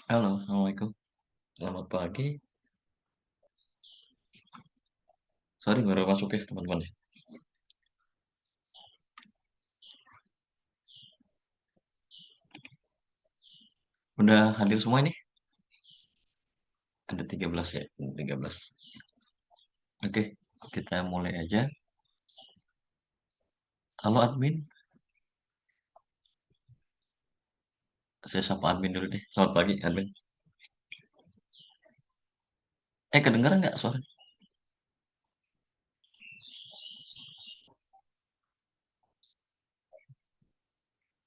Halo, assalamualaikum. Selamat pagi. Sorry baru masuk ya teman-teman ya. Udah hadir semua ini? Ada 13 ya? 13. Oke, kita mulai aja. Halo admin, saya sapa admin dulu deh. Selamat pagi admin. Kedengeran nggak suara?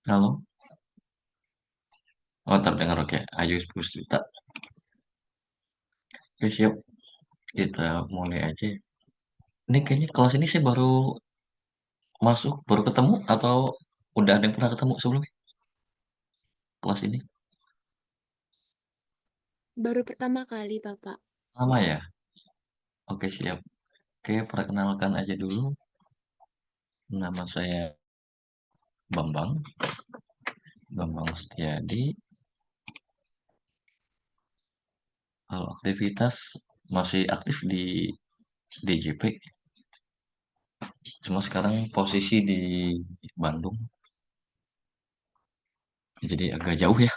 Halo? Oh terdengar, oke. Ayo Puspita. Oke siap, kita mulai aja. Ini kayaknya kelas ini saya baru masuk, baru ketemu atau udah ada yang pernah ketemu sebelumnya? Kelas ini? Baru pertama kali, Bapak. Lama ya? Oke siap. Oke, perkenalkan aja dulu. Nama saya Bambang, Bambang Setiadi. Kalau aktivitas masih aktif di DJP, cuma sekarang posisi di Bandung, jadi agak jauh ya,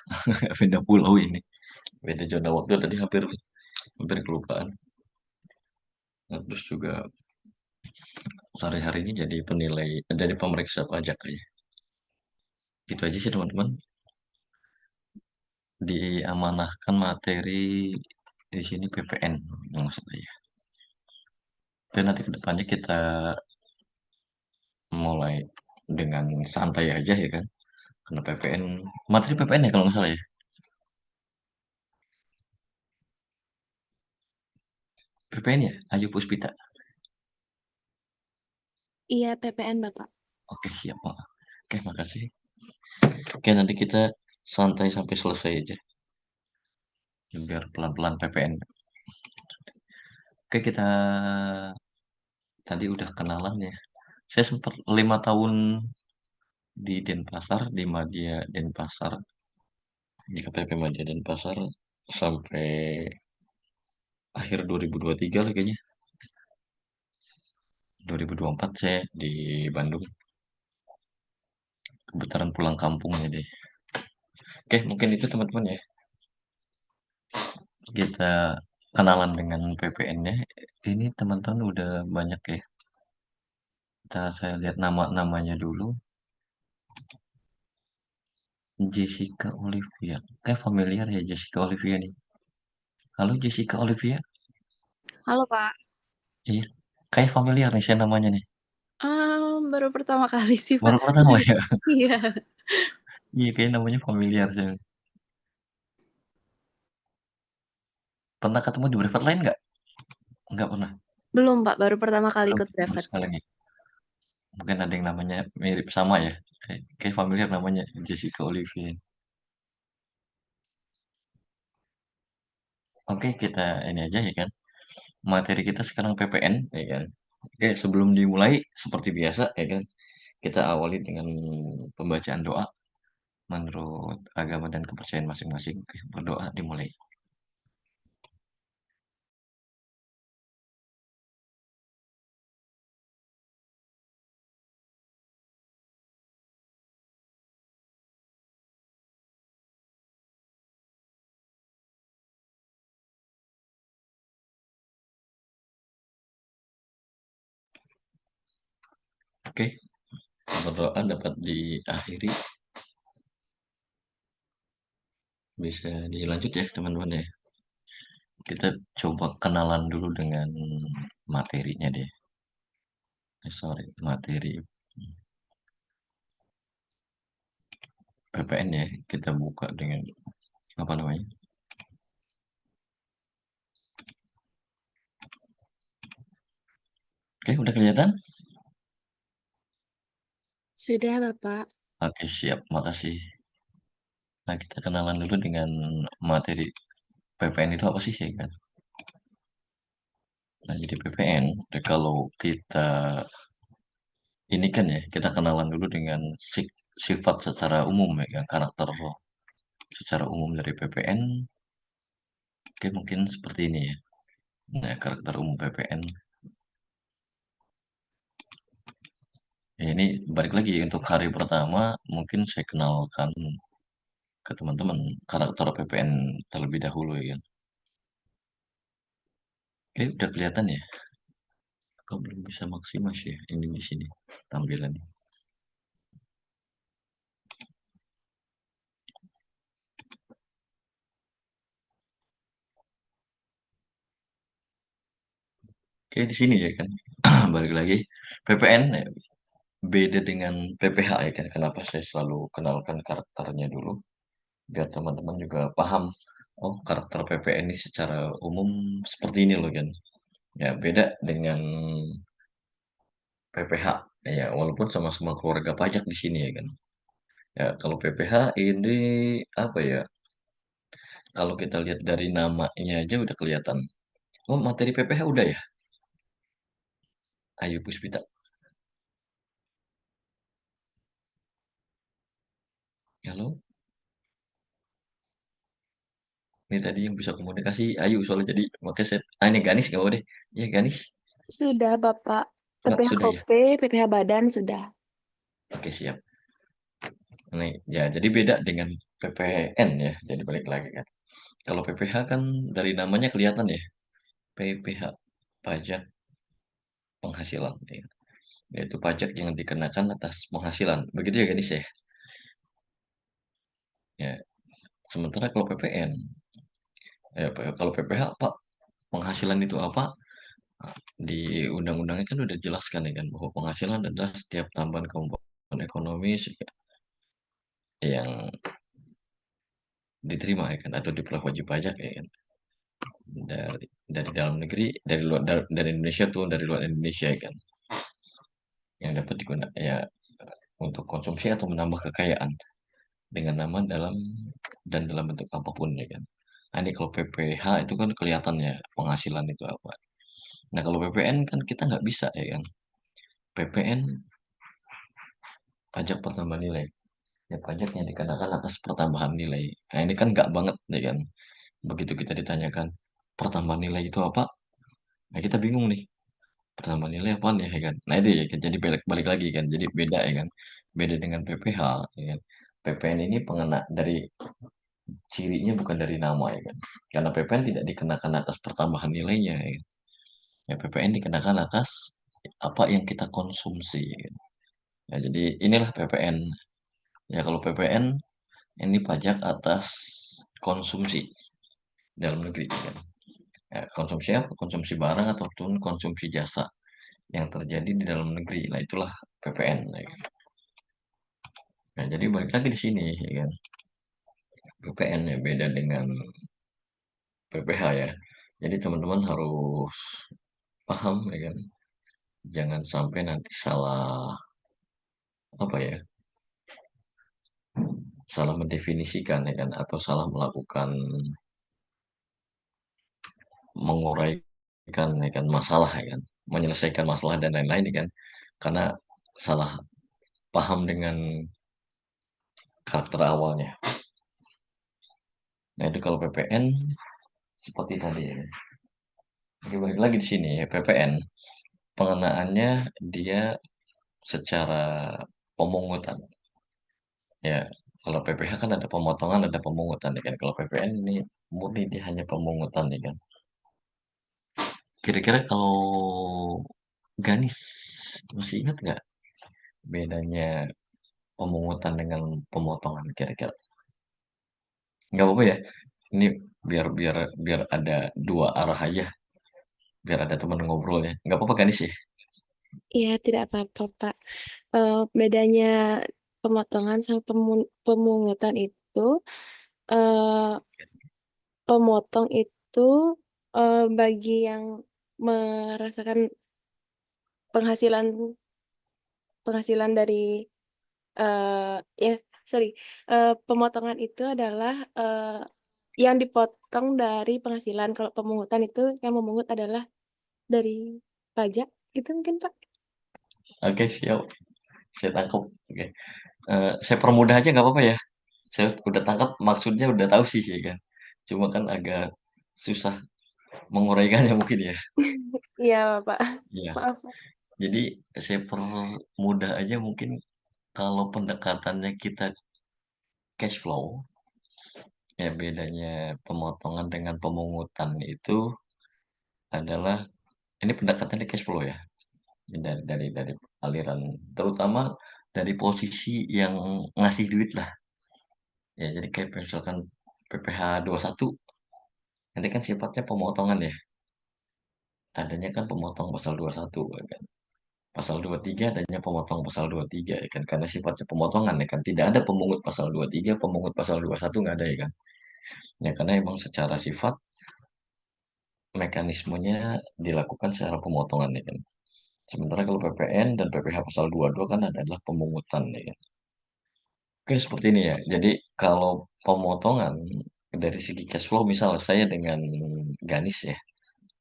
beda pulau ini, beda zona waktu tadi hampir hampir kelupaan. Nah, terus juga sehari-hari ini jadi penilai, jadi pemeriksa pajak aja. Itu aja sih teman-teman. Diamanahkan materi di sini PPN yang maksud saya. Dan nanti kedepannya kita mulai dengan santai aja ya kan, karena PPN materi PPN ya kalau nggak salah ya. PPN ya, Ayu Puspita. Iya, PPN, Bapak. Oke siap Pak. Oke makasih. Oke nanti kita santai sampai selesai aja. Ya, biar pelan-pelan PPN. Oke kita tadi udah kenalan ya. Saya sempat 5 tahun di Denpasar, di Madya Denpasar, di KPP Madya Denpasar sampai akhir 2023 lah kayaknya. 2024 saya di Bandung. Kebetulan pulang kampung ya deh. Oke mungkin itu teman-teman ya. Kita kenalan dengan PPN-nya. Ini teman-teman udah banyak ya. Saya lihat nama-namanya dulu. Jessica Olivia. Kayak familiar ya Jessica Olivia nih. Halo Jessica Olivia. Halo, Pak. Iya. Kayak familiar nih saya namanya nih. Baru pertama kali sih, Pak. Baru pertama ya. Iya. Iya kayak namanya familiar saya. Pernah ketemu di brevet lain nggak? Nggak pernah. Belum, Pak, baru pertama kali Belum ikut sama brevet. sekali lagi. Mungkin ada yang namanya mirip sama ya. Kayak familiar namanya Jessica Olivia. Oke kita ini aja ya kan. Materi kita sekarang PPN ya kan. Oke sebelum dimulai seperti biasa ya kan. Kita awali dengan pembacaan doa menurut agama dan kepercayaan masing-masing. Oke, berdoa dimulai. Oke, berdoa dapat diakhiri. Bisa dilanjut ya teman-teman ya. Kita coba kenalan dulu dengan materinya deh. Sorry, materi PPN ya. Kita buka dengan apa namanya? Oke, udah kelihatan? Sudah, Bapak. Oke, siap. Makasih. Nah, kita kenalan dulu dengan materi PPN itu apa sih ya kan? Nah, jadi PPN, kalau kita ini kan ya, kita kenalan dulu dengan sifat secara umum ya kan, karakter secara umum dari PPN. Oke, mungkin seperti ini ya. Nah, karakter umum PPN. Ya, ini balik lagi untuk hari pertama, mungkin saya kenalkan ke teman-teman karakter PPN terlebih dahulu ya kan. Oke, udah kelihatan ya. Kok belum bisa maksimal ya ini di sini tampilannya. Oke, di sini ya kan. Balik lagi. PPN ya, beda dengan PPH ya kan. Kenapa saya selalu kenalkan karakternya dulu biar teman-teman juga paham. Oh, karakter PPN ini secara umum seperti ini loh kan. Ya, beda dengan PPH. Ya, walaupun sama-sama keluarga pajak di sini ya kan. Ya, kalau PPH ini apa ya? Kalau kita lihat dari namanya aja udah kelihatan. Oh, materi PPH udah ya? Ayo Puspita. Halo, ini tadi yang bisa komunikasi Ayu soalnya jadi makanya saya ini Ganis nggak mau deh. Ya Ganis. Sudah, Bapak. Enggak, PPH sudah ya. KOP, PPH Badan sudah. Oke, siap. Nih, ya jadi beda dengan PPN ya. Jadi balik lagi kan. Kalau PPH kan dari namanya kelihatan ya. PPH, pajak penghasilan ya. Yaitu pajak yang dikenakan atas penghasilan. Begitu ya Ganis ya. Ya, sementara kalau PPN, ya kalau PPH apa? Penghasilan itu apa? Di undang-undangnya kan udah jelaskan ya kan bahwa penghasilan adalah setiap tambahan komponen ekonomi yang diterima ya kan atau diperoleh wajib pajak ya kan dari dalam negeri dari Indonesia tuh dari luar Indonesia ya kan yang dapat digunakan ya untuk konsumsi atau menambah kekayaan dengan nama dalam bentuk apapun ya kan. Nah, ini kalau PPH itu kan kelihatan ya penghasilan itu apa. Nah kalau PPN kan kita nggak bisa ya kan. PPN pajak pertambahan nilai. Ya pajak yang dikenakan atas pertambahan nilai. Nah ini kan nggak banget ya kan. Begitu kita ditanyakan pertambahan nilai itu apa? Nah kita bingung nih. Pertambahan nilai apaan ya kan? Nah itu ya kan, jadi balik balik lagi kan, jadi beda ya kan, beda dengan PPH ya kan. PPN ini pengena dari cirinya bukan dari nama ya kan, karena PPN tidak dikenakan atas pertambahan nilainya ya kan. Ya PPN dikenakan atas apa yang kita konsumsi ya kan. Ya, jadi inilah PPN. Ya kalau PPN ini pajak atas konsumsi dalam negeri ya kan. Ya, konsumsi apa? Konsumsi barang ataupun konsumsi jasa yang terjadi di dalam negeri. Nah itulah PPN ya kan. Nah, jadi balik lagi di sini ya kan. PPN ya beda dengan PPH ya. Jadi teman-teman harus paham ya kan. Jangan sampai nanti salah apa ya? Salah mendefinisikan ya kan atau salah melakukan menguraikan ya kan masalah ya kan. Menyelesaikan masalah dan lain-lain ya kan. Karena salah paham dengan karakter awalnya. Nah, itu kalau PPN seperti tadi ya. Jadi balik lagi di sini ya PPN pengenaannya dia secara pemungutan. Ya, kalau PPH kan ada pemotongan, ada pemungutan ya kan. Kalau PPN ini murni dia hanya pemungutan ya kan. Kira-kira kalau Ganis masih ingat nggak bedanya pemungutan dengan pemotongan kira-kira? Nggak apa-apa ya. Ini biar biar biar ada dua arah aja, biar ada teman ngobrolnya. Nggak apa-apa Ganis ya. Iya, tidak apa-apa, Pak. Bedanya pemotongan sama pemungutan itu, eh, pemotong itu bagi yang merasakan penghasilan penghasilan dari ya sorry, pemotongan itu adalah yang dipotong dari penghasilan. Kalau pemungutan itu yang memungut adalah dari pajak, gitu mungkin Pak. Oke, siap. Saya tangkap. Oke. Saya permudah aja nggak apa-apa ya. Saya udah tangkap maksudnya udah tahu sih ya kan. Cuma kan agak susah menguraikannya mungkin ya. Iya, Pak. Iya, Maaf. jadi saya permudah aja mungkin kalau pendekatannya kita cash flow, ya bedanya pemotongan dengan pemungutan itu adalah ini pendekatannya cash flow ya, dari aliran terutama dari posisi yang ngasih duit lah. Ya jadi kayak misalkan PPh satu nanti kan sifatnya pemotongan ya. Adanya kan pemotong pasal 21 ya kan. Pasal 23 adanya pemotong pasal 23 ya kan. Karena sifatnya pemotongan ya kan. Tidak ada pemungut pasal 23, pemungut pasal 21 nggak ada ya kan. Ya karena emang secara sifat mekanismenya dilakukan secara pemotongan ya kan. Sementara kalau PPN dan PPh pasal 22 kan adalah pemungutan ya kan. Oke, seperti ini ya. Jadi kalau pemotongan dari segi cash flow misal saya dengan Ganis ya,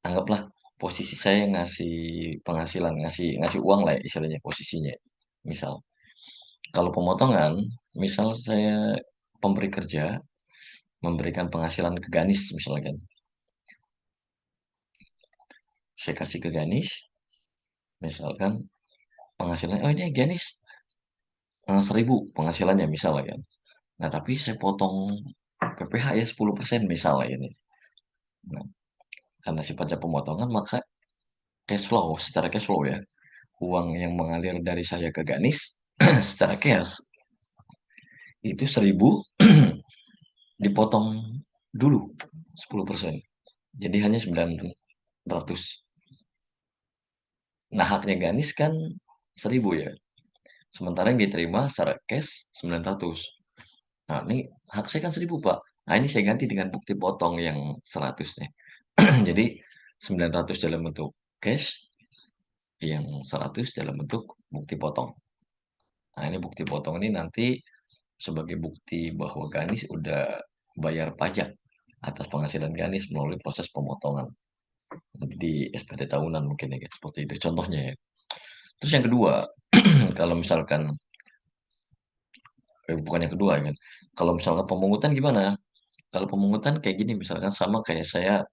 anggaplah posisi saya ngasih penghasilan, ngasih ngasih uang lah ya istilahnya posisinya. Misal, kalau pemotongan, misal saya pemberi kerja memberikan penghasilan ke Ganis misalkan. Saya kasih ke Ganis, misalkan penghasilan, oh ini Ganis 1.000 penghasilannya misal kan. Nah, tapi saya potong PPh ya 10% misal ya ini. Nah, karena sifatnya pemotongan maka cash flow, secara cash flow ya, uang yang mengalir dari saya ke Ganis secara cash itu 1.000 dipotong dulu 10%. Jadi hanya 900. Nah, haknya Ganis kan 1.000 ya. Sementara yang diterima secara cash 900. Nah, ini hak saya kan 1.000, Pak. Nah, ini saya ganti dengan bukti potong yang 100 nih. Jadi 900 dalam bentuk cash, yang 100 dalam bentuk bukti potong. Nah, ini bukti potong ini nanti sebagai bukti bahwa Ganis udah bayar pajak atas penghasilan Ganis melalui proses pemotongan di SPD tahunan mungkin ya, seperti itu contohnya ya. Terus yang kedua, kalau misalkan bukan yang kedua ya kan, kalau misalkan pemungutan gimana? Kalau pemungutan kayak gini misalkan sama kayak saya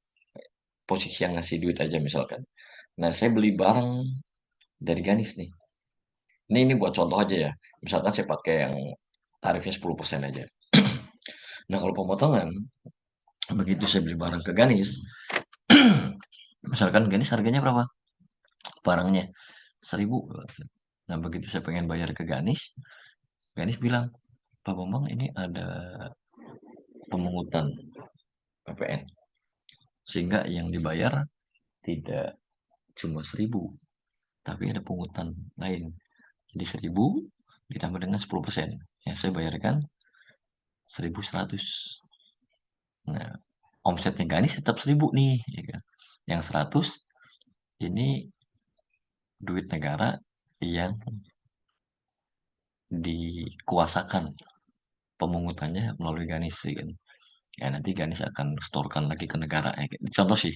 posisi yang ngasih duit aja misalkan. Nah, saya beli barang dari Ganis nih. Ini buat contoh aja ya. Misalkan saya pakai yang tarifnya 10% aja. Nah, kalau pemotongan, begitu saya beli barang ke Ganis, misalkan Ganis harganya berapa? Barangnya 1.000. Nah, begitu saya pengen bayar ke Ganis, Ganis bilang, Pak Bambang ini ada pemungutan PPN. Sehingga yang dibayar tidak cuma 1.000, tapi ada pungutan lain. Jadi 1.000 ditambah dengan 10%. Yang saya bayarkan 1.100. Nah, omsetnya Ganis tetap 1.000 nih. Ya kan? Yang 100 ini duit negara yang dikuasakan pemungutannya melalui Ganis. Ya kan? Ya nanti Ganis akan setorkan lagi ke negara. Ya, kan? Contoh sih,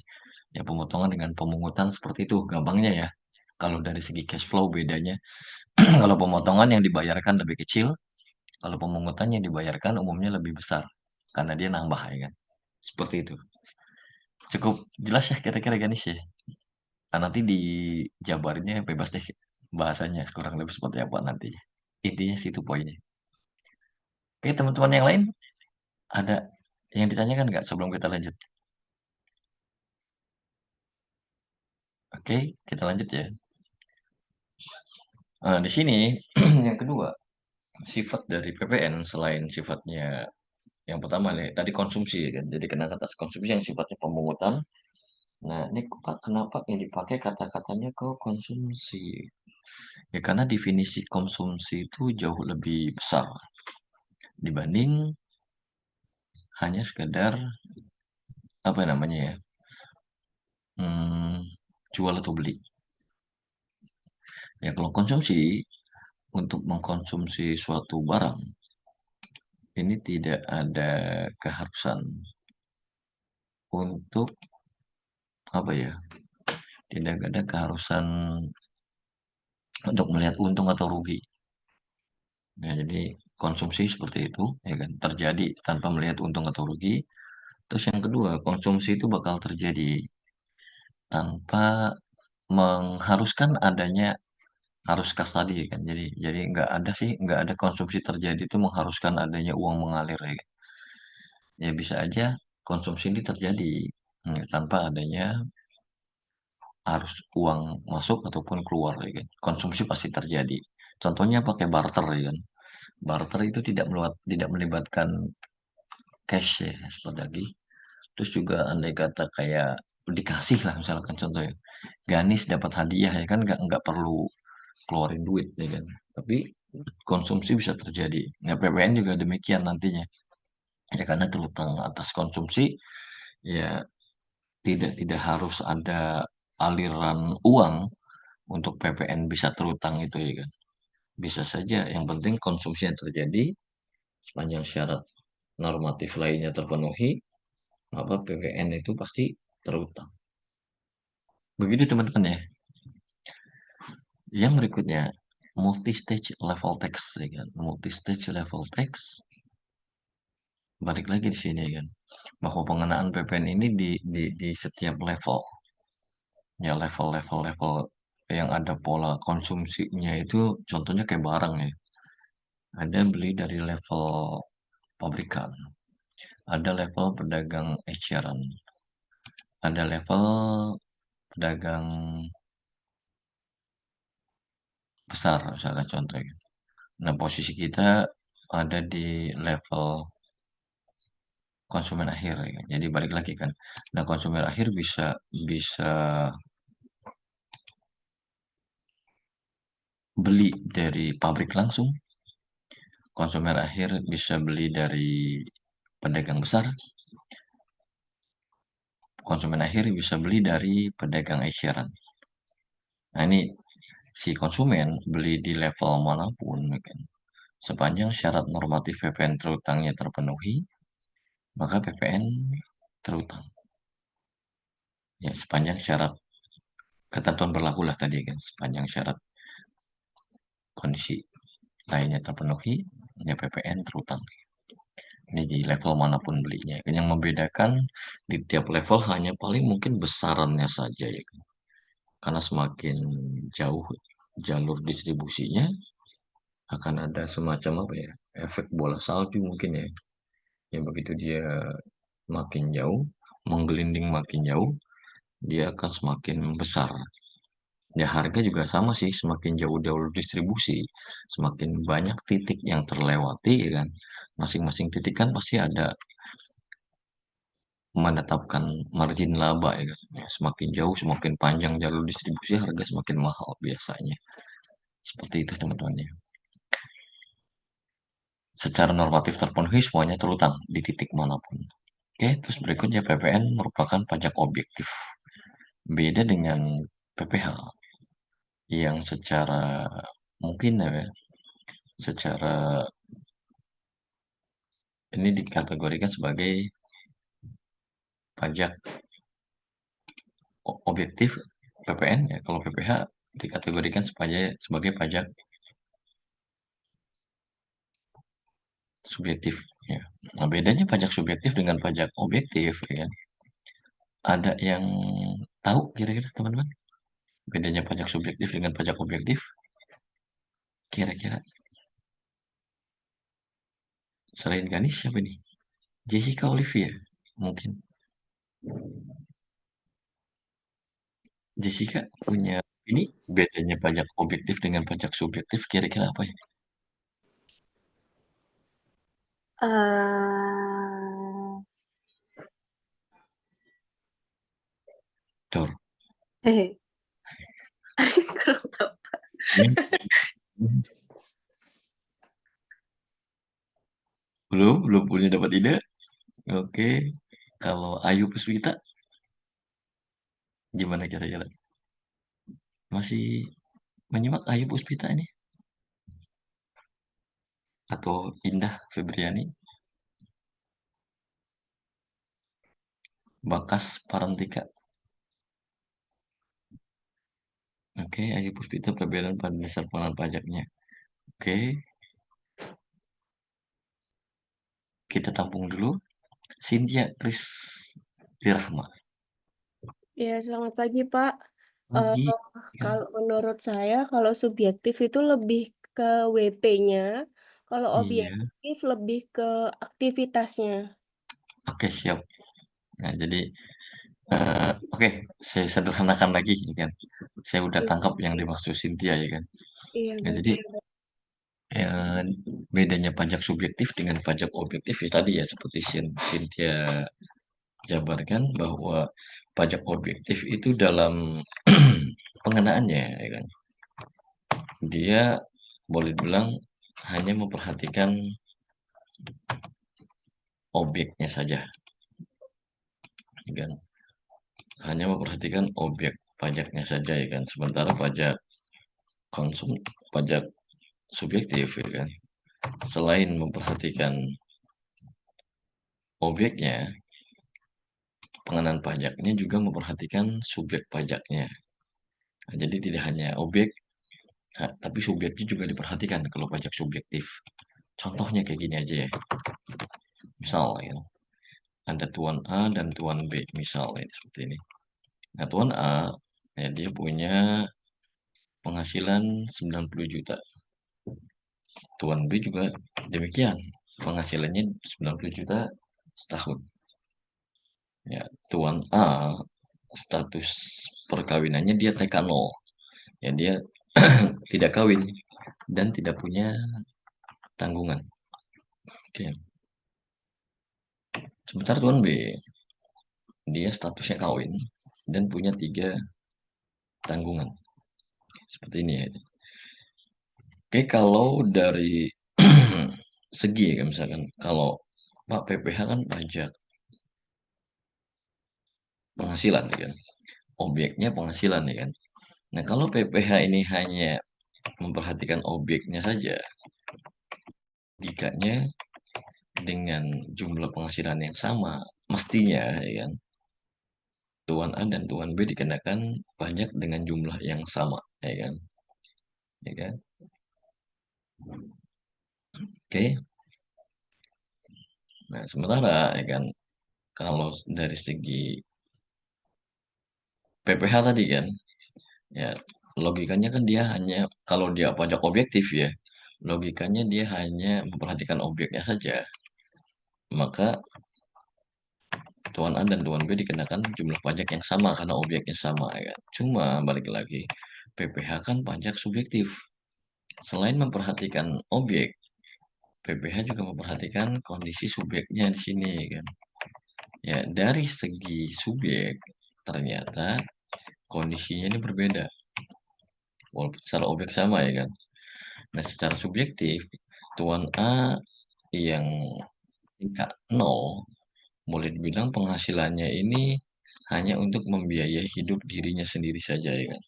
ya pemotongan dengan pemungutan seperti itu gampangnya ya. Kalau dari segi cash flow bedanya, kalau pemotongan yang dibayarkan lebih kecil, kalau pemungutan yang dibayarkan umumnya lebih besar karena dia nambah ya kan. Seperti itu. Cukup jelas ya kira-kira Ganis ya. Nah, nanti di jabarnya bebas deh bahasanya kurang lebih seperti apa nanti. Intinya situ poinnya. Oke, teman-teman yang lain ada yang ditanyakan nggak sebelum kita lanjut? Oke, kita lanjut ya. Nah, di sini yang kedua, sifat dari PPN selain sifatnya yang pertama nih, tadi konsumsi ya kan. Jadi kena atas konsumsi yang sifatnya pemungutan. Nah, ini Pak, kenapa yang dipakai kata-katanya ke konsumsi? Ya karena definisi konsumsi itu jauh lebih besar dibanding hanya sekedar apa namanya ya, hmm, jual atau beli. Ya kalau konsumsi untuk mengkonsumsi suatu barang ini tidak ada keharusan untuk apa ya? Tidak ada keharusan untuk melihat untung atau rugi. Ya, jadi konsumsi seperti itu, ya kan, terjadi tanpa melihat untung atau rugi. Terus yang kedua, konsumsi itu bakal terjadi tanpa mengharuskan adanya arus kas tadi kan. Jadi nggak ada konsumsi terjadi itu mengharuskan adanya uang mengalir ya. Ya bisa aja konsumsi ini terjadi tanpa adanya arus uang masuk ataupun keluar ya kan. Konsumsi pasti terjadi. Contohnya pakai barter ya kan. Barter itu tidak melibatkan cash ya seperti lagi. Terus juga andai kata kayak dikasih lah misalkan contohnya. Ganis dapat hadiah ya kan nggak perlu keluarin duit ya kan. Tapi konsumsi bisa terjadi. Nah, PPN juga demikian nantinya. Ya karena terutang atas konsumsi ya tidak harus ada aliran uang untuk PPN bisa terutang itu ya kan. Bisa saja yang penting konsumsinya terjadi sepanjang syarat normatif lainnya terpenuhi, maka PPN itu pasti terutang. Begitu teman-teman ya. Yang berikutnya multi-stage level tax ya kan. Multi-stage level tax balik lagi di sini kan bahwa pengenaan PPN ini di setiap level ya level yang ada pola konsumsinya itu contohnya kayak barang ya ada beli dari level pabrikan ada level pedagang eceran ada level pedagang besar misalkan contohnya nah posisi kita ada di level konsumen akhir ya kan. Jadi balik lagi kan nah konsumen akhir bisa bisa beli dari pabrik langsung, konsumen akhir bisa beli dari pedagang besar, konsumen akhir bisa beli dari pedagang eceran. Nah ini si konsumen beli di level manapun, ya kan, sepanjang syarat normatif PPN terutangnya terpenuhi, maka PPN terutang. Ya sepanjang syarat ketentuan berlaku lah tadi kan, sepanjang syarat kondisi lainnya terpenuhi, ya PPN terutang. Ini di level manapun belinya. Yang membedakan di tiap level hanya paling mungkin besarannya saja ya kan. Karena semakin jauh jalur distribusinya akan ada semacam apa ya, efek bola salju mungkin ya. Ya begitu dia makin jauh, menggelinding makin jauh, dia akan semakin besar. Ya harga juga sama sih, semakin jauh jalur distribusi, semakin banyak titik yang terlewati ya kan. Masing-masing titik kan pasti ada menetapkan margin laba ya kan. Ya, semakin jauh, semakin panjang jalur distribusi, harga semakin mahal biasanya. Seperti itu teman-teman ya. Secara normatif terpenuhi semuanya terutang di titik manapun. Oke, terus berikutnya PPN merupakan pajak objektif. Beda dengan PPH yang secara mungkin ya, secara ini dikategorikan sebagai pajak objektif PPN ya. Kalau PPH dikategorikan sebagai pajak subjektif ya. Nah, bedanya pajak subjektif dengan pajak objektif ya kan. Ada yang tahu kira-kira teman-teman? Bedanya pajak subjektif dengan pajak objektif? Kira-kira selain Ganis siapa nih? Jessica Olivia mungkin. Jessica punya ini bedanya pajak objektif dengan pajak subjektif kira-kira apa ya? eh Dor. eh kurang tahu. Ini belum punya dapat ide. Oke. Kalau Ayu Puspita gimana kira-kira? Masih menyimak Ayu Puspita ini atau Indah Febriani, Bakas Parantika. Oke, Ayu Puspita perbedaan pada dasar pengenalan pajaknya. Oke, kita tampung dulu. Cynthia Kristirahma. Ya, selamat pagi, Pak. Eh, Pagi, kan? kalau menurut saya, kalau subjektif itu lebih ke WP-nya, kalau Iya. objektif lebih ke aktivitasnya. Oke, siap. Nah, jadi, oke, saya sederhanakan lagi, ya kan. Saya udah Iya, tangkap yang dimaksud Cynthia, ya kan. iya, Nah, baik. jadi, eh, bedanya pajak subjektif dengan pajak objektif ya tadi ya seperti Cynthia jabarkan bahwa pajak objektif itu dalam pengenaannya, ya kan. Dia boleh bilang hanya memperhatikan objeknya saja, ya kan. Hanya memperhatikan objek pajaknya saja, ya kan. Sementara pajak konsum, pajak subjektif, ya kan. Selain memperhatikan objeknya, pengenaan pajaknya juga memperhatikan subjek pajaknya. Nah, jadi tidak hanya objek, tapi subjeknya juga diperhatikan kalau pajak subjektif. Contohnya kayak gini aja ya. Misal ya, ada tuan A dan tuan B, misalnya seperti ini. Nah, tuan A ya dia punya penghasilan 90 juta. Tuan B juga demikian. Penghasilannya 90 juta setahun. Ya, tuan A status perkawinannya dia TK 0. Ya dia tidak kawin dan tidak punya tanggungan. Oke. Sementara tuan B, dia statusnya kawin dan punya 3 tanggungan. Seperti ini ya. Oke, kalau dari segi ya misalkan kalau Pak PPH kan pajak penghasilan ya kan. Objeknya penghasilan ya kan. Nah, kalau PPH ini hanya memperhatikan objeknya saja, logikanya dengan jumlah penghasilan yang sama, mestinya ya kan, tuan A dan tuan B dikenakan pajak dengan jumlah yang sama, ya kan? Ya kan? Oke. Nah, sementara ya kan kalau dari segi PPH tadi kan, ya logikanya kan dia hanya kalau dia pajak objektif ya, logikanya dia hanya memperhatikan objeknya saja. Maka tuan A dan tuan B dikenakan jumlah pajak yang sama karena objeknya sama ya kan. Cuma balik lagi, PPH kan pajak subjektif. Selain memperhatikan objek, PPH juga memperhatikan kondisi subjeknya di sini kan. Ya, dari segi subjek ternyata kondisinya ini berbeda. Walaupun secara objek sama ya kan. Nah, secara subjektif, tuan A yang tingkat 0 boleh dibilang penghasilannya ini hanya untuk membiayai hidup dirinya sendiri saja ya kan.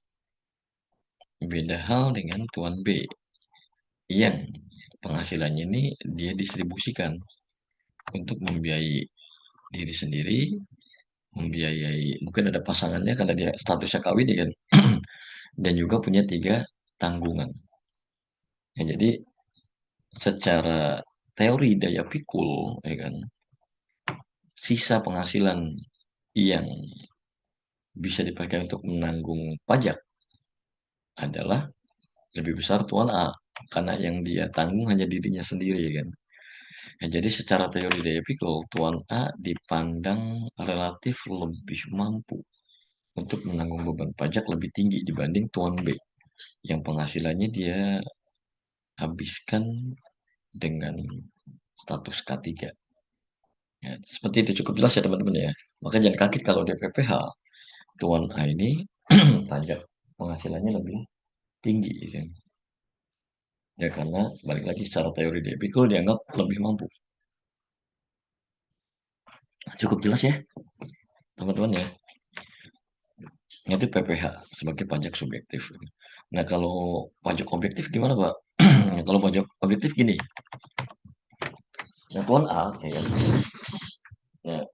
Beda hal dengan tuan B yang penghasilannya ini dia distribusikan untuk membiayai diri sendiri, membiayai mungkin ada pasangannya karena dia statusnya kawin ya kan, dan juga punya 3 tanggungan. Ya, jadi secara teori daya pikul, ya kan, sisa penghasilan yang bisa dipakai untuk menanggung pajak adalah lebih besar tuan A karena yang dia tanggung hanya dirinya sendiri ya kan. Nah, jadi secara teori daya pikul tuan A dipandang relatif lebih mampu untuk menanggung beban pajak lebih tinggi dibanding tuan B yang penghasilannya dia habiskan dengan status K3. Ya, seperti itu cukup jelas ya teman-teman ya. Maka jangan kaget kalau di PPH tuan A ini pajak penghasilannya lebih tinggi ya kan. Ya karena balik lagi secara teori dia pikul dianggap lebih mampu. Cukup jelas ya teman-teman ya. Itu PPH sebagai pajak subjektif. Nah kalau pajak objektif gimana Pak? Kalau pajak objektif gini, nah tuan A ya kan, nah,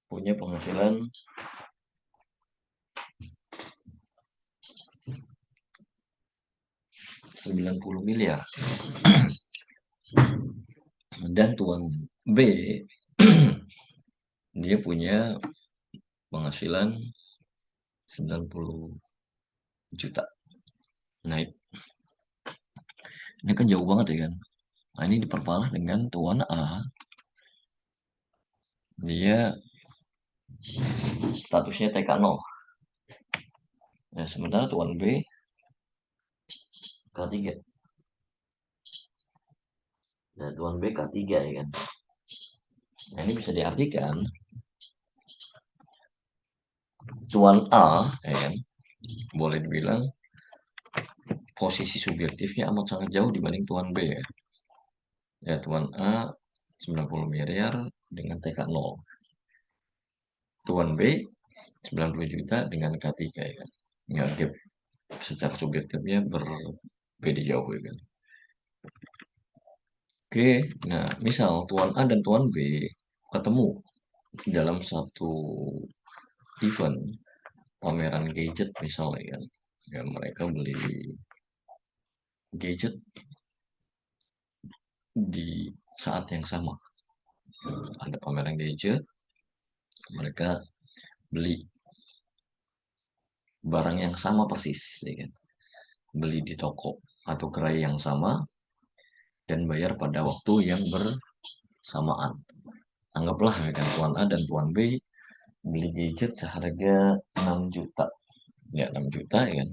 punya penghasilan 90 miliar dan tuan B dia punya penghasilan 90 juta. Nah, ini kan jauh banget ya kan. Nah, ini diperparah dengan tuan A, dia statusnya TK 0. Nah, sementara tuan B K3. Nah, tuan B K3 ya kan. Nah, ini bisa diartikan tuan A ya kan, boleh dibilang posisi subjektifnya amat sangat jauh dibanding tuan B ya. Ya, tuan A 90 miliar dengan TK 0. Tuan B 90 juta dengan K3 ya kan. Ya, gap secara subjektifnya berbeda jauh ya kan. Oke, nah misal tuan A dan tuan B ketemu dalam satu event pameran gadget misalnya kan. Ya, mereka beli gadget di saat yang sama. Ada pameran gadget, mereka beli barang yang sama persis, ya kan? Beli di toko atau gerai yang sama dan bayar pada waktu yang bersamaan. Anggaplah ya kan, tuan A dan tuan B beli gadget seharga 6 juta. Ya, 6 juta ya kan.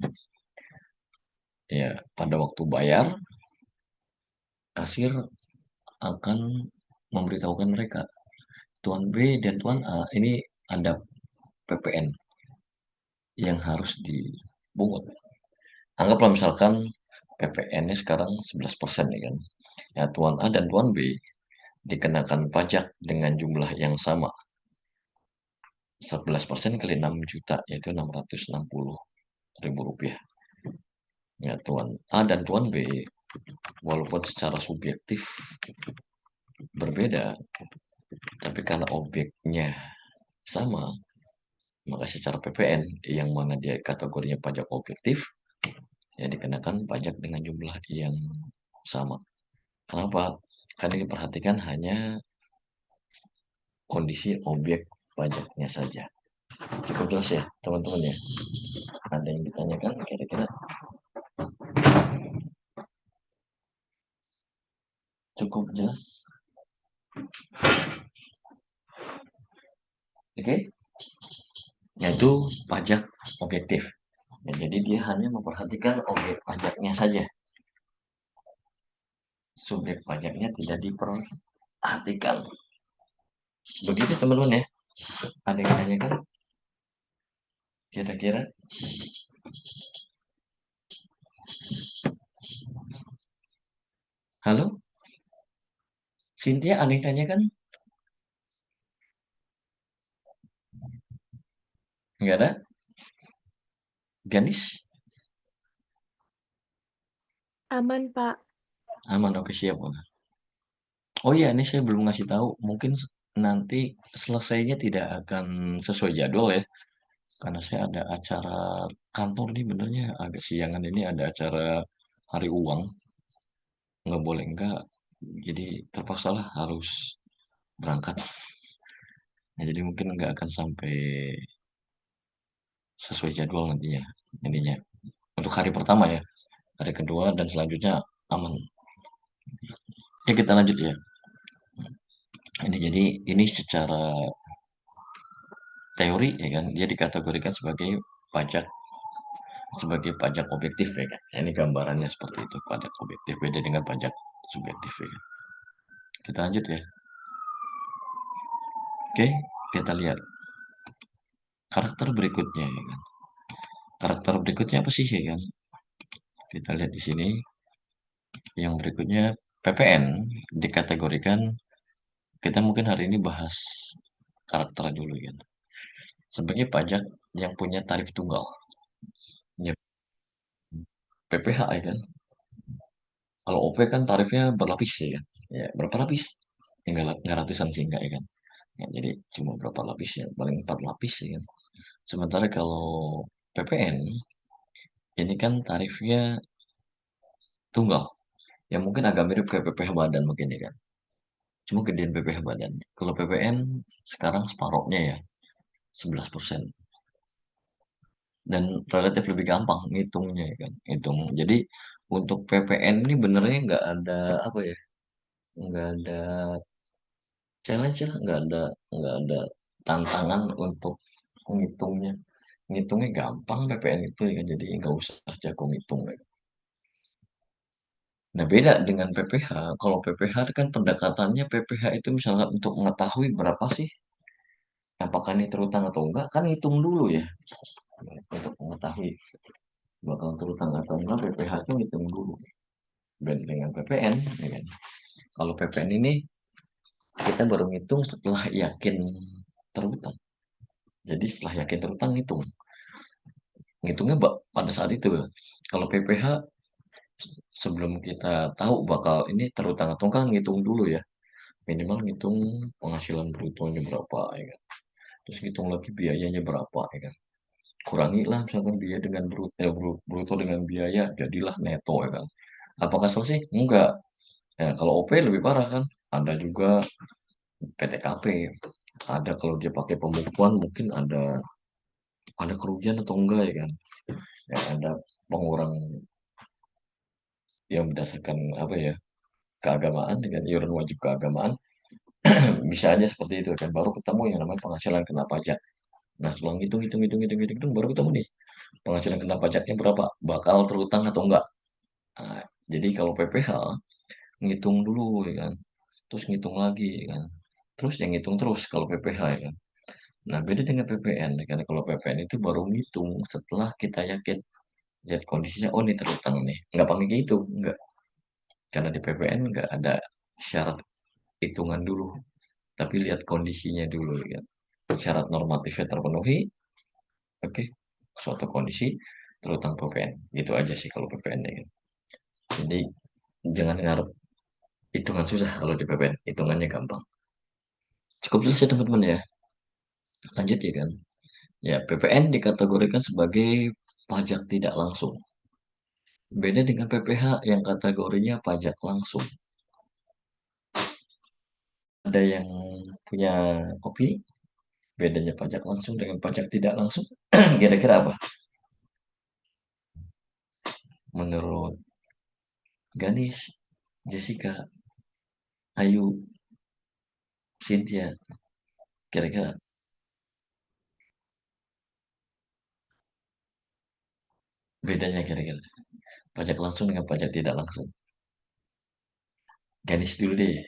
Ya, pada waktu bayar, kasir akan memberitahukan mereka, tuan B dan tuan A ini ada PPN yang harus dibungut. Anggaplah misalkan PPN-nya sekarang 11% ya kan. Ya, tuan A dan tuan B dikenakan pajak dengan jumlah yang sama. 11% kali 6 juta, yaitu 660.000 rupiah. Ya, tuan A dan tuan B, walaupun secara subjektif berbeda, tapi karena objeknya sama, maka secara PPN, yang mana dia kategorinya pajak objektif, ya dikenakan pajak dengan jumlah yang sama. Kenapa? Karena diperhatikan hanya kondisi objek pajaknya saja. Cukup jelas ya, teman-teman ya. Ada yang ditanyakan kira-kira? Cukup jelas? Oke? Yaitu pajak objektif. Ya, jadi dia hanya memperhatikan objek pajaknya saja. Subjek pajaknya tidak diperhatikan. Begitu teman-teman ya. Ada yang ditanyakan? Kira-kira? Halo? Cynthia, ada yang tanyakan? Enggak ada? Ganis? Aman, Pak. Aman, oke siap. Oh iya, ini saya belum ngasih tahu. Mungkin nanti selesainya tidak akan sesuai jadwal ya. Karena saya ada acara kantor nih benernya agak siangan ini ada acara hari uang. Nggak boleh enggak. Jadi terpaksalah harus berangkat. Nah, jadi mungkin nggak akan sampai sesuai jadwal nantinya. Intinya. Untuk hari pertama ya. Hari kedua dan selanjutnya aman. Ya kita lanjut ya. Ini jadi ini secara teori ya kan dia dikategorikan sebagai pajak objektif ya kan. Ini gambarannya seperti itu, pajak objektif beda dengan pajak subjektif ya kan. Kita lanjut ya. Oke, kita lihat karakter berikutnya ya kan. Karakter berikutnya apa sih ya kan? Kita lihat di sini yang berikutnya PPN dikategorikan, kita mungkin hari ini bahas karakter dulu ya kan. Sebagai pajak yang punya tarif tunggal. Ya, PPH ya kan. Kalau OP kan tarifnya berlapis ya kan. Ya, berapa lapis? Tinggal nggak ratusan sih enggak ya kan. Ya, jadi cuma berapa lapis ya, paling 4 lapis ya kan. Sementara kalau PPN, ini kan tarifnya tunggal. Ya mungkin agak mirip kayak PPh badan mungkin ya kan. cuma gedean PPh badannya. Kalau PPN sekarang separohnya ya, 11%. Dan relatif lebih gampang ngitungnya ya kan, ngitung. Jadi untuk PPN ini benernya nggak ada apa ya, nggak ada challenge lah, nggak ada tantangan untuk ngitungnya. Ngitungnya gampang PPN itu ya kan, jadi nggak usah jago ngitung ya. Nah beda dengan PPh, kalau PPh kan pendekatannya PPh itu misalnya untuk mengetahui berapa sih, apakah ini terutang atau enggak, kan hitung dulu ya. Untuk mengetahui bakal terutang atau enggak PPh itu hitung dulu. Beda dengan PPN, ya kan. Kalau PPN ini kita baru ngitung setelah yakin terutang. Jadi setelah yakin terutang ngitung. Ngitungnya pada saat itu. Kalau PPh sebelum kita tahu bakal ini terutang atau enggak ngitung dulu ya. Minimal ngitung penghasilan brutonya berapa ya kan. Terus ngitung lagi biayanya berapa ya kan. Kurangilah misalkan biaya dengan bruto dengan biaya jadilah neto ya kan. Apakah selesai? Enggak. Ya, kalau OP lebih parah kan. Ada juga PTKP. Ada kalau dia pakai pembukuan mungkin ada kerugian atau enggak ya kan. Ya, ada pengurang yang berdasarkan apa ya, keagamaan dengan iuran wajib keagamaan. Bisa aja seperti itu kan, baru ketemu yang namanya penghasilan kena pajak. Nah setelah hitung baru ketemu nih penghasilan kena pajaknya berapa, bakal terutang atau enggak. Nah, jadi kalau PPh ngitung dulu ya kan, terus ngitung lagi ya kan, terus yang ngitung terus kalau PPh ya kan. Nah beda dengan PPN ya kan, kalau PPN itu baru ngitung setelah kita yakin lihat kondisinya, oh ini terutang nih, nggak pakai gitu, nggak. Karena di PPN nggak ada syarat hitungan dulu, tapi lihat kondisinya dulu ya. Syarat normatifnya terpenuhi, oke, suatu kondisi terutang PPN. Gitu aja sih kalau PPN ya. Jadi jangan ngarep hitungan susah kalau di PPN, hitungannya gampang. Cukup jelas ya teman-teman ya. Lanjut ya kan. Ya, PPN dikategorikan sebagai pajak tidak langsung. Beda dengan PPh yang kategorinya pajak langsung. Ada yang punya opini bedanya pajak langsung dengan pajak tidak langsung? Kira-kira apa? Menurut Ganis, Jessica, Ayu, Cynthia, kira-kira bedanya kira-kira pajak langsung dengan pajak tidak langsung. Ganis dulu deh.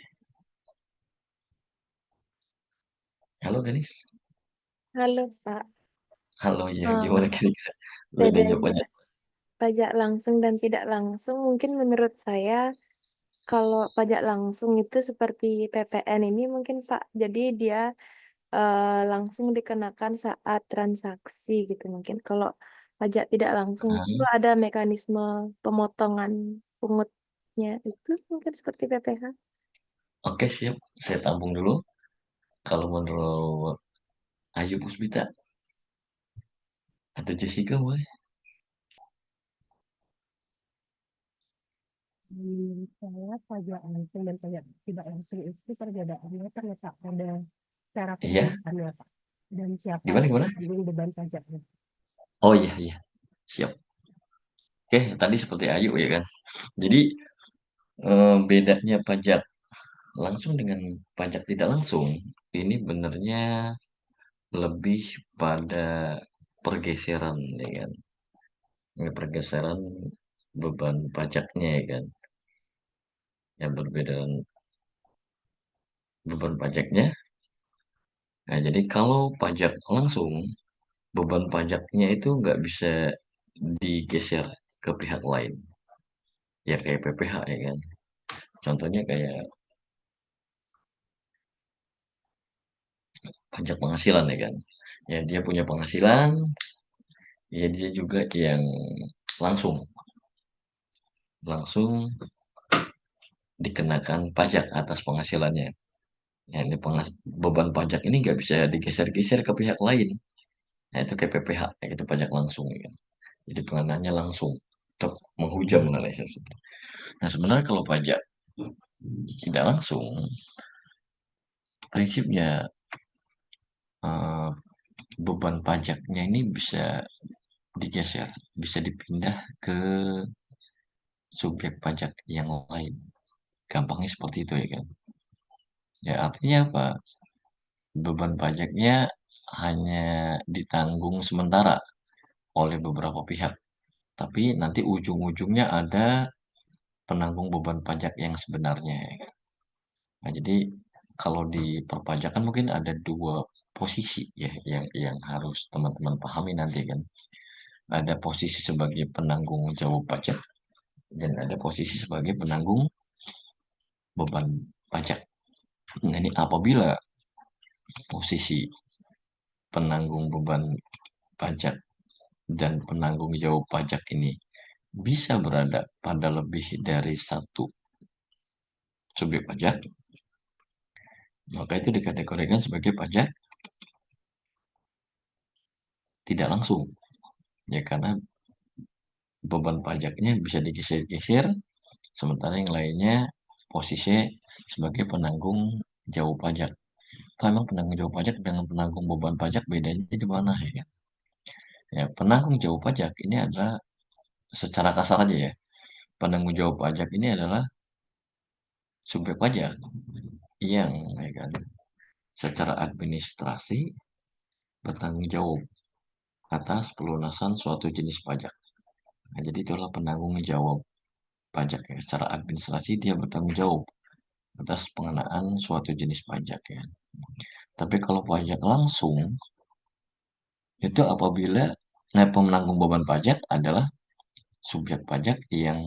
Halo Ganis. Halo, Pak. Halo ya, gimana Eh, kira-kira bedanya bedanya pajak? pajak langsung dan tidak langsung, mungkin menurut saya, kalau pajak langsung itu seperti PPN ini mungkin Pak, jadi dia langsung dikenakan saat transaksi gitu mungkin. Kalau pajak tidak langsung itu Ah, ada mekanisme pemotongan pengutnya itu mungkin seperti PPh. oke siap, saya tampung dulu. Kalau menurut Ayu Puspita atau Jessica boleh? Menurut saya pajak langsung dan pajak tidak langsung itu perbedaannya terletak pada cara Iya, penggunaannya, Pak, dan siapa gimana yang gimana? menanggung beban pajaknya. Oh iya iya, siap. Oke, tadi seperti Ayu ya kan. Jadi bedanya pajak langsung dengan pajak tidak langsung ini benernya lebih pada pergeseran ya kan. Ini pergeseran beban pajaknya ya kan. Yang berbeda beban pajaknya. Nah, jadi kalau pajak langsung, beban pajaknya itu nggak bisa digeser ke pihak lain. Ya kayak PPh ya kan. Contohnya kayak pajak penghasilan ya kan. Ya dia punya penghasilan, ya dia juga yang langsung langsung dikenakan pajak atas penghasilannya. Ya, ini beban pajak ini nggak bisa digeser-geser ke pihak lain. Nah, itu kayak PPh, kayak itu pajak langsung ya kan. Jadi pengenannya langsung tetap menghujam mengenai sesuatu. Nah, sebenarnya kalau pajak tidak langsung prinsipnya beban pajaknya ini bisa digeser, bisa dipindah ke subjek pajak yang lain. Gampangnya seperti itu ya kan. Ya artinya apa? Beban pajaknya hanya ditanggung sementara oleh beberapa pihak, tapi nanti ujung-ujungnya ada penanggung beban pajak yang sebenarnya ya kan. Nah, jadi kalau di perpajakan mungkin ada 2 posisi ya yang harus teman-teman pahami nanti kan. Ada posisi sebagai penanggung jawab pajak dan ada posisi sebagai penanggung beban pajak. Nah, ini apabila posisi penanggung beban pajak dan penanggung jawab pajak ini bisa berada pada lebih dari satu subjek pajak, maka itu dikategorikan sebagai pajak tidak langsung. Ya karena beban pajaknya bisa digeser-geser, sementara yang lainnya posisi sebagai penanggung jawab pajak. Pak, emang penanggung jawab pajak dengan penanggung beban pajak bedanya di mana ya kan? Ya, penanggung jawab pajak ini adalah secara kasar aja ya. Penanggung jawab pajak ini adalah subjek pajak yang ya kan, secara administrasi bertanggung jawab atas pelunasan suatu jenis pajak. Nah, jadi itulah penanggung jawab pajak ya. Secara administrasi dia bertanggung jawab atas pengenaan suatu jenis pajak ya. Tapi kalau pajak langsung itu apabila penanggung beban pajak adalah subjek pajak yang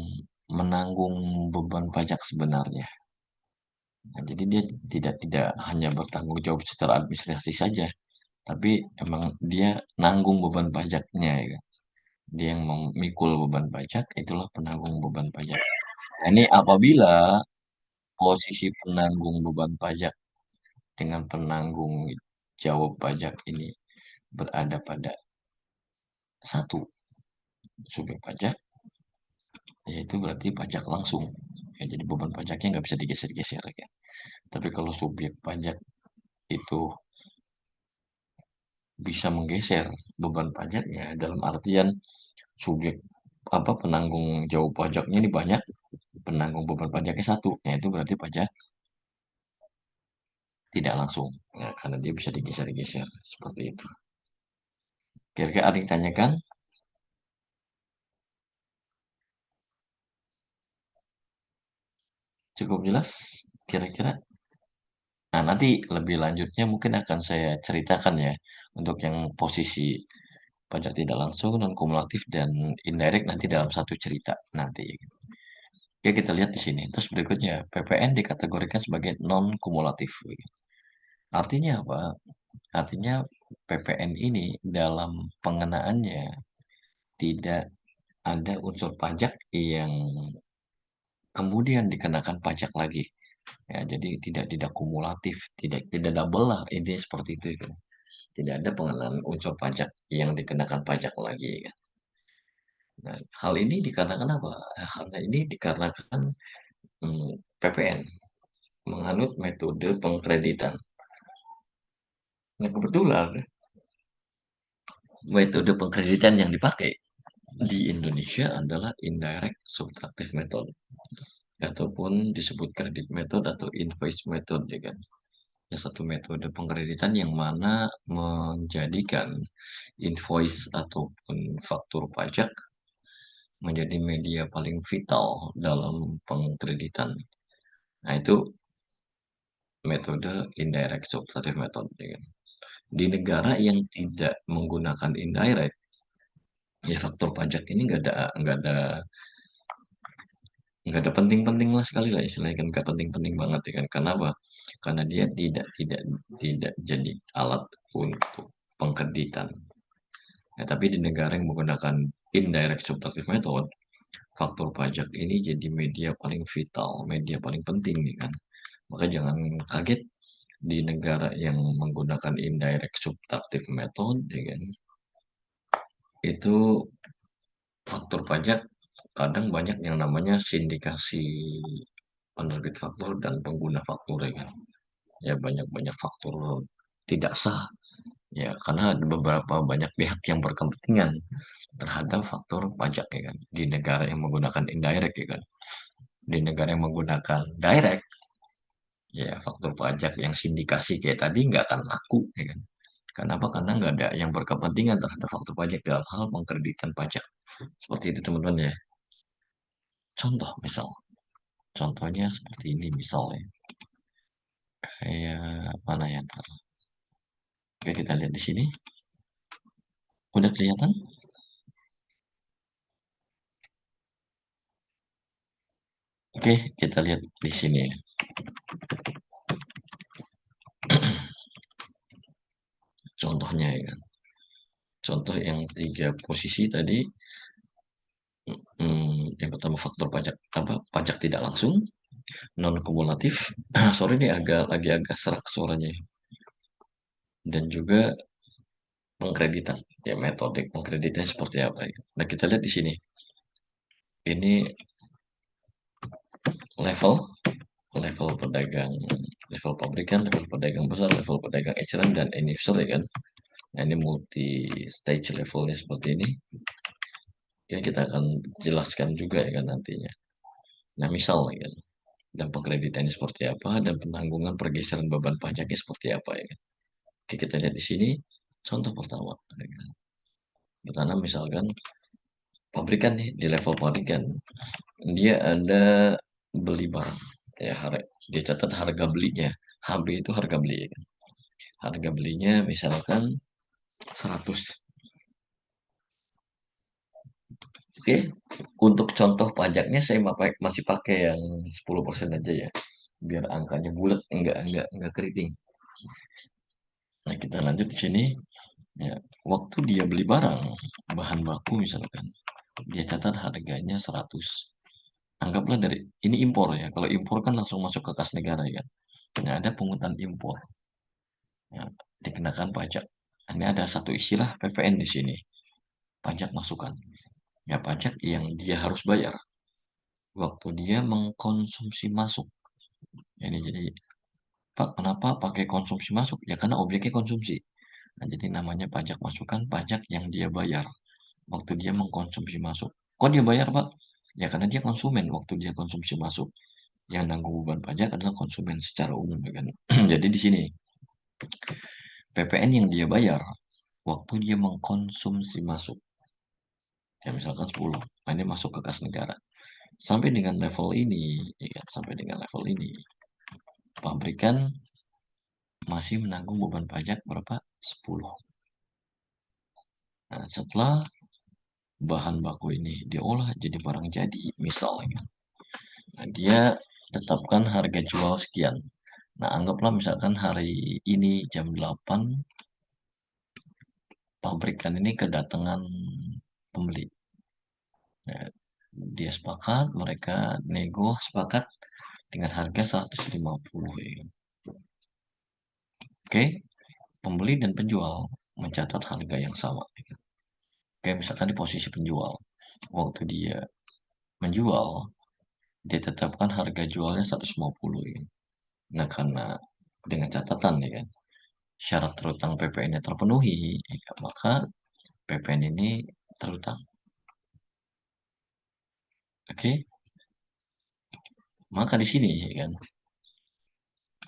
menanggung beban pajak sebenarnya. Nah, jadi dia tidak hanya bertanggung jawab secara administrasi saja, tapi emang dia nanggung beban pajaknya ya kan. Dia yang memikul beban pajak, itulah penanggung beban pajak. Nah, ini apabila posisi penanggung beban pajak dengan penanggung jawab pajak ini berada pada satu subjek pajak, yaitu berarti pajak langsung. Ya, jadi beban pajaknya nggak bisa digeser-geser ya. Tapi kalau subjek pajak itu bisa menggeser beban pajaknya dalam artian subjek penanggung jawab pajaknya ini banyak, penanggung beban pajaknya satu, ya itu berarti pajak tidak langsung, ya, karena dia bisa digeser-geser seperti itu. Kira-kira ada yang tanyakan? Cukup jelas? Kira-kira? Nah, nanti lebih lanjutnya mungkin akan saya ceritakan ya, untuk yang posisi pajak tidak langsung, non kumulatif, dan indirect nanti dalam satu cerita nanti. Oke, kita lihat di sini. Terus berikutnya, PPN dikategorikan sebagai non kumulatif. Artinya apa? Artinya PPN ini dalam pengenaannya tidak ada unsur pajak yang kemudian dikenakan pajak lagi. Ya, jadi tidak kumulatif, tidak double lah, intinya seperti itu kan. Tidak ada pengenaan unsur pajak yang dikenakan pajak lagi kan. Nah, hal ini dikarenakan apa? Hal ini dikarenakan PPN menganut metode pengkreditan. Nah, kebetulan metode pengkreditan yang dipakai di Indonesia adalah indirect subtractive method ataupun disebut credit method atau invoice method ya kan. Ya, satu metode pengkreditan yang mana menjadikan invoice ataupun faktur pajak menjadi media paling vital dalam pengkreditan. Nah, itu metode indirect subtractive method ya kan. Di negara yang tidak menggunakan indirect, ya faktur pajak ini nggak ada penting-penting lah sekali lah istilahnya kan, nggak penting-penting banget ya kan. Karena apa? Karena dia tidak jadi alat untuk pengkreditan. Ya, tapi di negara yang menggunakan indirect subtractive method, faktur pajak ini jadi media paling vital, media paling penting ya kan. Maka jangan kaget di negara yang menggunakan indirect subtractive method ya kan, itu faktur pajak kadang banyak yang namanya sindikasi penerbit faktur dan pengguna faktur ya kan. ya banyak faktor tidak sah, ya karena ada beberapa banyak pihak yang berkepentingan terhadap faktor pajak ya kan, di negara yang menggunakan indirect ya kan. Di negara yang menggunakan direct, ya faktor pajak yang sindikasi kayak tadi nggak akan laku ya kan. Kenapa? Karena nggak ada yang berkepentingan terhadap faktor pajak dalam hal pengkreditan pajak. Seperti itu teman-teman ya. Contoh misal, contohnya seperti ini misalnya. Kayak mana ya? Oke, kita lihat di sini. Udah kelihatan? Oke, kita lihat di sini ya. Contohnya ya kan. Contoh yang 3 posisi tadi, yang pertama faktor pajak apa? Pajak tidak langsung, non kumulatif. Sorry ini agak serak suaranya. Dan juga pengkreditan. Ya metode pengkreditannya seperti apa ya. Nah, kita lihat di sini. Ini level level pedagang, level pabrikan, level pedagang besar, level pedagang eceran dan end user ya kan. Nah, ini multi stage levelnya seperti ini. Ya, kita akan jelaskan juga ya kan nantinya. Nah, misal ya kan, dan pengkreditannya seperti apa dan penanggungan pergeseran beban pajaknya seperti apa ya kan. Oke, kita lihat di sini contoh pertama. Ya kan. Pertama misalkan pabrikan nih di level pabrikan dia ada beli barang ya dia catat harga belinya. HB itu harga beli ya kan. Harga belinya misalkan 100. Oke, untuk contoh pajaknya saya masih pakai yang 10% aja ya. Biar angkanya bulat, enggak keriting. Nah, kita lanjut di sini. Ya, waktu dia beli barang, bahan baku misalkan, dia catat harganya 100. Anggaplah dari ini impor ya. Kalau impor kan langsung masuk ke kas negara ya kan. Nah, ada pungutan impor. Ya, dikenakan pajak. Ini ada satu istilah PPN di sini. Pajak masukan. Ya, pajak yang dia harus bayar waktu dia mengkonsumsi masuk. Ini jadi, Pak, kenapa pakai konsumsi masuk? Ya karena objeknya konsumsi. Nah, jadi namanya pajak masukan, pajak yang dia bayar waktu dia mengkonsumsi masuk. Kok dia bayar, Pak? Ya karena dia konsumen waktu dia konsumsi masuk. Yang nanggung beban pajak adalah konsumen secara umum, ya kan? Jadi di sini PPN yang dia bayar waktu dia mengkonsumsi masuk. Ya misalkan 10. Nah, ini masuk ke kas negara. Sampai dengan level ini, ya kan? Sampai dengan level ini, pabrikan masih menanggung beban pajak berapa? 10. Nah, setelah bahan baku ini diolah jadi barang jadi, misalnya. Nah, dia tetapkan harga jual sekian. Nah, anggaplah misalkan hari ini jam 8, pabrikan ini kedatangan pembeli. Nah, dia sepakat, mereka nego sepakat dengan harga 150 ya. Oke, pembeli dan penjual mencatat harga yang sama. Oke, misalkan di posisi penjual. Waktu dia menjual, dia tetapkan harga jualnya 150 ya. Nah, karena dengan catatan ya kan, syarat terutang PPN-nya terpenuhi, ya, maka PPN ini terutang. Oke, maka di sini ya kan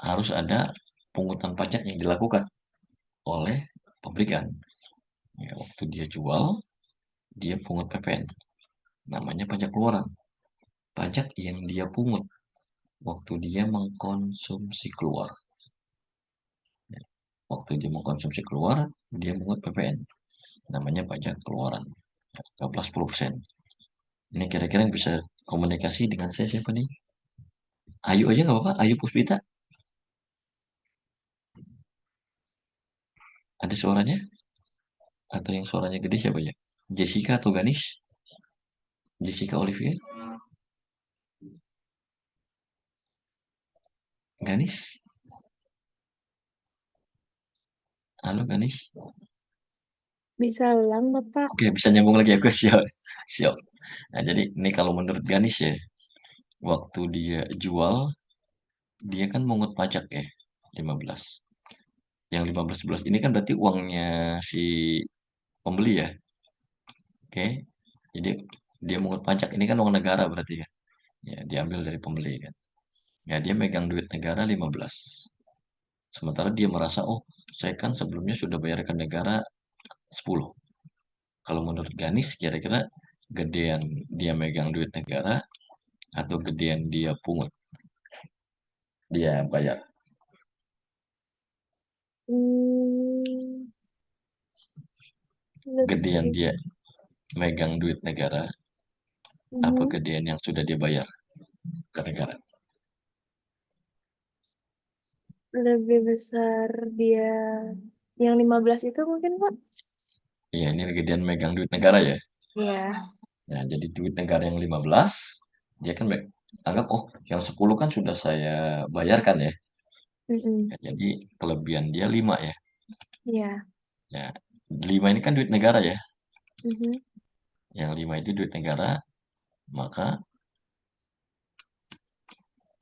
harus ada pungutan pajak yang dilakukan oleh pabrikan. Ya, waktu dia jual, dia pungut PPN. Namanya pajak keluaran. Pajak yang dia pungut waktu dia mengkonsumsi keluar. Ya, waktu dia mengkonsumsi keluar, dia pungut PPN. Namanya pajak keluaran. 10%. Ini kira-kira yang bisa komunikasi dengan saya siapa nih? Ayu aja nggak apa-apa, Ayu Puspita. Ada suaranya? Atau yang suaranya gede siapa ya? Jessica atau Ganis? Jessica Olivier? Ganis? Halo Ganis? Bisa ulang, Bapak? Oke, bisa nyambung lagi aku siap. Siap. Nah, jadi ini kalau menurut Ganis ya, waktu dia jual, dia kan mungut pajak ya. 15. Yang 15 ini kan berarti uangnya si pembeli ya. Oke. Jadi dia mungut pajak ini kan uang negara berarti ya. Ya, diambil dari pembeli kan. Ya, dia megang duit negara 15. Sementara dia merasa, oh, saya kan sebelumnya sudah bayarkan negara 10. Kalau menurut Ganis, kira-kira gedean dia megang duit negara atau gedean dia pungut, dia bayar. Hmm, Gedean lebih dia megang duit negara apa mhm, gedean yang sudah dia bayar ke negara. lebih besar dia yang 15 itu mungkin, Pak? Iya, ini gedean megang duit negara ya. Iya. Nah, jadi duit negara yang 15, dia kan anggap, oh, yang 10 kan sudah saya bayarkan ya. Mhm. Ya, jadi kelebihan dia 5 ya. Iya. Ya, 5 ini kan duit negara ya. Mhm. Yang 5 itu duit negara, maka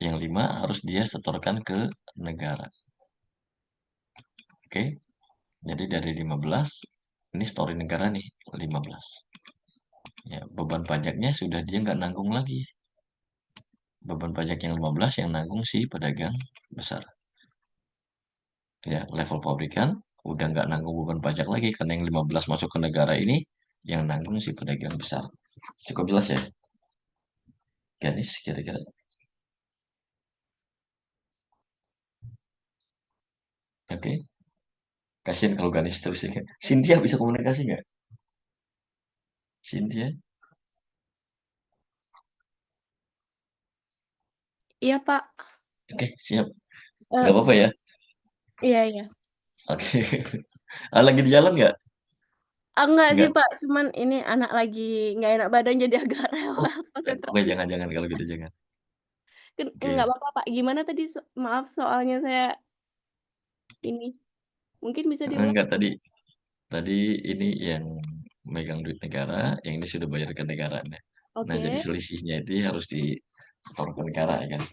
yang 5 harus dia setorkan ke negara. Oke. Jadi dari 15, ini story negara nih, 15. Ya, beban pajaknya sudah dia nggak nanggung lagi. Beban pajak yang 15 yang nanggung si pedagang besar. Ya, level pabrikan udah nggak nanggung beban pajak lagi karena yang 15 masuk ke negara ini yang nanggung si pedagang besar. Cukup jelas ya, Ganis kira-kira. Oke, kasihan kalau Ganis terus ya. Cynthia bisa komunikasi nggak? Cynthia? Iya, Pak. Oke, siap. Eh, Nggak apa-apa ya. iya, iya. Oke. Ah, lagi di jalan nggak? Enggak sih, Nggak. Pak, cuman ini anak lagi nggak enak badan jadi agak Oh, rewel oke, konsentrasi. jangan-jangan kalau gitu jangan. Enggak Oke. apa-apa, Pak. Gimana tadi maaf soalnya saya ini, mungkin bisa diulang? Enggak, tadi tadi ini yang megang duit negara, yang ini sudah bayar ke negara. Nah, jadi Oke. selisihnya itu harus di setor ke negara ya kan.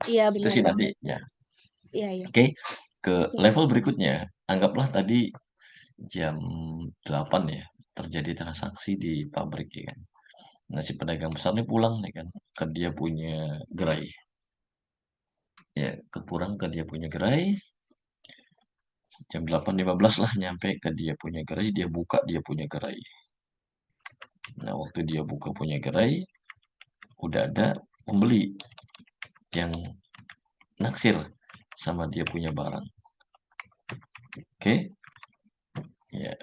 Iya, Itu benar, sih Pak. nanti ya. Iya, iya. Oke, ke Oke. level berikutnya. Anggaplah tadi jam 8 ya, terjadi transaksi di pabrik ya kan. Nah, si pedagang besar nih pulang nih kan, ke dia punya gerai. Ya, ke dia punya gerai, jam 8.15 lah nyampe ke dia punya gerai, dia buka dia punya gerai. Nah, waktu dia buka punya gerai, udah ada pembeli yang naksir sama dia punya barang. Oke, ya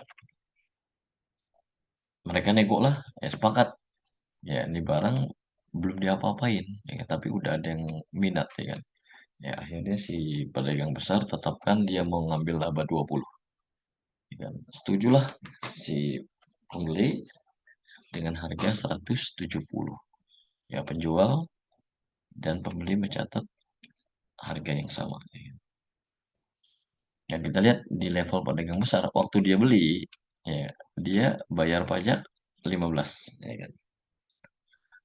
mereka nego lah, ya sepakat. Ya ini barang belum diapa-apain, ya kan, tapi udah ada yang minat ya kan. Ya akhirnya si pedagang besar tetapkan dia mau ngambil laba 20. Ya kan. Setujulah si pembeli dengan harga 170. Ya penjual dan pembeli mencatat harga yang sama. Ya kan. Ya kita lihat di level pedagang besar, waktu dia beli, ya dia bayar pajak 15, ya kan.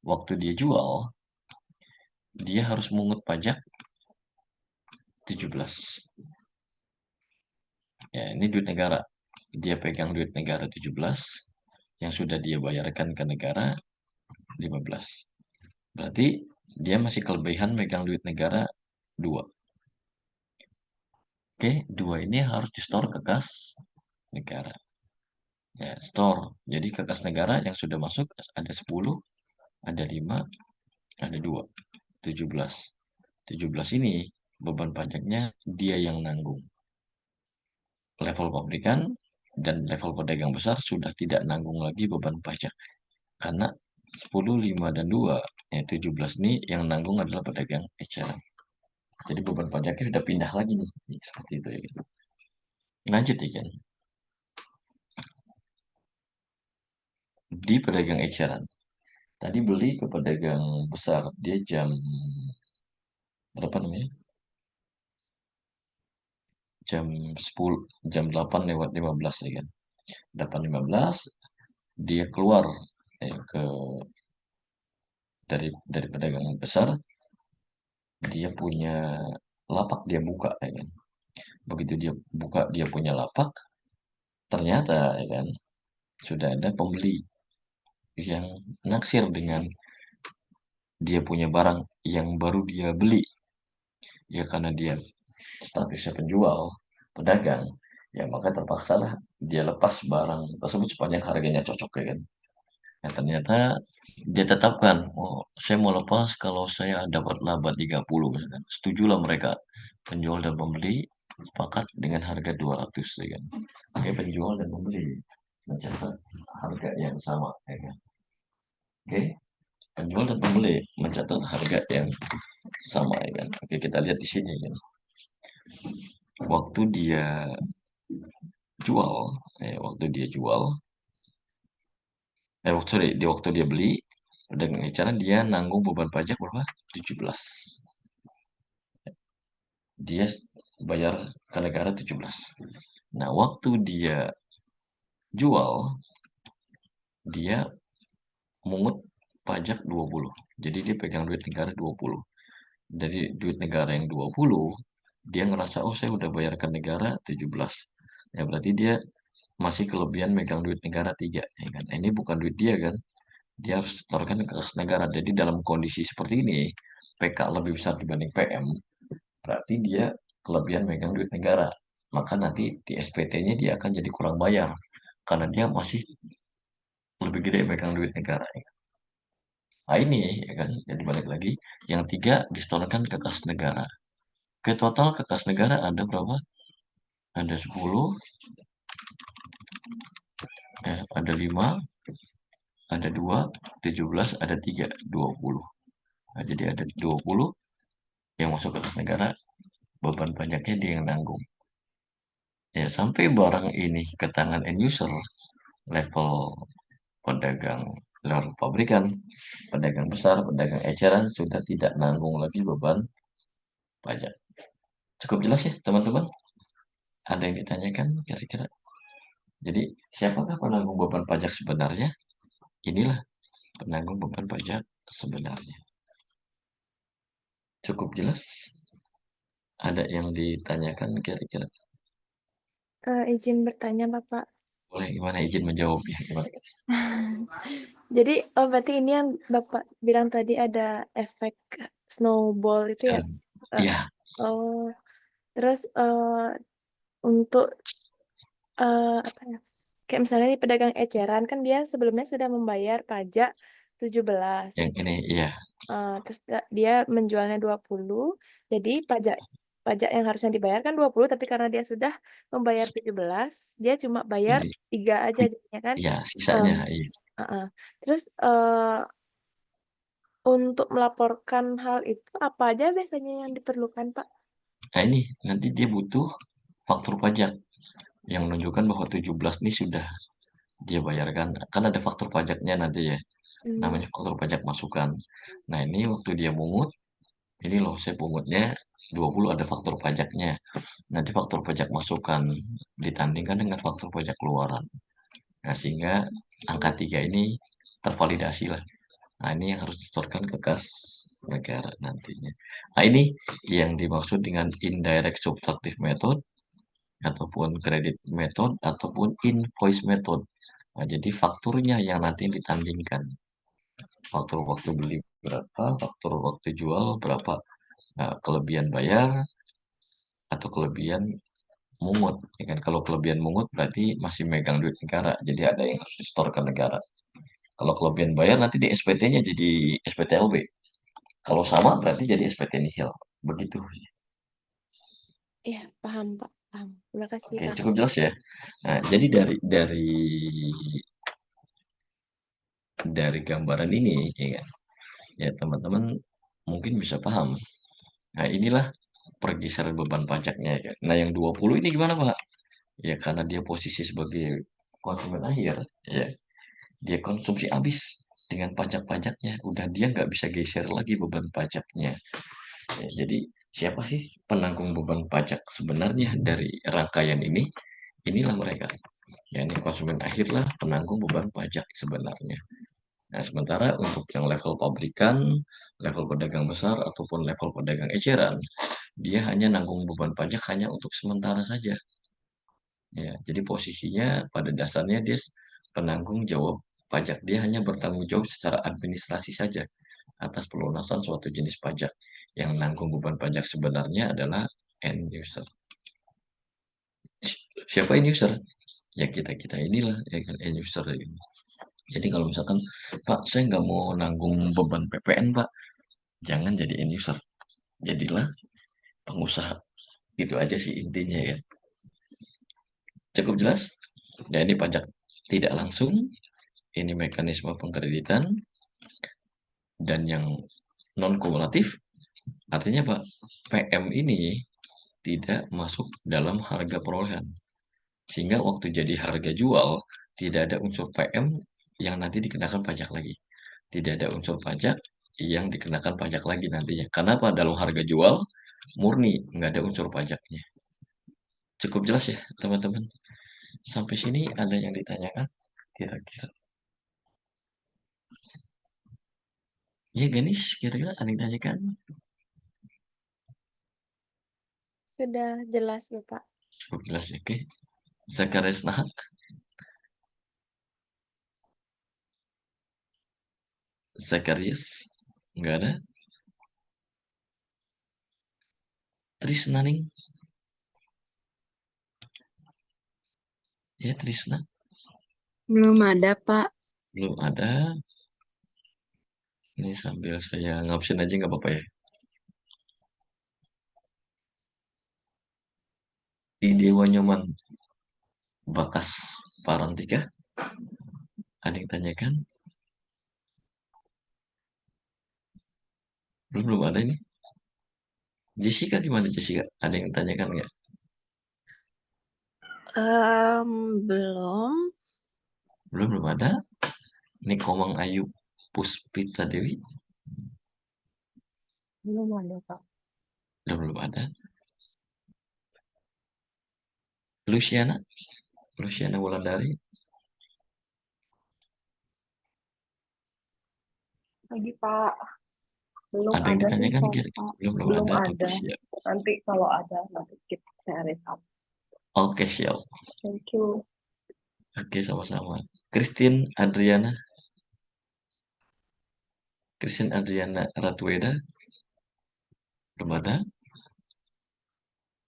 Waktu dia jual, dia harus mungut pajak 17. Ya, ini duit negara. Dia pegang duit negara 17, yang sudah dia bayarkan ke negara 15. Berarti dia masih kelebihan megang duit negara 2. Oke, 2 ini harus di-store ke kas negara. Ya, store. Jadi ke kas negara yang sudah masuk ada 10, ada 5, ada 2. 17. 17 ini beban pajaknya dia yang nanggung. Level pabrikan dan level pedagang besar sudah tidak nanggung lagi beban pajak. Karena 10, 5, dan 2, 17 ini yang nanggung adalah pedagang eceran. Jadi beban pajaknya sudah pindah lagi nih. Seperti itu ya gitu. Lanjut ya kan. Di pedagang eceran. Tadi beli ke pedagang besar. Dia jam berapa namanya? Jam 10, jam 8:15 ya kan. 8:15 dia keluar ke dari pedagang besar, dia punya lapak dia buka ya kan. Begitu dia buka dia punya lapak, ternyata ya kan sudah ada pembeli yang naksir dengan dia punya barang yang baru dia beli. Ya karena dia statusnya penjual, pedagang, ya maka terpaksalah dia lepas barang tersebut sepanjang harganya cocok ya kan. Nah, ternyata dia tetapkan, "Oh, saya mau lepas kalau saya dapat laba 30," misalkan. Setujulah mereka, penjual dan pembeli sepakat dengan harga 200 ya kan. Oke, penjual dan pembeli mencatat harga yang sama ya kan. Oke, penjual dan pembeli mencatat harga yang sama ya kan. Oke, kita lihat di sini ya kan. Waktu dia jual, waktu dia jual, sorry, waktu dia beli, pedagang eceran dia nanggung beban pajak berapa? 17. Dia bayar ke negara 17. Nah, waktu dia jual, dia mungut pajak 20. Jadi dia pegang duit negara 20. Dari duit negara yang 20, dia ngerasa, oh saya udah bayar ke negara 17. Ya berarti dia masih kelebihan megang duit negara 3. Ya kan? Nah, ini bukan duit dia kan. Dia harus setorkan ke kas negara. Jadi dalam kondisi seperti ini, PK lebih besar dibanding PM, berarti dia kelebihan megang duit negara. Maka nanti di SPT-nya dia akan jadi kurang bayar. Karena dia masih lebih gede megang duit negara. Ya. Nah ini ya kan, jadi balik lagi. Yang 3 disetorkan ke kas negara. Ke total ke kas negara ada berapa? Ada 10, ada 5, ada 2, 17, ada 3, 20. Nah, jadi ada 20 yang masuk ke kas negara, beban pajaknya dia yang nanggung. Ya, sampai barang ini ke tangan end user, level pedagang, level pabrikan, pedagang besar, pedagang eceran sudah tidak nanggung lagi beban pajak. Cukup jelas ya, teman-teman? Ada yang ditanyakan kira-kira? Jadi, siapakah penanggung beban pajak sebenarnya? Inilah penanggung beban pajak sebenarnya. Cukup jelas? Ada yang ditanyakan kira-kira? Izin bertanya, Bapak. Boleh gimana izin menjawab ya? Gimana guys? Jadi, oh berarti ini yang Bapak bilang tadi ada efek snowball itu ya? Eh, Iya, oh, terus untuk apa ya? Kayak misalnya nih pedagang eceran kan dia sebelumnya sudah membayar pajak 17. yang ini iya. Terus dia menjualnya 20. Jadi pajak pajak yang harusnya dibayar kan 20, tapi karena dia sudah membayar 17, dia cuma bayar Jadi, 3 aja jadinya kan. iya, Em, sisanya iya. uh-uh. Terus untuk melaporkan hal itu apa aja biasanya yang diperlukan, Pak? Nah ini nanti dia butuh faktur pajak yang menunjukkan bahwa 17 ini sudah dia bayarkan. Kan ada faktur pajaknya nanti ya. Hmm. Namanya faktur pajak masukan. Nah, ini waktu dia mungut, ini loh saya pungutnya 20 ada faktur pajaknya. Nanti faktur pajak masukan ditandingkan dengan faktur pajak keluaran. Nah, sehingga angka 3 ini tervalidasi lah. Nah, ini yang harus disetorkan ke kas negara nantinya. Nah, ini yang dimaksud dengan indirect subtractive method ataupun credit method ataupun invoice method. Nah, jadi fakturnya yang nanti ditandingkan. Faktur waktu beli berapa, faktur waktu jual berapa. Nah, kelebihan bayar atau kelebihan mungut. Ya kan? Kalau kelebihan mungut berarti masih megang duit negara. Jadi ada yang harus disetorkan negara. Kalau kelebihan bayar nanti di SPT-nya jadi SPTLB. Kalau sama berarti jadi SPT nihil. Begitu. Iya, paham, Pak. Paham. Terima kasih, Oke, Pak. cukup jelas ya. Nah, jadi dari gambaran ini ya kan, ya teman-teman mungkin bisa paham. Nah, inilah pergeseran beban pajaknya ya. Nah, yang 20 ini gimana, Pak? Ya karena dia posisi sebagai konsumen akhir, ya dia konsumsi habis dengan pajak-pajaknya. Udah dia nggak bisa geser lagi beban pajaknya. Ya, jadi siapa sih penanggung beban pajak sebenarnya dari rangkaian ini? Inilah mereka. Ya, ini konsumen akhir lah penanggung beban pajak sebenarnya. Nah, sementara untuk yang level pabrikan, level pedagang besar, ataupun level pedagang eceran, dia hanya nanggung beban pajak hanya untuk sementara saja. Ya, jadi posisinya pada dasarnya dia penanggung jawab pajak. Dia hanya bertanggung jawab secara administrasi saja atas pelunasan suatu jenis pajak. Yang nanggung beban pajak sebenarnya adalah end user. Siapa end user? Ya kita-kita inilah, ya kan, end user ini. Jadi kalau misalkan, Pak, saya nggak mau nanggung beban PPN, Pak. Jangan jadi end user. Jadilah pengusaha. Gitu aja sih intinya ya. Cukup jelas? Ya ini pajak tidak langsung, ini mekanisme pengkreditan, dan yang non kumulatif artinya Pak, PM ini tidak masuk dalam harga perolehan. Sehingga waktu jadi harga jual, tidak ada unsur PM yang nanti dikenakan pajak lagi. Tidak ada unsur pajak yang dikenakan pajak lagi nantinya. Karena apa? Dalam harga jual, murni, nggak ada unsur pajaknya. Cukup jelas ya, teman-teman? Sampai sini ada yang ditanyakan? Kira-kira. Ya, Ganis, kira-kira ada yang ditanyakan? Sudah jelas, Bapak. Cukup jelas ya, oke. Zakaria Nahak, Zakarias, nggak ada. Trisnaning, ya Trisna, Belum ada, Pak. belum ada. Ini sambil saya ngabsen aja nggak apa-apa ya. Di Dewa Nyoman, Bakas Parantika, ada yang tanyakan? Belum ada ini. Jessica gimana Jessica? Ada yang tanyakan nggak? Belum. Belum ada. Ini Komang Ayu Puspita Dewi, Belum ada, Pak. belum ada. Luciana Wulandari, Lagi Pak, belum ada yang ada sih ditanyakan so kira? Pak. Belum Belum ada. Oke ada. siap. Nanti kalau ada nanti kita share up. Oke siap. Thank you. Oke sama-sama. Christine Adriana, Ratweda, belum ada.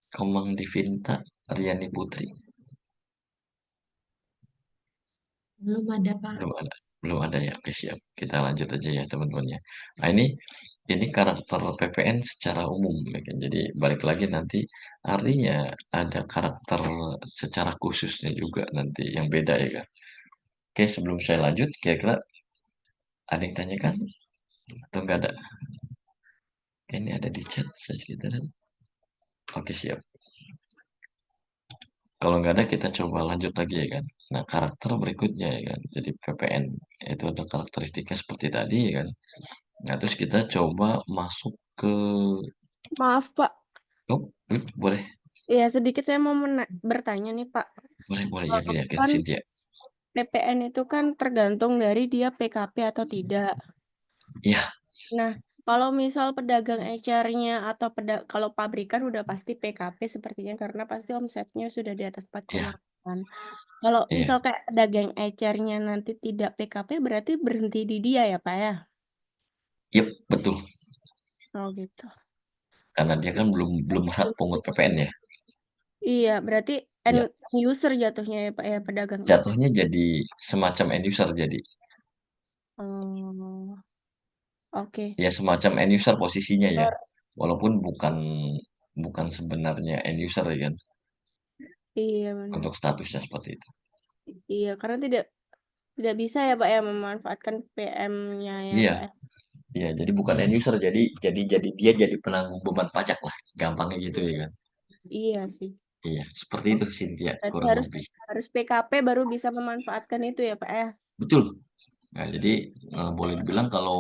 Komang Divinta Riani Putri, Belum ada, Pak. belum ada ya. Oke siap. Kita lanjut aja ya teman-teman ya. Nah ini karakter PPN secara umum ya kan. Jadi balik lagi nanti artinya ada karakter secara khususnya juga nanti yang beda ya kan. Oke sebelum saya lanjut kira-kira ada yang tanyakan atau enggak ada? Oke, ini ada di chat sekitar. Oke siap. Kalau nggak ada kita coba lanjut lagi ya kan. Nah karakter berikutnya ya kan. Jadi PPN itu ada karakteristiknya seperti tadi ya kan. Nah terus kita coba masuk ke Maaf, Pak. oh, boleh Ya, sedikit saya mau bertanya nih, Pak. boleh ya Kalau gini ya kan kan Cynthia. PPN itu kan tergantung dari dia PKP atau tidak. Iya, Nah, kalau misal pedagang ecernya atau kalau pabrikan udah pasti PKP sepertinya karena pasti omsetnya sudah di atas 4,8. iya, Kalau iya, misal kayak pedagang ecernya nanti tidak PKP berarti berhenti di dia ya, Pak ya? yep, betul. Oh gitu. Karena dia kan belum belum hak pungut PPN ya. Iya, berarti end Ya, user jatuhnya ya, Pak ya, pedagang ecer. jatuhnya jadi semacam end user jadi. Oh, oke. Ya semacam end user posisinya ya. Ter- Walaupun bukan bukan sebenarnya end user ya kan. Iya benar. Untuk statusnya seperti itu. Iya, karena tidak bisa ya Pak ya memanfaatkan PM-nya ya Iya, Pak ya. iya, jadi bukan end user, jadi dia jadi penanggung beban pajak lah, gampangnya gitu ya kan. Iya sih. Iya, seperti Oh, itu Cynthia berarti kurang harus lebih. harus PKP baru bisa memanfaatkan itu ya Pak ya. Betul. Nah, jadi boleh dibilang kalau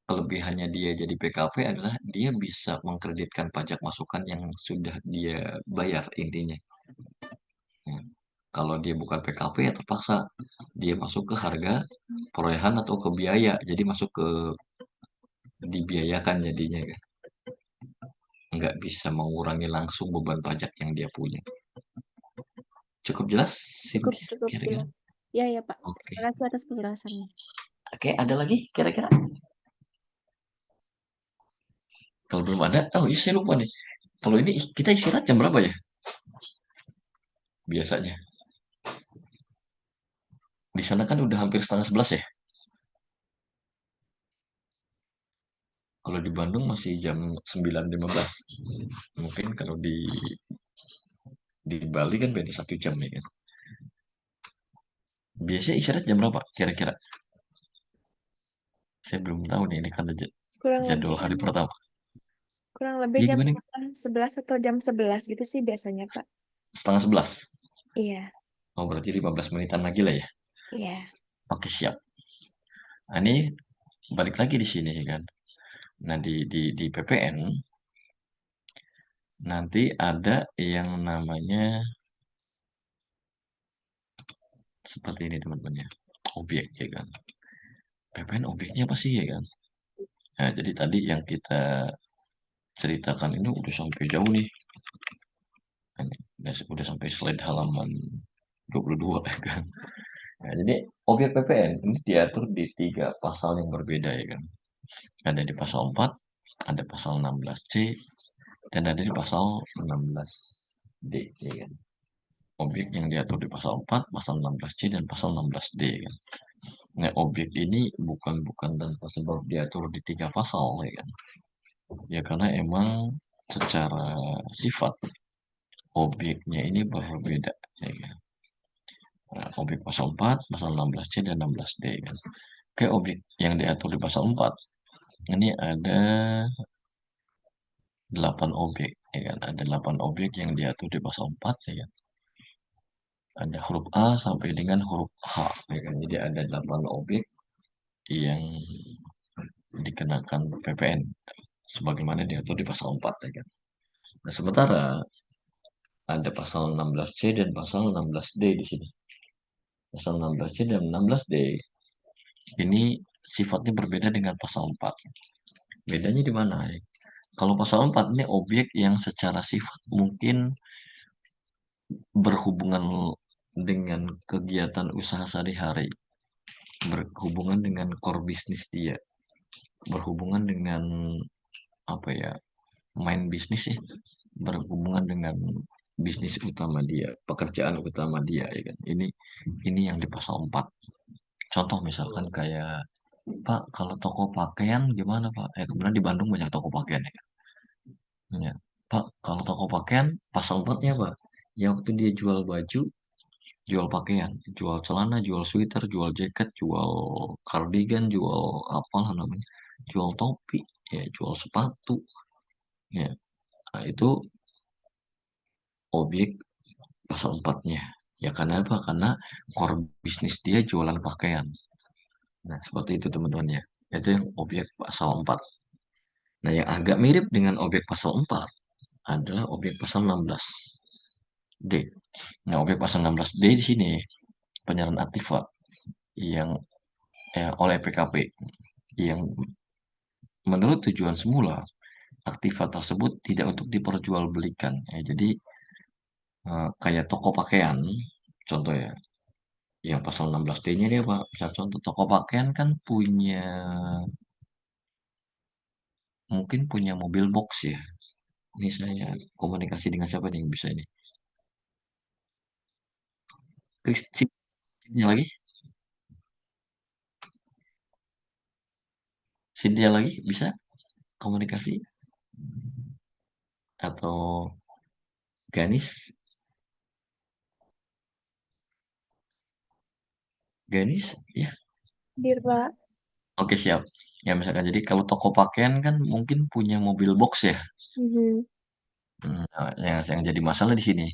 kelebihannya dia jadi PKP adalah dia bisa mengkreditkan pajak masukan yang sudah dia bayar intinya. Ya. Kalau dia bukan PKP ya terpaksa dia masuk ke harga perolehan atau ke biaya, jadi masuk ke dibiayakan jadinya kan. nggak bisa mengurangi langsung beban pajak yang dia punya. Cukup jelas, Cukup Cynthia, cukup kira-kira? jelas. Ya ya Pak. Oke. Terima kasih atas penjelasannya. Oke, ada lagi kira-kira? Kalau belum ada, oh iya saya lupa nih. Kalau ini kita istirahat jam berapa ya biasanya? Di sana kan udah hampir setengah 11 ya. Kalau di Bandung masih jam 9.15. Mungkin kalau di Bali kan beda 1 jam ya kan. Biasanya istirahat jam berapa kira-kira? Saya belum tahu nih, ini kan Kurang jadwal lebih hari pertama. jam Iya gimana? 11 atau jam 11 gitu sih biasanya, Pak. Setengah 11. Iya, Oh berarti 15 menitan lagi lah ya. iya. Oke siap. Nah, ini balik lagi di sini kan. Nah di PPN nanti ada yang namanya seperti ini teman-teman ya. Objek ya kan. PPN objeknya apa sih ya kan? Nah, jadi tadi yang kita ceritakan ini udah sampai jauh nih. Ini udah sampai slide halaman 22 ya kan. Nah, jadi objek PPN ini diatur di 3 pasal yang berbeda ya kan. Ada di pasal 4, ada pasal 16C, dan ada di pasal 16D ya kan. Objek yang diatur di pasal 4, pasal 16C, dan pasal 16D ya kan. Nah, objek ini bukan tanpa sebab diatur di 3 pasal ya kan. Ya karena emang secara sifat objeknya ini berbeda ya kan. Nah, objek pasal 4, pasal 16C dan 16D kan. Oke, objek yang diatur di pasal 4 ini ada 8 objek ya kan. Ada 8 objek yang diatur di pasal 4 ya kan. Ada huruf A sampai dengan huruf H ya kan. Jadi ada 8 objek yang dikenakan PPN sebagaimana diatur di pasal 4 ya kan. Nah, sementara ada pasal 16C dan pasal 16D di sini. Pasal 16C dan 16D ini sifatnya berbeda dengan pasal 4. Bedanya di mana ya? Kalau pasal 4 ini objek yang secara sifat mungkin berhubungan dengan kegiatan usaha sehari-hari, berhubungan dengan core bisnis dia, berhubungan dengan apa ya, main bisnis sih, berhubungan dengan bisnis utama dia, pekerjaan utama dia ya kan. Ini yang di pasal 4. Contoh misalkan kayak, Pak, kalau toko pakaian gimana, Pak? Kebetulan di Bandung banyak toko pakaian ya kan. Ya. Pak, kalau toko pakaian pasal 4-nya, Pak. Ya waktu dia jual baju, jual pakaian, jual celana, jual sweater, jual jaket, jual cardigan, jual apalah namanya, jual topi, ya, jual sepatu, ya. Nah, itu objek pasal 4-nya. Ya karena apa? Karena core bisnis dia jualan pakaian. Nah, seperti itu teman-teman ya. Itu yang objek pasal 4. Nah, yang agak mirip dengan objek pasal 4 adalah objek pasal 16D. Nah, objek pasal 16D di sini penyiaran aktiva yang oleh PKP yang menurut tujuan semula aktiva tersebut tidak untuk diperjualbelikan. Ya, jadi kayak toko pakaian, contoh ya, yang pasal 16D-nya dia Pak, misal contoh toko pakaian kan mungkin punya mobil box ya. Ini saya komunikasi dengan siapa nih yang bisa ini? Cynthia lagi? Cynthia lagi bisa komunikasi? Atau Ganis? Ganis? Ya. Dir, Pak. Oke siap. Ya misalkan jadi kalau toko pakaian kan mungkin punya mobil box ya. Mhm. Nah, yang jadi masalah di sini,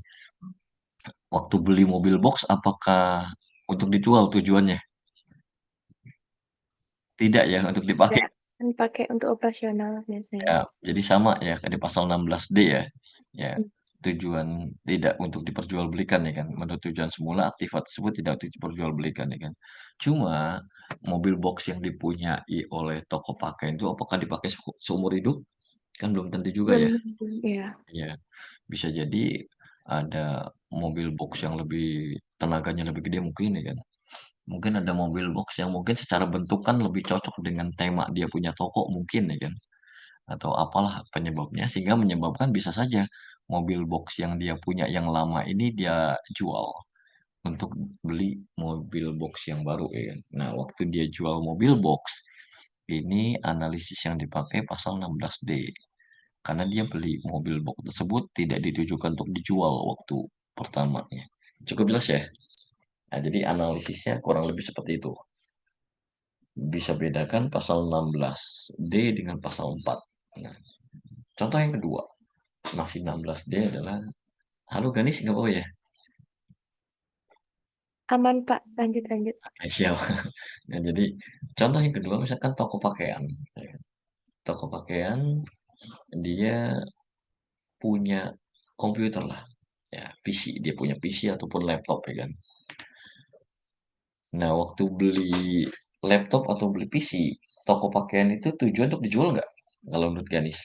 waktu beli mobil box apakah untuk dijual tujuannya? Tidak ya, untuk dipakai. Tidak, kan pakai untuk operasional biasanya. Ya, jadi sama ya di pasal 16D ya. Ya, Hmm. tujuan tidak untuk diperjualbelikan ya kan. Menurut tujuan semula aktiva tersebut tidak untuk diperjualbelikan ya kan. Cuma mobil box yang dipunyai oleh toko pakaian itu apakah dipakai seumur hidup? Kan belum tentu juga ya. Belum tentu, iya. Ya, bisa jadi ada mobil box yang lebih tenaganya lebih gede mungkin ya kan. Mungkin ada mobil box yang mungkin secara bentuk kan lebih cocok dengan tema dia punya toko mungkin ya kan. Atau apalah penyebabnya sehingga menyebabkan bisa saja mobil box yang dia punya yang lama ini dia jual untuk beli mobil box yang baru ya kan. Nah, waktu dia jual mobil box ini analisis yang dipakai pasal 16D. Karena dia beli mobil box tersebut tidak ditujukan untuk dijual waktu pertamanya. Cukup jelas ya? Nah, jadi analisisnya kurang lebih seperti itu. Bisa bedakan pasal 16D dengan pasal 4. Nah, contoh yang kedua, masih 16D adalah, halo Ganis, nggak apa-apa ya? Aman, Pak. Lanjut, lanjut. Oke, siap. Nah, jadi contoh yang kedua misalkan toko pakaian. Toko pakaian, dia punya komputer lah. Ya, PC. Dia punya PC ataupun laptop ya kan. Nah, waktu beli laptop atau beli PC, toko pakaian itu tujuan untuk dijual nggak? Kalau menurut Ganis?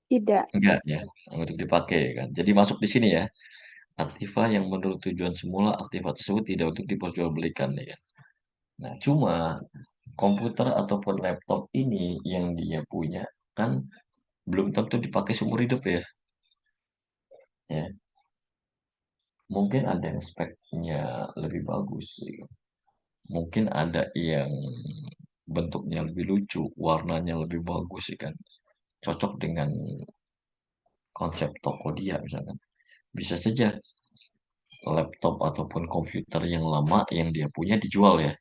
Tidak. Enggak ya, untuk dipakai ya kan. Jadi masuk di sini ya. Aktiva yang menurut tujuan semula aktiva tersebut tidak untuk diperjualbelikan ya kan. Nah, cuma komputer ataupun laptop ini yang dia punya kan belum tentu dipakai seumur hidup ya. Ya, mungkin ada yang speknya lebih bagus. Ya. Mungkin ada yang bentuknya lebih lucu, warnanya lebih bagus ya kan. Cocok dengan konsep toko dia misalkan. Bisa saja laptop ataupun komputer yang lama yang dia punya dijual ya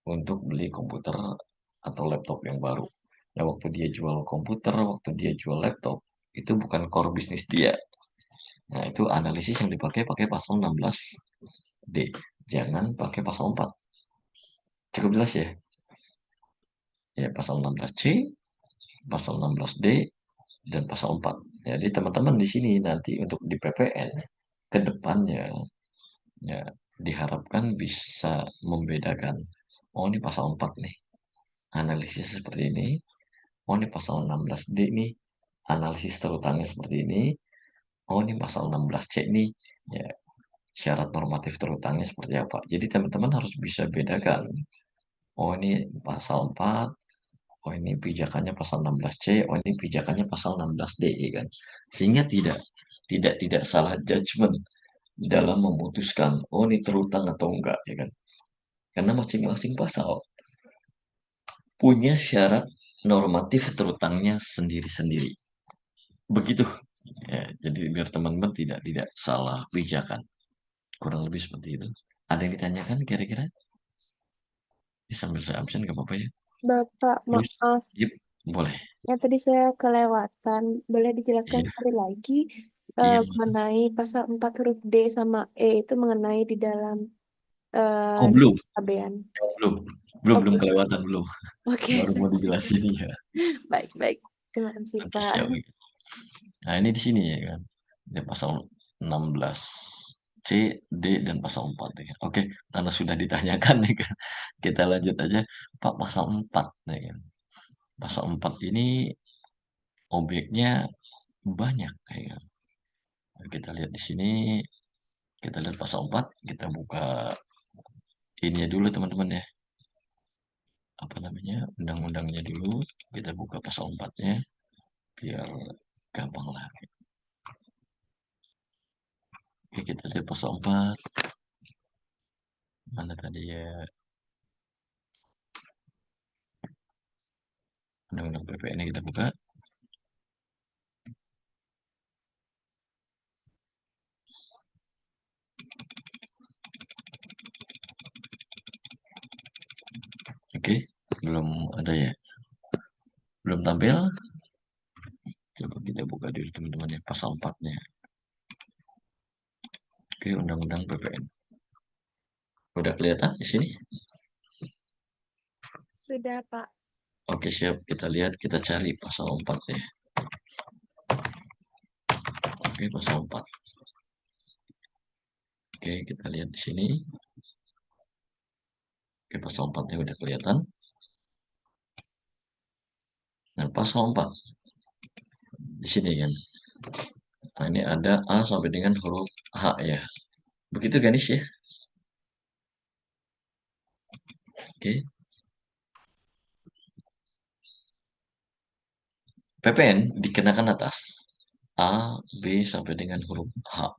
untuk beli komputer atau laptop yang baru. Nah, waktu dia jual komputer, waktu dia jual laptop, itu bukan core bisnis dia. Nah, itu analisis yang dipakai pakai pasal 16D. Jangan pakai pasal 4. Cukup jelas ya? Ya, pasal 16C, pasal 16D, dan pasal 4. Jadi teman-teman di sini nanti untuk di PPN ke depannya ya diharapkan bisa membedakan. Oh, ini pasal 4 nih. Analisis seperti ini. Oh, ini pasal 16D nih. Analisis terutangnya seperti ini. Oh, ini pasal 16C nih. Ya, syarat normatif terutangnya seperti apa. Jadi teman-teman harus bisa bedakan. Oh, ini pasal 4. Oh, ini pijakannya pasal 16C. Oh, ini pijakannya pasal 16D ya kan. Sehingga tidak salah judgement dalam memutuskan oh ini terutang atau enggak ya kan. Karena masing-masing pasal punya syarat normatif terutangnya sendiri-sendiri. Begitu. Ya, jadi biar teman-teman tidak salah pijakan. Kurang lebih seperti itu. Ada yang ditanyakan kira-kira? Ya, sambil saya absen nggak apa-apa ya. Bapak, Terus, maaf. yep, boleh. Ya, tadi saya kelewatan. Boleh dijelaskan Iya, sekali lagi iya. mengenai pasal 4 huruf D sama E itu mengenai di dalam Oh belum, KBN. belum, belum, belum Oke, kelewatan belum. oke, Baru mau saya dijelasin ya. baik, baik. Terima kasih, Oke, Pak. siap. Nah, ini di sini ya kan. Ada pasal 16 C, D, dan pasal 4 ya kan. Oke, karena sudah ditanyakan nih kan. Kita lanjut aja. Pak, pasal 4 ya kan. Pasal 4 ini objeknya banyak ya kan. Kita lihat di sini, kita lihat pasal 4, kita buka ini dulu teman-teman ya. Apa namanya? Undang-undangnya dulu. Kita buka pasal 4-nya biar gampang lah. Oke, kita lihat pasal 4. Mana tadi ya? Undang-undang PPN kita buka. Oke, belum ada ya. Belum tampil. Coba kita buka dulu teman-teman ya pasal 4-nya. Oke, Undang-Undang PPN. Udah kelihatan di sini? Sudah, Pak. Oke, siap. Kita lihat, kita cari pasal 4-nya. Oke, pasal 4. Oke, kita lihat di sini. Oke, pasal 4-nya udah kelihatan. Nah, pasal 4 di sini kan. Nah, ini ada A sampai dengan huruf H ya. Begitu Ganis ya. Oke. PPN dikenakan atas A, B sampai dengan huruf H.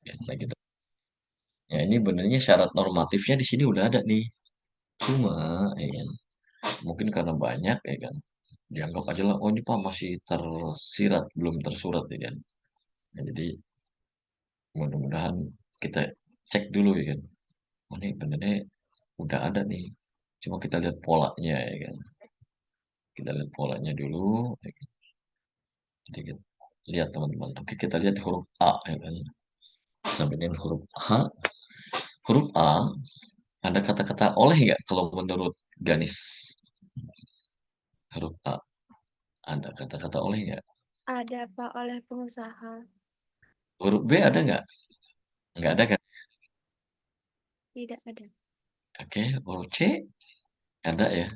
Ya, nah gitu. Ya, ini benernya syarat normatifnya di sini udah ada nih. Cuma, ya kan, mungkin karena banyak, ya kan, dianggap aja lah, oh ini Pak masih tersirat, belum tersurat, ya kan. Nah, jadi mudah-mudahan kita cek dulu, ya kan. Oh ini benernya udah ada nih. Cuma kita lihat polanya, ya kan. Kita lihat polanya dulu, ya kan. Jadi lihat teman-teman. Oke, kita lihat huruf A, ya kan. Sampai dengan huruf H. Huruf A, ada kata-kata oleh nggak kalau menurut Ganis? Huruf A, ada kata-kata oleh nggak? Ada Pak oleh pengusaha. Huruf B ada nggak? Nggak ada kan? Tidak ada. Oke, huruf C ada ya.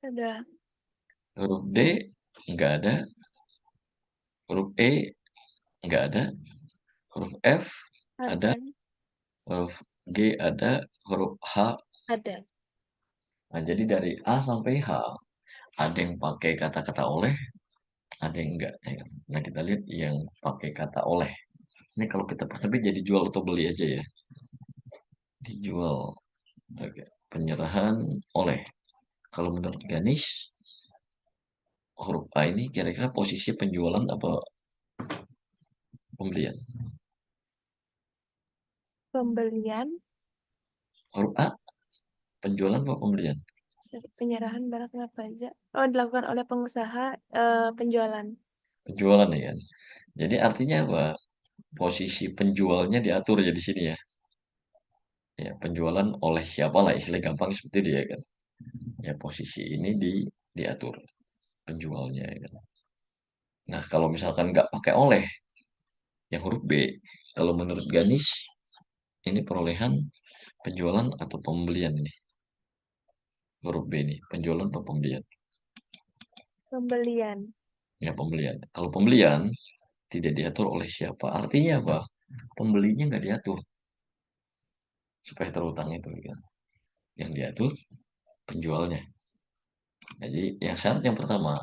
Ada. Huruf D nggak ada. Huruf E nggak ada. Huruf F ada. Ada. Huruf G ada. Huruf H Ada. nah, jadi dari A sampai H ada yang pakai kata-kata oleh, ada yang enggak. Ya kan? Nah kita lihat yang pakai kata oleh. Ini kalau kita persempit jadi jual atau beli aja ya. Dijual. Oke. Penyerahan oleh. Kalau menurut Ganis, huruf A ini kira-kira posisi penjualan apa pembelian? Pembelian. Huruf A, penjualan apa pembelian? Penyerahan barang apa aja. Oh, dilakukan oleh pengusaha penjualan. Penjualan ya kan. Jadi artinya apa? Posisi penjualnya diatur ya di sini ya. Ya, penjualan oleh siapa lah istilah gampang seperti itu ya kan. Ya posisi ini diatur penjualnya ya kan. Nah, kalau misalkan nggak pakai oleh yang huruf B, kalau menurut Ganis ini perolehan penjualan atau pembelian ini? Huruf B nih, penjualan atau pembelian? Pembelian. Ya, pembelian. Kalau pembelian tidak diatur oleh siapa? Artinya apa? Pembelinya nggak diatur supaya terutang itu ya kan. Yang diatur penjualnya. Jadi yang syarat yang pertama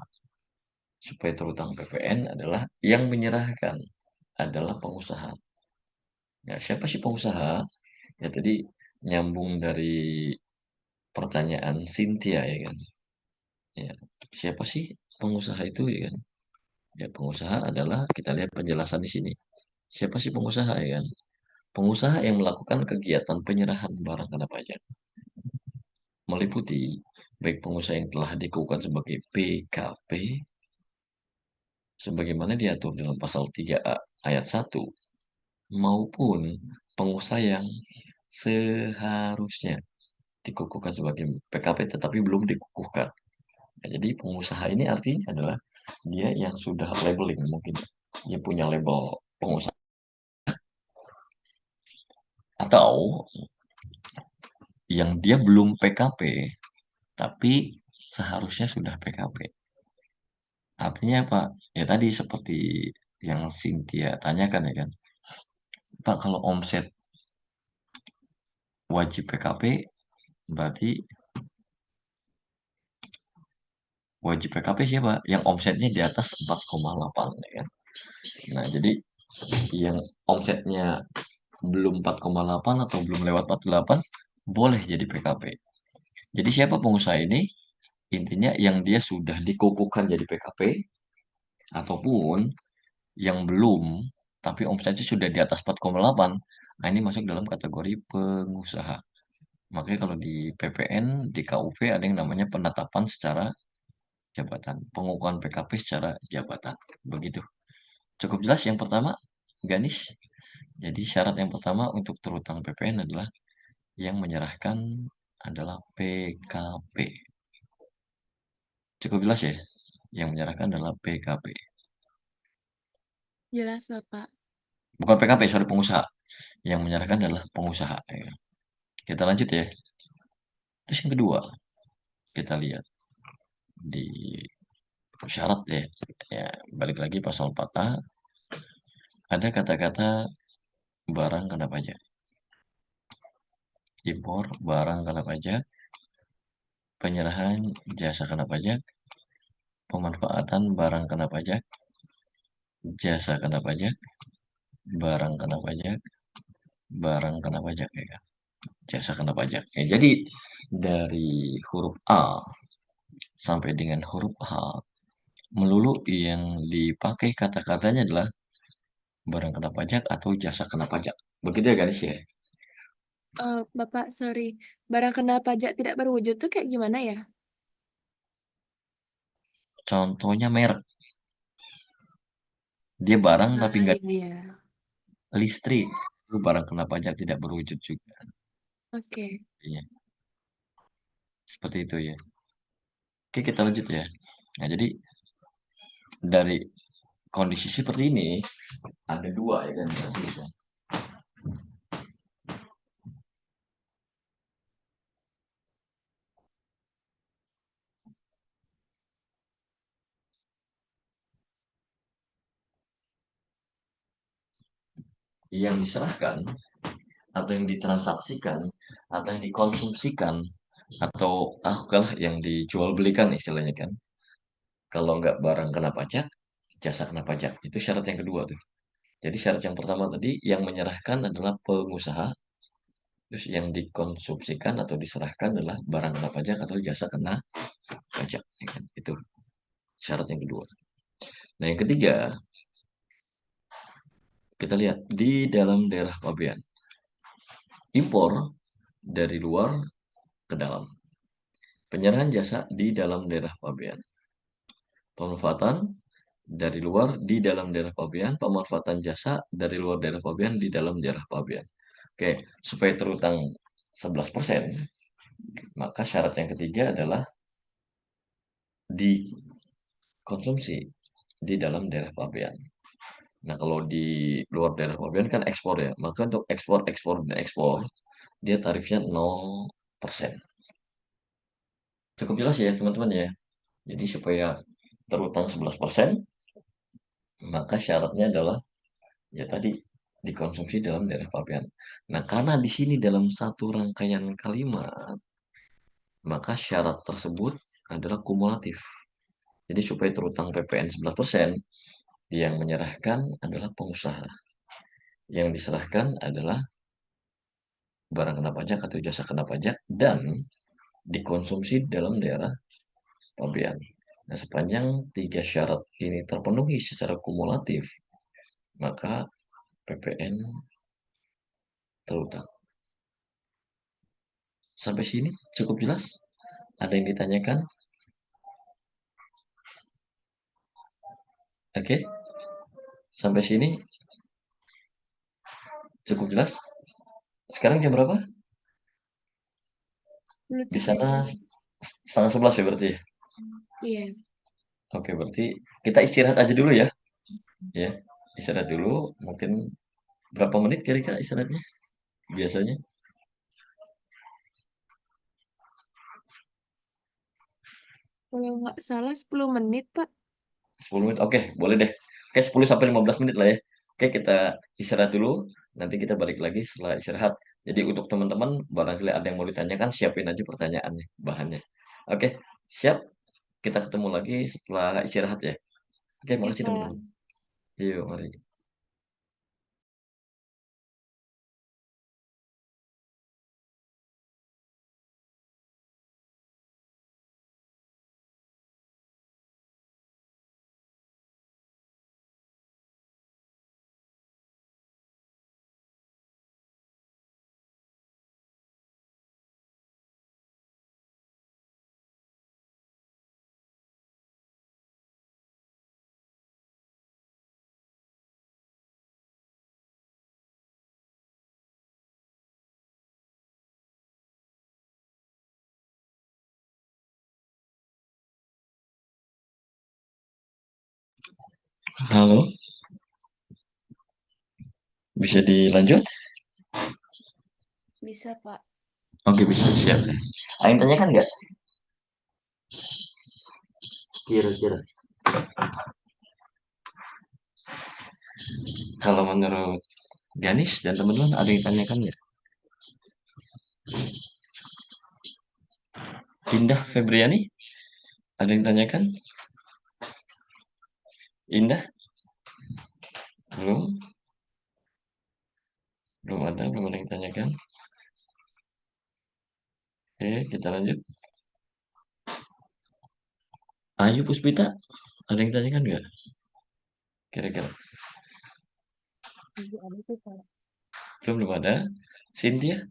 supaya terutang PPN adalah yang menyerahkan adalah pengusaha. Nah, siapa sih pengusaha? Ya tadi nyambung dari pertanyaan Cynthia ya kan. Ya, siapa sih pengusaha itu ya kan? Ya pengusaha adalah kita lihat penjelasan di sini. Siapa sih pengusaha ya kan? Pengusaha yang melakukan kegiatan penyerahan barang kena pajak meliputi baik pengusaha yang telah dikukuhkan sebagai PKP sebagaimana diatur dalam pasal 3A ayat 1 maupun pengusaha yang seharusnya dikukuhkan sebagai PKP tetapi belum dikukuhkan. Nah, jadi pengusaha ini artinya adalah dia yang sudah labeling mungkin dia punya label pengusaha atau yang dia belum PKP tapi seharusnya sudah PKP. Artinya apa? Ya tadi seperti yang Cynthia tanyakan ya kan. Pak kalau omset wajib PKP berarti wajib PKP siapa? Yang omsetnya di atas 4,8 ya kan. Nah, jadi yang omsetnya belum 4,8 atau belum lewat 48 boleh jadi PKP. Jadi siapa pengusaha ini? Intinya yang dia sudah dikukuhkan jadi PKP ataupun yang belum tapi omsetnya sudah di atas 4,8. Nah, ini masuk dalam kategori pengusaha. Makanya kalau di PPN, di KUP ada yang namanya penetapan secara jabatan, pengukuhan PKP secara jabatan. Begitu. Cukup jelas yang pertama, Ganis. Jadi syarat yang pertama untuk terutang PPN adalah yang menyerahkan adalah PKP. Cukup jelas ya? Yang menyerahkan adalah PKP. Jelas, Bapak. Bukan PKP, sorry pengusaha. Yang menyerahkan adalah pengusaha. Ya. Kita lanjut ya. Terus yang kedua, kita lihat di syarat ya balik lagi pasal 4A, ada kata-kata barang kena pajak, impor barang kena pajak, penyerahan jasa kena pajak, pemanfaatan barang kena pajak, jasa kena pajak, barang kena pajak, barang kena pajak ya kan, jasa kena pajak. Ya, jadi dari huruf A sampai dengan huruf H melulu yang dipakai kata-katanya adalah barang kena pajak atau jasa kena pajak. Begitu ya guys ya. Bapak, sorry. Barang kena pajak tidak berwujud tuh kayak gimana ya? Contohnya merek. Dia barang tapi nggak Iya. listrik. Itu barang kena pajak tidak berwujud juga. Oke. Iya, seperti itu ya. Oke, kita lanjut ya. Nah, jadi dari kondisi seperti ini ada dua ya kan. Yang diserahkan atau yang ditransaksikan atau yang dikonsumsikan atau yang dijual belikan istilahnya kan. Kalau nggak barang kena pajak, jasa kena pajak. Itu syarat yang kedua tuh. Jadi syarat yang pertama tadi yang menyerahkan adalah pengusaha, terus yang dikonsumsikan atau diserahkan adalah barang kena pajak atau jasa kena pajak. Ya kan? Itu syarat yang kedua. Nah yang ketiga, kita lihat di dalam daerah pabean. Impor dari luar ke dalam. Penyerahan jasa di dalam daerah pabean. Pemanfaatan dari luar di dalam daerah pabean, pemanfaatan jasa dari luar daerah pabean di dalam daerah pabean. Oke, supaya terutang 11%, maka syarat yang ketiga adalah dikonsumsi di dalam daerah pabean. Nah, kalau di luar daerah pabean kan ekspor ya, maka untuk ekspor, dan ekspor, dia tarifnya 0%. Cukup jelas ya teman-teman ya. Jadi supaya terutang 11%, maka syaratnya adalah ya tadi dikonsumsi dalam daerah pabean. Nah, karena di sini dalam satu rangkaian kalimat, maka syarat tersebut adalah kumulatif. Jadi supaya terutang PPN 11%, yang menyerahkan adalah pengusaha. Yang diserahkan adalah barang kena pajak atau jasa kena pajak dan dikonsumsi dalam daerah pabean. Nah, sepanjang tiga syarat ini terpenuhi secara kumulatif, maka PPN terutang. Sampai sini cukup jelas? Ada yang ditanyakan? Oke? Sampai sini cukup jelas? Sekarang jam berapa? Di sana 10:30 ya berarti ya? Iya. Oke, berarti kita istirahat aja dulu ya. Ya, istirahat dulu. Mungkin berapa menit kira-kira istirahatnya? Biasanya? Kalau nggak salah 10 menit, Pak. 10 menit. Oke, boleh deh. Oke, 10 sampai 15 menit lah ya. Oke, kita istirahat dulu. Nanti kita balik lagi setelah istirahat. Jadi untuk teman-teman, barangkali ada yang mau ditanyakan, siapin aja pertanyaannya, bahannya. Oke, siap. Kita ketemu lagi setelah istirahat ya. Oke, Oke, makasih Pak. teman-teman. Yuk, mari. Halo, bisa dilanjut? Bisa, Pak. Oke, bisa. Siap. Ada yang tanyakan nggak? Kira-kira. Kalau menurut Ganis dan teman-teman ada yang tanyakan ya? Indah Febriani, ada yang tanyakan? Indah? Belum? Belum ada yang tanyakan. Oke, kita lanjut. Ayu Puspita, ada yang tanyakan nggak? Kira-kira? Ibu ada tuh Pak. Belum ada. Cynthia?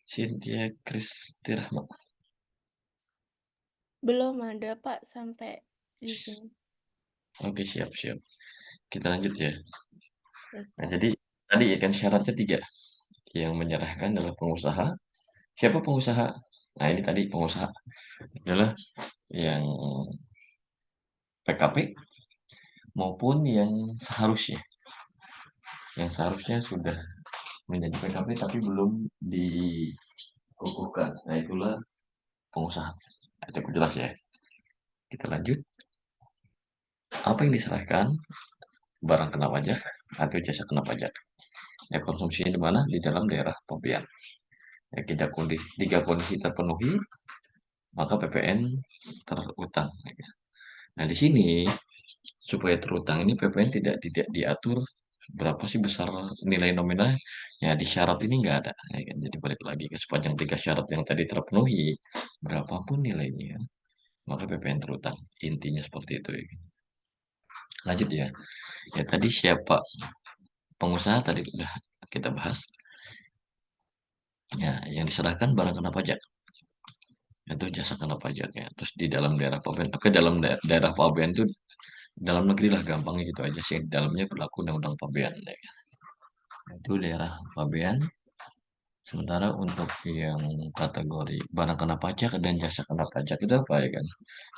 Cynthia Kristi Rahma. Belum ada Pak sampai di sini. Oke, siap. Kita lanjut ya. Yes, Nah, Pak. jadi tadi kan syaratnya 3. Yang menyerahkan adalah pengusaha. Siapa pengusaha? Nah, ini tadi pengusaha adalah yang PKP maupun yang seharusnya. Yang seharusnya sudah menjadi PKP tapi belum dikukuhkan. Nah, itulah pengusaha. Nah, itu jelas ya. Kita lanjut. Apa yang diserahkan? Barang kena pajak atau jasa kena pajak. Ya, konsumsinya di mana? Di dalam daerah pabean. Ya, tiga kondisi terpenuhi, maka PPN terutang. Nah, di sini supaya terutang ini PPN tidak diatur berapa sih besar nilai nominal. Ya, di syarat ini nggak ada. Ya kan? Jadi balik lagi ke sepanjang 3 syarat yang tadi terpenuhi, berapapun nilainya, maka PPN terutang. Intinya seperti itu. Ya. Lanjut ya. Ya tadi siapa pengusaha tadi udah kita bahas. Ya, yang diserahkan barang kena pajak. Itu jasa kena pajak ya. Terus di dalam daerah pabean, oke dalam daerah pabean itu dalam negeri lah gampangnya gitu aja sih. Di dalamnya berlaku undang-undang pabean ya. Itu daerah pabean. Sementara untuk yang kategori barang kena pajak dan jasa kena pajak itu apa ya kan?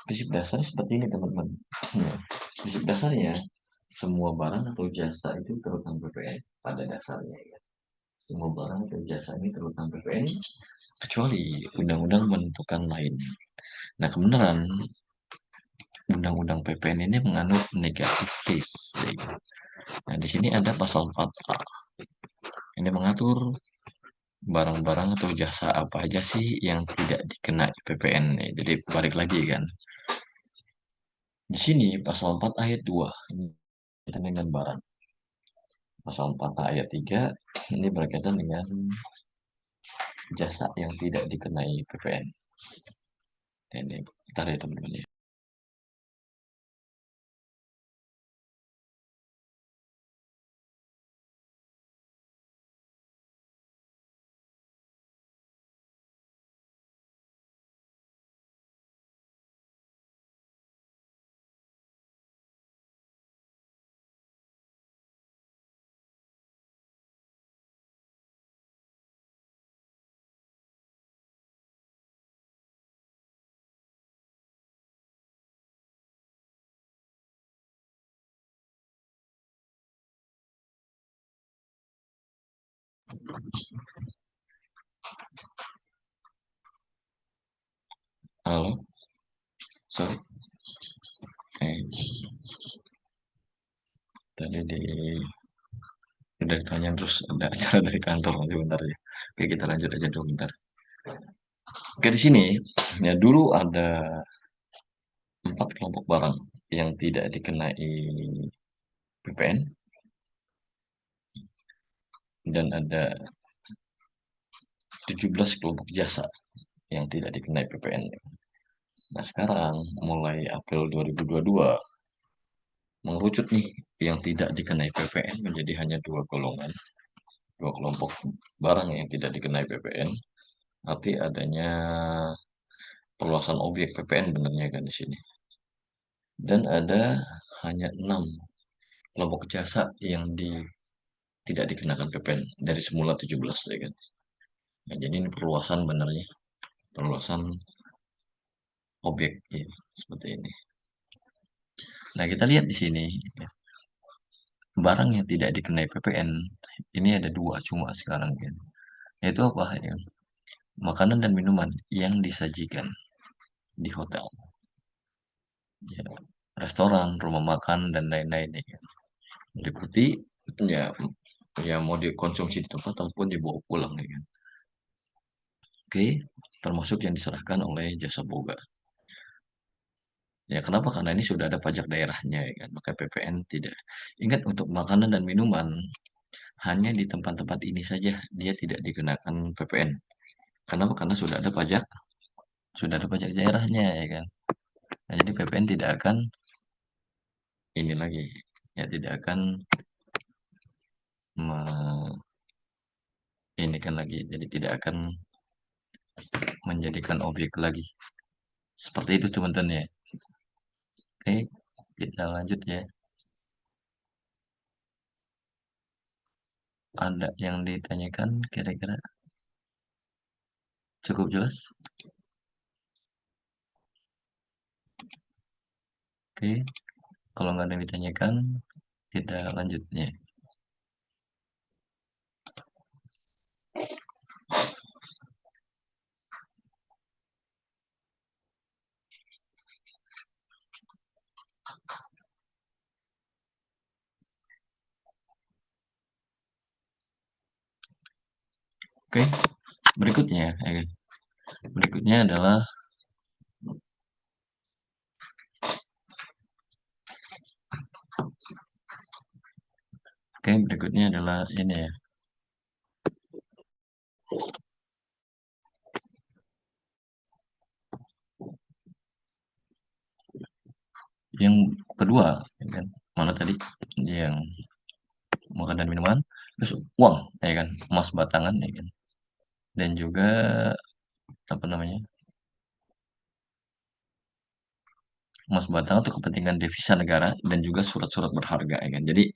Prinsip dasarnya seperti ini teman-teman. Ya, prinsip dasarnya semua barang atau jasa itu terutang PPN pada dasarnya ya. Semua barang atau jasa ini terutang PPN kecuali undang-undang menentukan lain. Nah, kebenaran undang-undang PPN ini menganut negatif case. Ya kan? Nah, di sini ada pasal 4A. Ini mengatur barang-barang atau jasa apa aja sih yang tidak dikenai PPN. Jadi balik lagi kan. Di sini pasal 4 ayat 2 ini berkaitan dengan barang. Pasal 4 ayat 3 ini berkaitan dengan jasa yang tidak dikenai PPN. Ini bentar ya teman-teman ya. Halo, sorry. Tadi udah ditanya terus ada acara dari kantor nanti bentar ya. Oke, kita lanjut aja dulu bentar. Oke, di sini ya dulu ada 4 kelompok barang yang tidak dikenai PPN dan ada 17 kelompok jasa yang tidak dikenai PPN. Nah, sekarang mulai April 2022 mengerucut nih yang tidak dikenai PPN menjadi hanya 2 golongan, 2 kelompok barang yang tidak dikenai PPN. Arti adanya perluasan objek PPN benarnya kan di sini. Dan ada hanya 6 kelompok jasa yang tidak dikenakan PPN dari semula 17 ya kan. Nah, jadi ini perluasan benarnya, perluasan objek ya, seperti ini. Nah, kita lihat di sini ya, barang yang tidak dikenai PPN ini ada 2 cuma sekarang kan. Yaitu apa ya? Makanan dan minuman yang disajikan di hotel. ya restoran, rumah makan, dan lain-lain ya kan. Meliputi ya ya mau dikonsumsi di tempat ataupun dibawa pulang ya kan. Oke, termasuk yang diserahkan oleh jasa boga. Ya kenapa? Karena ini sudah ada pajak daerahnya ya kan, maka PPN tidak. Ingat untuk makanan dan minuman, hanya di tempat-tempat ini saja dia tidak dikenakan PPN. Kenapa? Karena sudah ada pajak daerahnya ya kan. Nah, jadi PPN tidak akan ini lagi, ya tidak akan ini kan lagi, jadi tidak akan menjadikan objek lagi. Seperti itu teman-teman ya. Oke, kita lanjut ya. Ada yang ditanyakan kira-kira? Cukup jelas? Oke, kalau nggak ada yang ditanyakan, kita lanjut ya. Oke, berikutnya ya. Berikutnya adalah berikutnya adalah ini ya. Yang kedua, ya kan? Mana tadi? Yang makan dan minuman, terus uang, ya kan? Emas batangan, ya kan? Dan juga apa namanya? Emas batangan itu kepentingan devisa negara dan juga surat-surat berharga, ya kan? Jadi,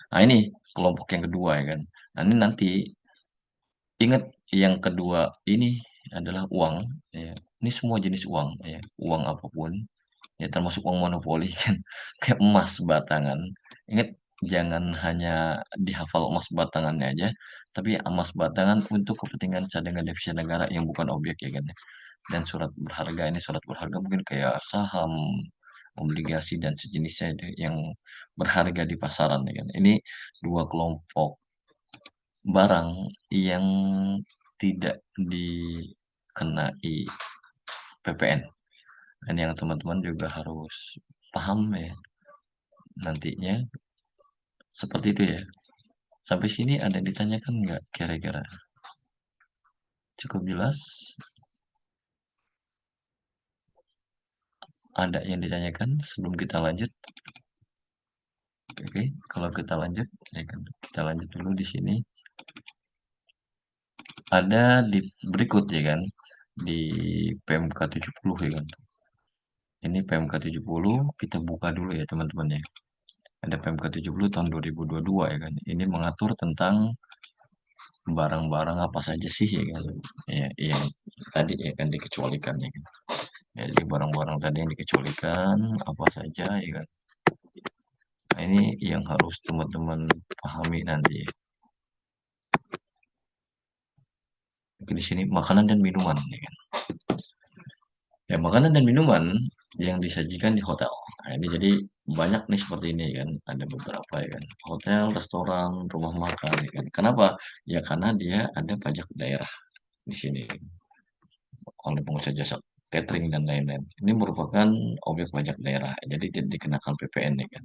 nah ini kelompok yang kedua, ya kan? Nah, ini nanti ingat yang kedua ini adalah uang, ya. Ini semua jenis uang, ya. Uang apapun, ya termasuk uang monopoli kan, kayak emas batangan. Ingat jangan hanya dihafal emas batangannya aja, tapi emas batangan untuk kepentingan cadangan devisa negara yang bukan objek ya kan ya. Dan surat berharga ini surat berharga mungkin kayak saham, obligasi dan sejenisnya deh yang berharga di pasaran ya kan. Ini dua kelompok barang yang tidak dikenai PPN. Dan yang teman-teman juga harus paham ya nantinya seperti itu ya. Sampai sini ada yang ditanyakan nggak kira-kira? Cukup jelas? Ada yang ditanyakan sebelum kita lanjut? Oke, kalau kita lanjut, ya kan? Kita lanjut dulu di sini. Ada di berikut ya kan, di PMK 70 ya kan. Ini PMK 70 kita buka dulu ya teman-teman ya. Ada PMK 70 tahun 2022 ya kan. Ini mengatur tentang barang-barang apa saja sih ya kan. Ya, yang tadi ya kan dikecualikan ya kan. Ya, jadi barang-barang tadi yang dikecualikan apa saja ya kan. Nah, ini yang harus teman-teman pahami nanti ya. Oke, di sini makanan dan minuman ya kan. Ya, makanan dan minuman yang disajikan di hotel. Nah, ini jadi banyak nih seperti ini kan. Ada beberapa ya kan. Hotel, restoran, rumah makan ya kan. Kenapa? Ya karena dia ada pajak daerah di sini oleh pengusaha jasa catering dan lain-lain. Ini merupakan objek pajak daerah. Jadi tidak dikenakan PPN ya kan.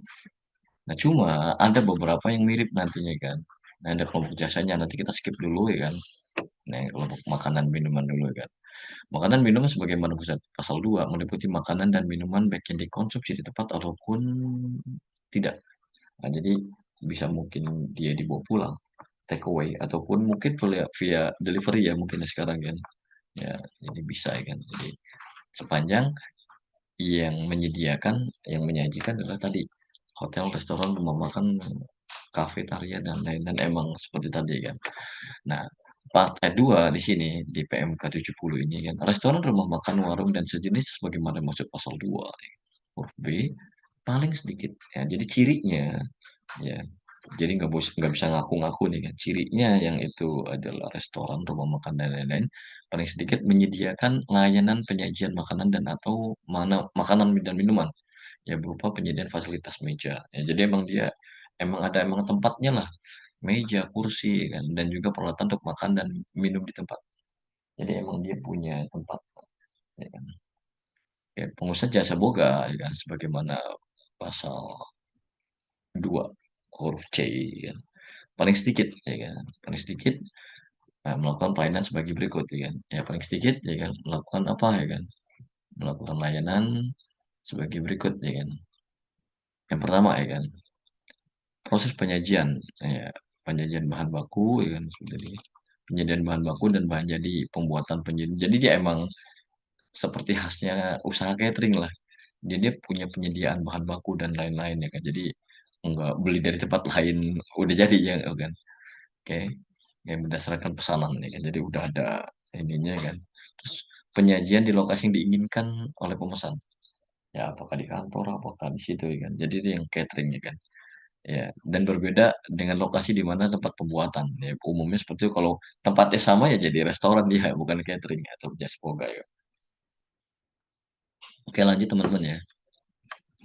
Nah, cuma ada beberapa yang mirip nantinya kan. Nah, ada kelompok jasanya nanti kita skip dulu ya kan. Nah, kelompok makanan minuman dulu ya kan. Makanan minuman sebagaimana pasal 2 meliputi makanan dan minuman baik yang dikonsumsi di tempat ataupun tidak. Nah, jadi bisa mungkin dia dibawa pulang, take away ataupun mungkin via delivery ya mungkin ya sekarang kan. Ya, jadi bisa ya kan. Jadi sepanjang yang menyediakan, yang menyajikan adalah tadi hotel, restoran, rumah makan, kafetaria dan lain-lain emang seperti tadi kan. Nah, part 2 di sini di PMK 70 ini kan, restoran, rumah makan, warung dan sejenis sebagaimana maksud pasal 2 huruf B paling sedikit ya. Jadi cirinya ya. Jadi nggak bisa ngaku-ngaku nih kan. Cirinya yang itu adalah restoran, rumah makan dan lain-lain paling sedikit menyediakan layanan penyajian makanan dan atau makanan dan minuman ya berupa penyediaan fasilitas meja. Ya, jadi emang ada tempatnya lah, meja, kursi, ya kan, dan juga peralatan untuk makan dan minum di tempat. Jadi emang dia punya tempat, ya kan. Ya, pengusaha jasa boga, ya kan, sebagaimana pasal 2 huruf C, ya kan. Paling sedikit, ya kan, paling sedikit melakukan pelayanan sebagai berikut, ya kan. Ya paling sedikit, ya kan, melakukan apa, ya kan, melakukan layanan sebagai berikut, ya kan. Yang pertama, ya kan, proses penyajian, ya, penyajian bahan baku, ya kan, jadi penyediaan bahan baku dan bahan jadi pembuatan penyajian. Jadi dia emang seperti khasnya usaha catering lah. Dia punya penyediaan bahan baku dan lain-lain, ya kan. Jadi enggak beli dari tempat lain udah jadi, ya kan. Oke, yang berdasarkan pesanan, ya kan. Jadi udah ada ininya, kan. Terus penyajian di lokasi yang diinginkan oleh pemesan. Ya, apakah di kantor, apakah di situ, ya kan. Jadi itu yang catering, ya kan. Ya, dan berbeda dengan lokasi di mana tempat pembuatan. Ya, umumnya seperti itu, kalau tempatnya sama ya jadi restoran dia, bukan catering atau jasa boga, ya. Oke, lanjut teman-teman ya.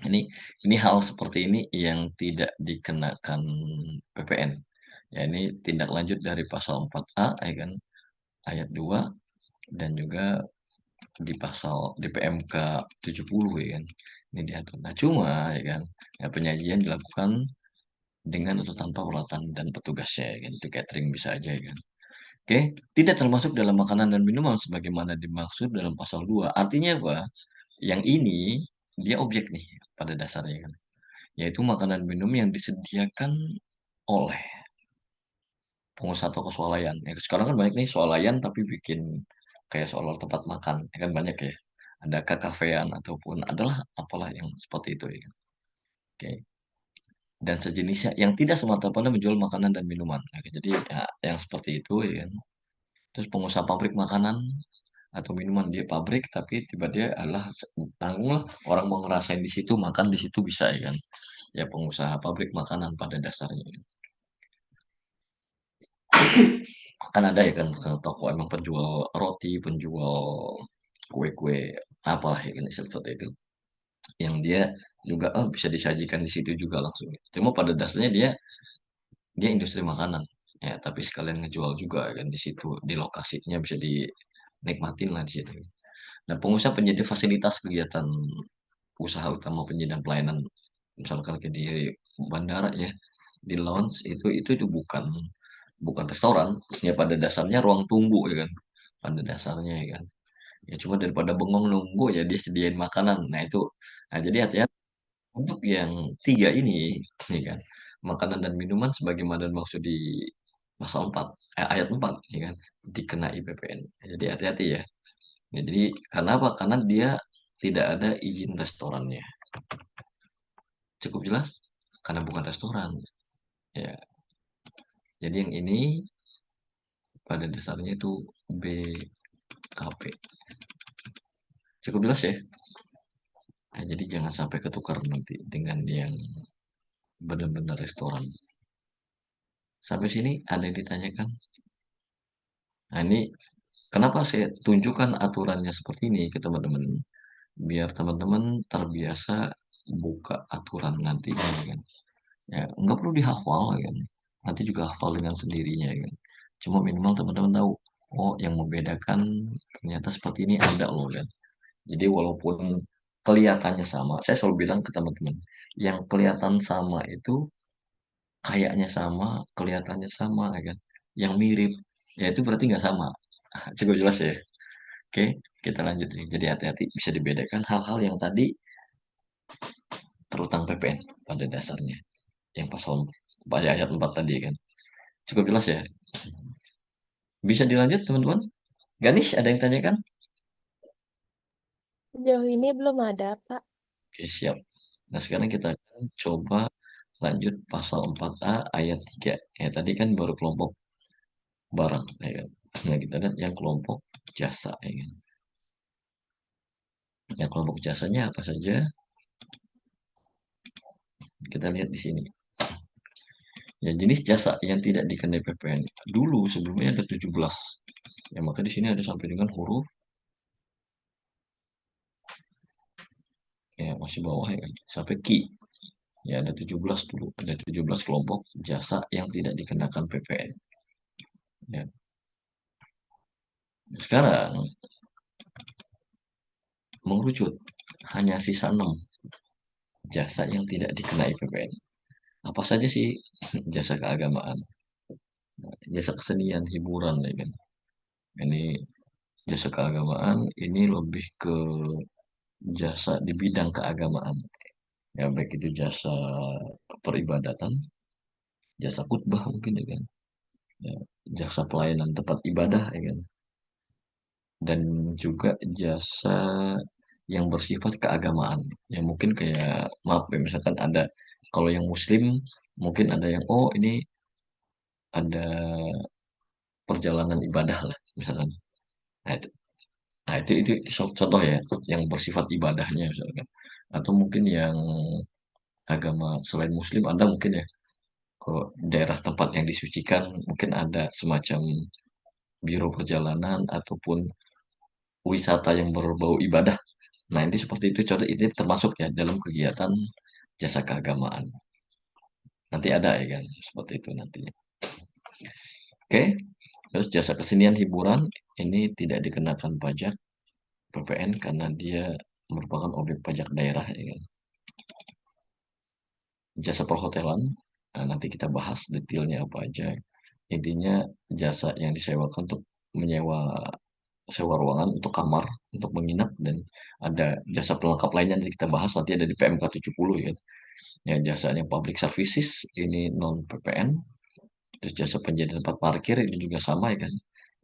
Ini hal seperti ini yang tidak dikenakan PPN. Ya, ini tindak lanjut dari pasal 4A, ya kan, ayat 2, dan juga di pasal di PMK 70, ya kan. Ini diatur. Nah, cuma, ya kan, ya, penyajian dilakukan dengan atau tanpa peralatan dan petugasnya, ya kan. Itu catering bisa aja, ya kan. Oke, tidak termasuk dalam makanan dan minuman sebagaimana dimaksud dalam pasal 2. Artinya apa? Yang ini dia objek nih pada dasarnya, kan. Yaitu makanan minum yang disediakan oleh pengusaha toko swalayan. Ya, sekarang kan banyak nih swalayan tapi bikin kayak seolah tempat makan, ya kan banyak ya. Ada kekafean ataupun adalah apalah yang seperti itu, ya kan. Oke. Dan sejenisnya yang tidak semata-mata menjual makanan dan minuman. Ya, jadi ya, yang seperti itu, ya kan. Terus pengusaha pabrik makanan atau minuman, dia pabrik tapi tiba dia adalah tanggung orang mau ngerasain di situ, makan di situ bisa, ya kan. Ya pengusaha pabrik makanan pada dasarnya, ya. Kan ada, ya kan, toko emang penjual roti, penjual kue-kue apalah, ya kan, seperti itu. Yang dia juga bisa disajikan di situ juga langsung. Cuma pada dasarnya dia dia industri makanan. Ya, tapi sekalian ngejual juga, ya kan, di situ, di lokasinya bisa dinikmatin lah di situ. Nah, pengusaha penyedia fasilitas kegiatan usaha utama penyediaan pelayanan, misalkan kayak di bandara ya, di lounge itu bukan restoran, ya pada dasarnya ruang tunggu, ya kan. Pada dasarnya, ya kan. Ya cuma daripada bengong nunggu ya dia sediain makanan. Nah itu. Nah jadi hati-hati untuk yang 3 ini, ya kan. Makanan dan minuman sebagaimana dimaksud di pasal 4, ayat 4, ya kan, dikenai PPN. Jadi hati-hati ya. Ya, jadi karena apa? Karena dia tidak ada izin restorannya. Cukup jelas? Karena bukan restoran. Ya. Jadi yang ini pada dasarnya itu BKP. Cukup jelas ya? Nah, jadi jangan sampai ketukar nanti dengan yang benar-benar restoran. Sampai sini ada yang ditanyakan? Nah, ini kenapa saya tunjukkan aturannya seperti ini ke teman-teman? Biar teman-teman terbiasa buka aturan nanti, ya kan. Ya, nggak perlu dihafal, ya kan. Nanti juga hafal dengan sendirinya, ya kan. Cuma minimal teman-teman tahu, oh yang membedakan ternyata seperti ini ada loh, kan. Jadi walaupun kelihatannya sama, saya selalu bilang ke teman-teman, yang kelihatan sama itu kayaknya sama, kelihatannya sama, ya kan. Yang mirip, ya itu berarti nggak sama. Cukup jelas ya. Oke, kita lanjut nih. Jadi hati-hati bisa dibedakan hal-hal yang tadi terutang PPN pada dasarnya. Yang pasal pada ayat 4 tadi, kan. Cukup jelas ya. Bisa dilanjut teman-teman? Ganis ada yang tanyakan? Sejauh ini belum ada, Pak. Oke, siap. Nah, sekarang kita akan coba lanjut pasal 4A ayat 3. Ya, tadi kan baru kelompok barang, ya kan. Nah, kita lihat yang kelompok jasa, ya kan. Yang kelompok jasanya apa saja? Kita lihat di sini. Ya, jenis jasa yang tidak dikenai PPN. Dulu sebelumnya ada 17. Ya, maka di sini ada sampai dengan huruf ya masih bawah ya kan, sampai Ki. Ya ada 17 dulu, ada 17 kelompok jasa yang tidak dikenakan PPN. Ya. Sekarang mengerucut, hanya sisa 6 jasa yang tidak dikenai PPN. Apa saja sih? Jasa keagamaan, jasa kesenian, hiburan, ya kan. Ini jasa keagamaan ini lebih ke jasa di bidang keagamaan. Ya baik itu jasa peribadatan, jasa khutbah mungkin ya kan. Ya, jasa pelayanan tempat ibadah ya kan. Dan juga jasa yang bersifat keagamaan. Ya mungkin kayak maaf ya misalkan ada kalau yang muslim mungkin ada yang oh ini ada perjalanan ibadah lah misalkan. Nah itu, itu contoh ya yang bersifat ibadahnya misalkan. Atau mungkin yang agama selain muslim ada mungkin ya kalau daerah tempat yang disucikan mungkin ada semacam biro perjalanan ataupun wisata yang berbau ibadah. Nah, ini seperti itu contoh ini termasuk ya dalam kegiatan jasa keagamaan. Nanti ada ya kan seperti itu nantinya. Oke, terus jasa kesenian hiburan ini tidak dikenakan pajak PPN karena dia merupakan objek pajak daerah ya kan. Jasa perhotelan, nah, nanti kita bahas detailnya apa aja. Intinya jasa yang disewakan untuk menyewa sewa ruangan untuk kamar, untuk menginap dan ada jasa pelengkap lainnya nanti kita bahas nanti ada di PMK 70 ya. Ya jasanya public services ini non PPN. Terus jasa penyediaan tempat parkir ini juga sama ya kan.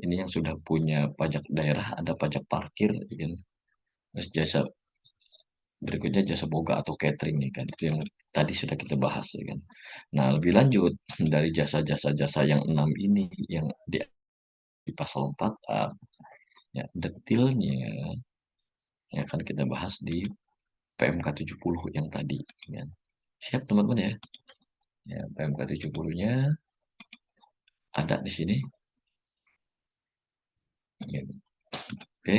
Ini yang sudah punya pajak daerah ada pajak parkir ya kan. Terus jasa berikutnya jasa boga atau catering ya kan. Itu yang tadi sudah kita bahas ya kan. Nah, lebih lanjut dari jasa-jasa yang 6 ini yang di pasal 4A ya detailnya yang akan kita bahas di PMK 70 yang tadi ya. Siap teman-teman ya. Ya, PMK 70-nya ada di sini. Ya. Oke.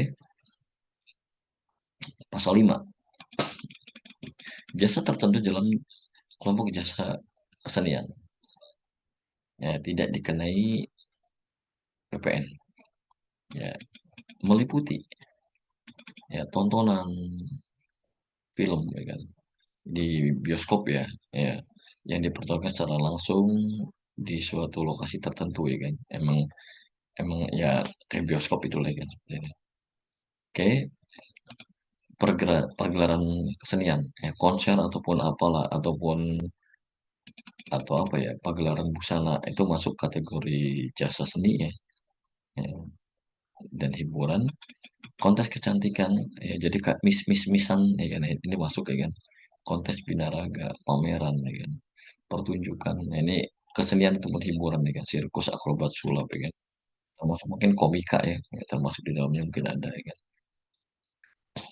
Pasal 5. Jasa tertentu dalam kelompok jasa kesenian. Ya, tidak dikenai PPN. Ya, meliputi ya tontonan film ya kan di bioskop ya, ya yang dipertontonkan secara langsung di suatu lokasi tertentu ya kan. Emang emang ya kayak bioskop itu ya kan seperti ini. Oke, pergelaran kesenian, ya konser ataupun apalah ataupun atau apa ya pagelaran busana itu masuk kategori jasa seni ya, ya, dan hiburan kontes kecantikan ya jadi kak misan ya kan ini masuk ya kan kontes binaraga pameran ya kan pertunjukan nah, ini kesenian ataupun hiburan ya kan sirkus akrobat sulap ya kan termasuk mungkin komika ya, ya termasuk di dalamnya mungkin ada ya kan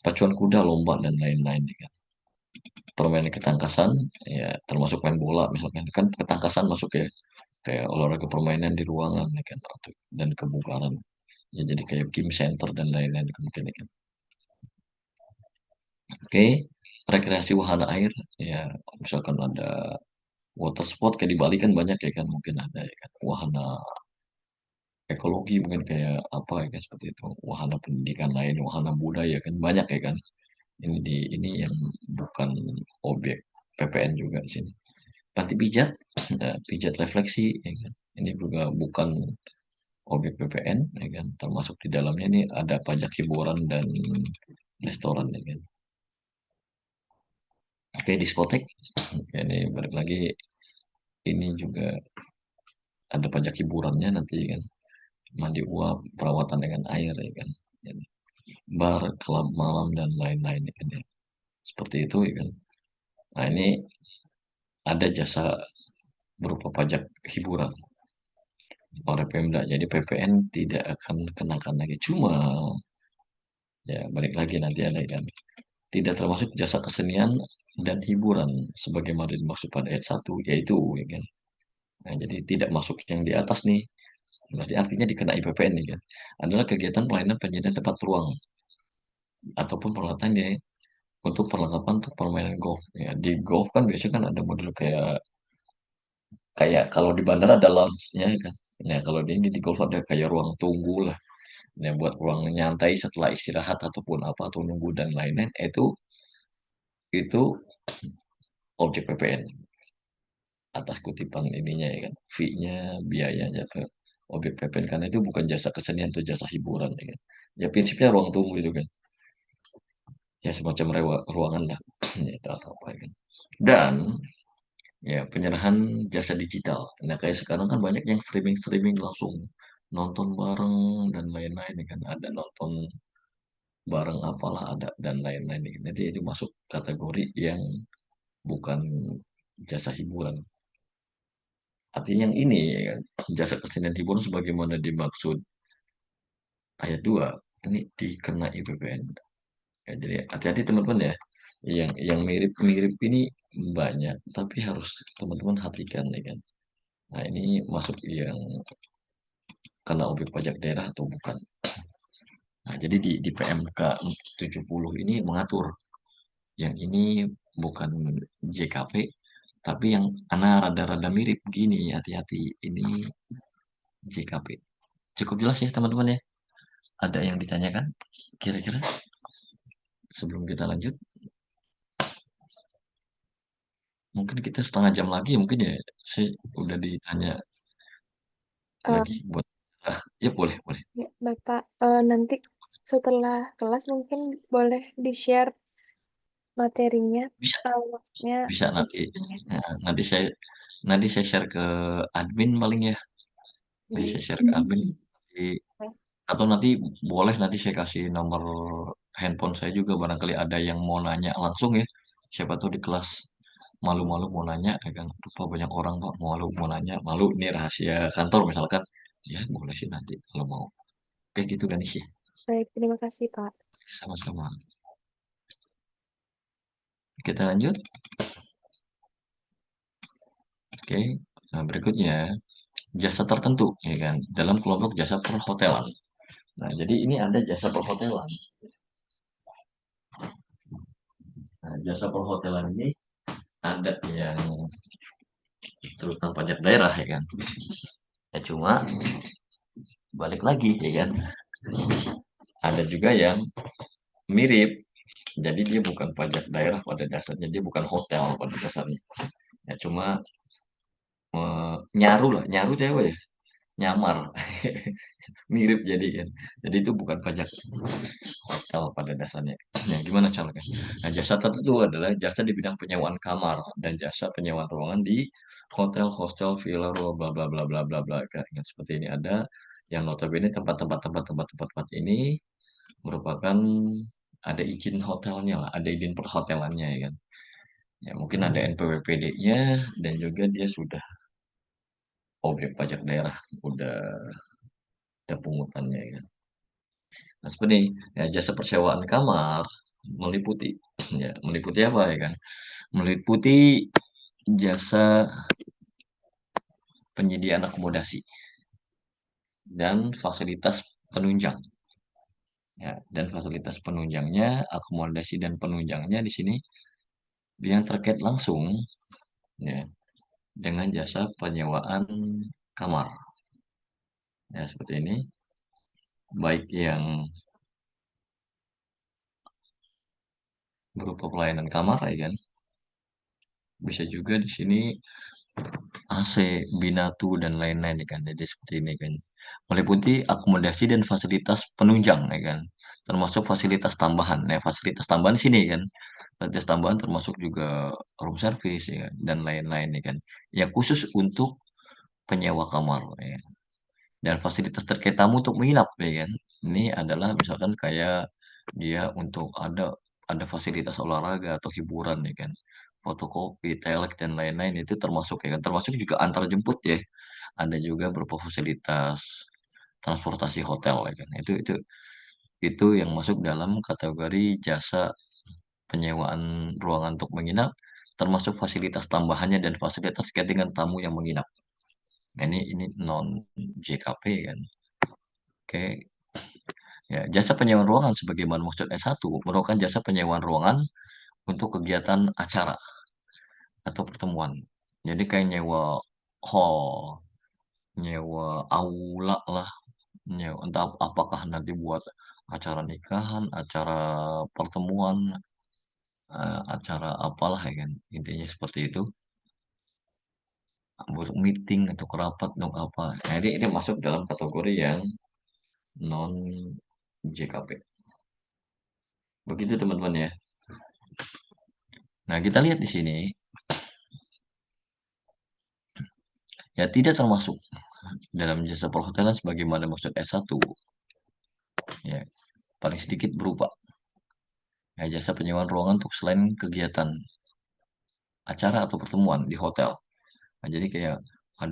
pacuan kuda lomba dan lain-lain ya kan permainan ketangkasan ya termasuk main bola misalkan kan ketangkasan masuk ya kayak olahraga permainan di ruangan ya kan dan kebugaran ya jadi kayak game center dan lain-lain mungkin ya kan oke rekreasi wahana air ya misalkan ada water sport kayak di Bali kan banyak ya kan mungkin ada ya kan wahana ekologi mungkin kayak apa ya kan seperti itu wahana pendidikan lain wahana budaya kan banyak ya kan ini yang bukan objek PPN juga di sini panti pijat nah, pijat refleksi ya kan ini juga bukan objek PPN ya kan termasuk di dalamnya ini ada pajak hiburan dan restoran ya kan oke diskotek ini balik lagi ini juga ada pajak hiburannya nanti kan mandi uap perawatan dengan air ya kan jadi, bar klub malam dan lain-lain ya kan ya seperti itu ya kan nah ini ada jasa berupa pajak hiburan oleh Pemda jadi PPN tidak akan kenakan lagi cuma ya balik lagi nanti ada ya kan tidak termasuk jasa kesenian dan hiburan sebagaimana dimaksud pada ayat 1 yaitu ya kan nah, jadi tidak masuk yang di atas nih berarti artinya dikenai PPN nih kan adalah kegiatan pelayanan penyediaan tempat ruang ataupun peralatan ya untuk perlengkapan untuk permainan golf ya. Di golf kan biasanya kan ada model kayak kayak kalau di bandara ada lounge-nya ya kan. Nah, kalau di ini di golf ada kayak ruang tunggu lah. Nah, buat ruang nyantai setelah istirahat ataupun apa atau nunggu dan lain-lain itu objek PPN atas kutipan ininya ya kan. Fee-nya, biayanya ke objek PPN karena itu bukan jasa kesenian atau jasa hiburan ya kan. Ya prinsipnya ruang tunggu itu kan. Ya semacam ruangan lah. Ya, itu atau apa ya kan. Dan ya, penyerahan jasa digital. Nah, kayak sekarang kan banyak yang streaming-streaming langsung nonton bareng dan lain-lain ya kan. Ada nonton bareng apalah ada dan lain-lain. Ya kan. Jadi itu masuk kategori yang bukan jasa hiburan. Artinya yang ini ya kan, jasa kesenian hiburan sebagaimana dimaksud ayat 2 ini dikenai PPN. Ya, jadi hati-hati teman-teman ya. Yang mirip-mirip ini banyak, tapi harus teman-teman hatikan ya kan. Nah, ini masuk yang karena objek pajak daerah atau bukan. Nah, jadi di PMK 70 ini mengatur yang ini bukan JKP, tapi yang anak rada-rada mirip gini, hati-hati. Ini JKP. Cukup jelas ya teman-teman ya? Ada yang ditanyakan kira-kira sebelum kita lanjut? Mungkin kita setengah jam lagi mungkin ya. Saya udah ditanya Eh, lagi buat ya boleh, boleh. ya, Bapak, nanti setelah kelas mungkin boleh di-share materinya, Bisa, maksudnya bisa nanti. videonya. Nah, nanti saya share ke admin paling ya. Nanti Baik. saya share ke admin. Atau nanti boleh nanti saya kasih nomor handphone saya juga barangkali ada yang mau nanya langsung ya. Siapa tuh di kelas malu-malu mau nanya ya kan. Pak banyak orang Pak malu mau nanya. Malu ini rahasia kantor misalkan. Ya boleh sih nanti kalau mau. Kayak gitu kan sih. Baik, terima kasih, Pak. Sama-sama. Kita lanjut. Oke. Nah, berikutnya jasa tertentu ya kan dalam kelompok jasa perhotelan. Nah, jadi ini ada jasa perhotelan. Nah, jasa perhotelan ini ada yang terutama pajak daerah ya kan. Ya cuma balik lagi ya kan. Ada juga yang mirip. Jadi dia bukan pajak daerah pada dasarnya, dia bukan hotel pada dasarnya. Ya cuma nyaru lah, nyaru cewek ya, nyamar. Mirip jadi kan. Jadi itu bukan pajak hotel pada dasarnya. Nah, gimana caranya? Nah, jasa tertentu adalah jasa di bidang penyewaan kamar dan jasa penyewaan ruangan di hotel, hostel, villa, bla bla bla bla bla bla. Kayak seperti ini ada yang notabene tempat-tempat ini merupakan ada izin hotelnya lah, ada izin perhotelannya ya kan. Ya mungkin ada NPWPD-nya dan juga dia sudah objek pajak daerah, udah ada pungutannya ya kan. Nah, seperti ini, ya jasa persewaan kamar meliputi ya meliputi apa ya kan? Meliputi jasa penyediaan akomodasi dan fasilitas penunjang. Ya, dan fasilitas penunjangnya, akomodasi dan penunjangnya di sini yang terkait langsung ya dengan jasa penyewaan kamar. Ya, seperti ini. Baik yang berupa pelayanan kamar ya kan. Bisa juga di sini AC, binatu dan lain-lain ya kan. Jadi seperti ini kan. Meliputi akomodasi dan fasilitas penunjang ya kan. Termasuk fasilitas tambahan. Nah, fasilitas tambahan di sini kan. Fasilitas tambahan termasuk juga room service ya kan, dan lain-lain ya kan. Ya khusus untuk penyewa kamar ya. Dan fasilitas terkait tamu untuk menginap ya kan. Ini adalah misalkan kayak dia untuk ada fasilitas olahraga atau hiburan ya kan. Fotokopi, telek dan lain-lain itu termasuk ya kan. Termasuk juga antar jemput ya. Ada juga berupa fasilitas transportasi hotel ya kan. Itu yang masuk dalam kategori jasa penyewaan ruangan untuk menginap termasuk fasilitas tambahannya dan fasilitas terkait dengan tamu yang menginap. Nah, ini non JKP kan. Oke. Ya, jasa penyewaan ruangan sebagaimana maksud S1 merupakan jasa penyewaan ruangan untuk kegiatan acara atau pertemuan. Jadi kayak nyewa hall, nyewa aula lah, entah apakah nanti buat acara nikahan, acara pertemuan, acara apalah ya kan, intinya seperti itu. Untuk meeting, untuk rapat, untuk apa. Nah, ini masuk dalam kategori yang non JKP. Begitu teman-teman ya. Nah, kita lihat di sini ya tidak termasuk dalam jasa perhotelan sebagaimana maksud S1 ya paling sedikit berupa ya, jasa penyewaan ruangan untuk selain kegiatan acara atau pertemuan di hotel. Nah, jadi kayak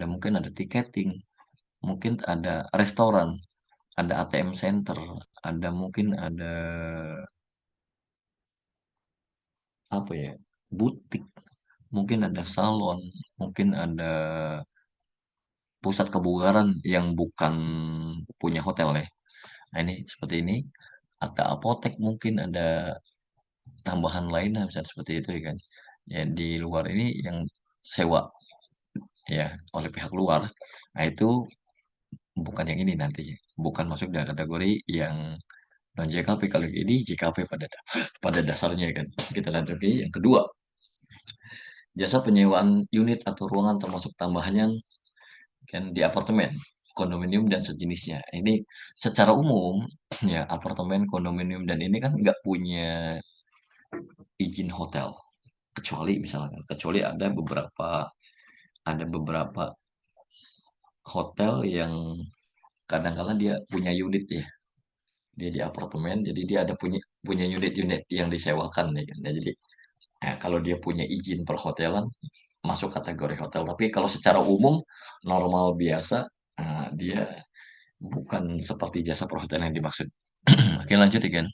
mungkin ada tiketing, mungkin ada restoran, ada ATM center, ada mungkin ada apa ya, butik, mungkin ada salon, mungkin ada pusat kebugaran yang bukan punya hotel ya. Nah, ini seperti ini. Ada apotek mungkin ada tambahan lainnya misalnya seperti itu ya kan. Ya di luar ini yang sewa ya oleh pihak luar. Nah, itu bukan yang ini nantinya. Bukan masuk dalam kategori yang non JKP. Kalau ini JKP pada dasarnya kan. Kita lihat lagi yang kedua, jasa penyewaan unit atau ruangan termasuk tambahannya kan di apartemen, kondominium dan sejenisnya. Ini secara umum ya apartemen, kondominium dan ini kan nggak punya izin hotel. Kecuali ada beberapa hotel yang kadang-kala dia punya unit ya. Dia di apartemen, jadi dia ada punya punya unit-unit yang disewakan ya kan. Nah, jadi kalau dia punya izin perhotelan masuk kategori hotel. Tapi kalau secara umum normal biasa, dia bukan seperti jasa perhotelan yang dimaksud. Oke lanjut ya kan.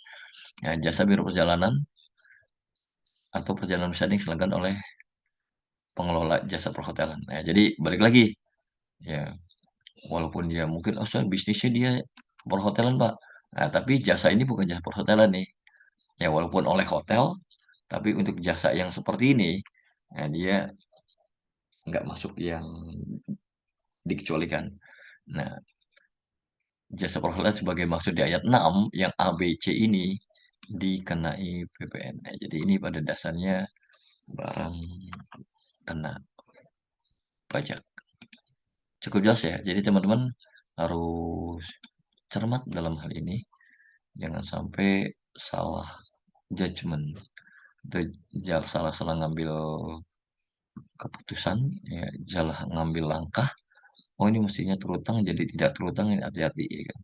Ya, jasa biro perjalanan atau perjalanan wisata yang diselenggarakan oleh pengelola jasa perhotelan. Nah, jadi balik lagi, ya walaupun dia mungkin, oh saya bisnisnya dia perhotelan Pak. Nah, tapi jasa ini bukan jasa perhotelan nih. Ya walaupun oleh hotel, tapi untuk jasa yang seperti ini, nah dia nggak masuk yang dikecualikan. Nah, jasa perhotelan sebagai maksud di ayat 6 yang A, B, C ini dikenai PPN. Nah, jadi ini pada dasarnya barang kena pajak. Cukup jelas ya. Jadi teman-teman harus cermat dalam hal ini. Jangan sampai salah judgement atau salah-salah ngambil keputusan, ya, salah ngambil langkah. Oh ini mestinya terutang jadi tidak terutang, ini hati-hati ya kan.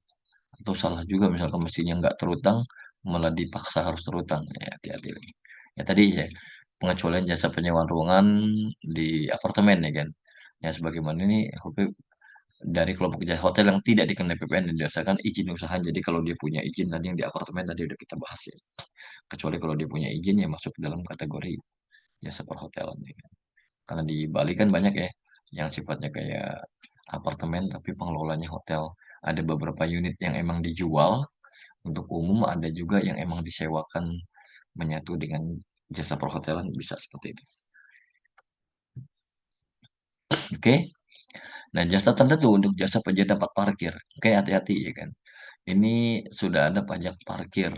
Atau salah juga misalkan mestinya nggak terutang malah dipaksa harus terutang, ya hati-hati lagi. Ya tadi ya pengecualian jasa penyewaan ruangan di apartemen ya kan. Ya sebagaimana ini dari kelompok jasa hotel yang tidak dikenai PPN dan dirasakan izin usaha. Jadi kalau dia punya izin tadi yang di apartemen tadi udah kita bahas ya. Kecuali kalau dia punya izin ya masuk dalam kategori jasa perhotelan ya kan. Karena di Bali kan banyak ya yang sifatnya kayak apartemen tapi pengelolanya hotel. Ada beberapa unit yang emang dijual untuk umum, ada juga yang emang disewakan menyatu dengan jasa perhotelan bisa seperti itu. Oke. Nah, jasa tertentu untuk jasa penyedia tempat parkir. Oke, hati-hati ya kan. Ini sudah ada pajak parkir.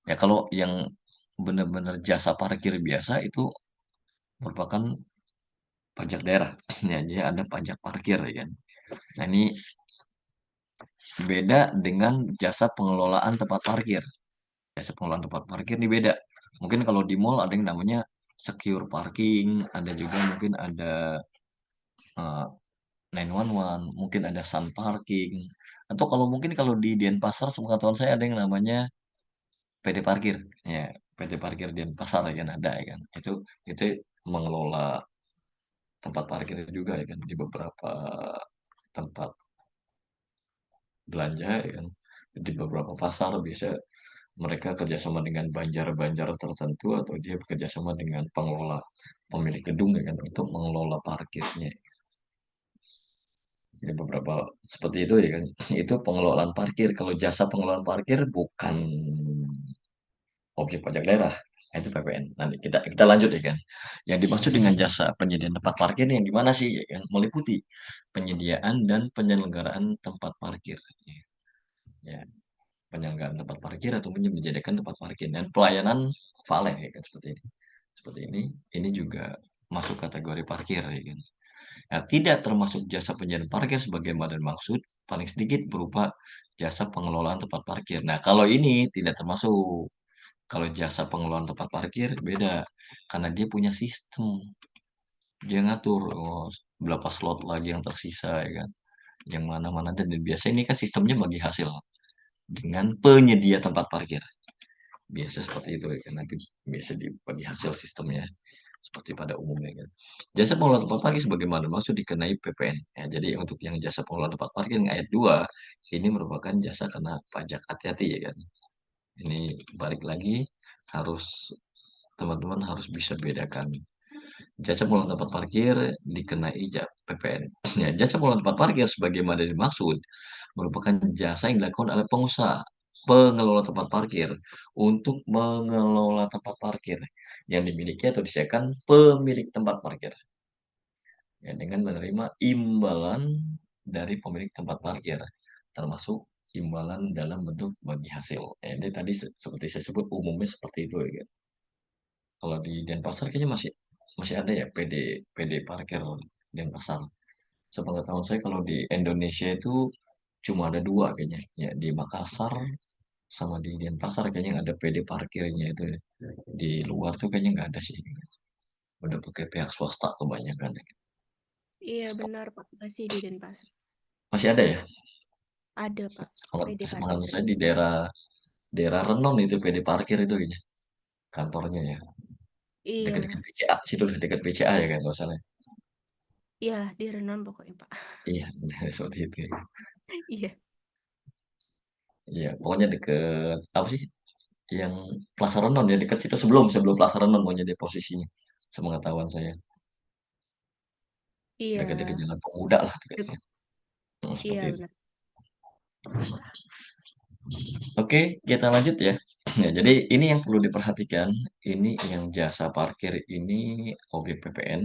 Ya kalau yang benar-benar jasa parkir biasa itu merupakan pajak daerah. Ya, jadi ada pajak parkir ya kan. Nah, ini beda dengan jasa pengelolaan tempat parkir. Jasa pengelolaan tempat parkir ini beda. Mungkin kalau di mall ada yang namanya secure parking, ada juga mungkin ada 911, mungkin ada sun parking, atau kalau mungkin kalau di Denpasar sepengetahuan saya ada yang namanya PD parkir, ya PD parkir Denpasar ya kan ada ya kan. Itu mengelola tempat parkir juga ya kan di beberapa tempat belanja ya kan. Di beberapa pasar biasa mereka kerjasama dengan banjar-banjar tertentu atau dia bekerjasama dengan pengelola pemilik gedung ya kan untuk mengelola parkirnya. Jadi beberapa seperti itu ya kan. Itu pengelolaan parkir. Kalau jasa pengelolaan parkir bukan objek pajak daerah. Nah, itu PPN. Nanti kita lanjut ya kan. Yang dimaksud dengan jasa penyediaan tempat parkir yang gimana sih ya kan? Meliputi penyediaan dan penyelenggaraan tempat parkir. Ya, penyelenggaraan tempat parkir atau menyediakan tempat parkir dan pelayanan valet ya kan seperti ini. Seperti ini juga masuk kategori parkir ya kan. Nah, tidak termasuk jasa penyediaan parkir sebagaimana dimaksud paling sedikit berupa jasa pengelolaan tempat parkir. Nah, kalau ini tidak termasuk. Kalau jasa pengelolaan tempat parkir beda, karena dia punya sistem. Dia ngatur oh, berapa slot lagi yang tersisa ya kan, yang mana-mana dan biasanya ini kan sistemnya bagi hasil dengan penyedia tempat parkir. Biasa seperti itu ya kan, nanti biasa dibagi hasil sistemnya seperti pada umumnya kan. Jasa pengelola tempat parkir sebagaimana maksud dikenai PPN. Ya, jadi untuk yang jasa pengelola tempat parkir yang ayat 2 ini merupakan jasa kena pajak. Hati-hati ya kan. Ini balik lagi harus teman-teman harus bisa bedakan. Jasa pengelola tempat parkir dikenai PPN. Ya, jasa pengelola tempat parkir sebagaimana dimaksud merupakan jasa yang dilakukan oleh pengusaha pengelola tempat parkir untuk mengelola tempat parkir yang dimiliki atau disediakan pemilik tempat parkir. Ya, dengan menerima imbalan dari pemilik tempat parkir, termasuk imbalan dalam bentuk bagi hasil. Ya, ini tadi seperti saya sebut umumnya seperti itu ya, kan. Kalau di Denpasar kayaknya masih masih ada ya PD parkir Denpasar. Sepengetahuan saya kalau di Indonesia itu cuma ada dua kayaknya, ya di Makassar sama di Denpasar kayaknya ada PD parkirnya itu ya. Di luar tuh kayaknya nggak ada sih. Udah pakai pihak swasta kebanyakan. Iya benar Pak, masih di Denpasar. Masih ada ya? Ada Pak, PD Sepengetahuan parkir. saya di daerah daerah Renon itu PD parkir itu kayaknya kantornya ya. Dekat-dekat Iya, BCA situ lah dekat BCA ya kan kalau salah. iya di Renon pokoknya Pak. Iya, seperti itu. Ya. Iya, Iya, pokoknya deket apa sih? Yang Plaza Renon ya dekat situ sebelum sebelum Plaza Renon pokoknya dia posisinya. Sepengetahuan saya. Dekat-dekat iya, Jalan Pemuda lah dekatnya. dek- Seperti iya itu. benar. Oke, kita lanjut ya. Ya, jadi ini yang perlu diperhatikan, ini yang jasa parkir ini objek PPN,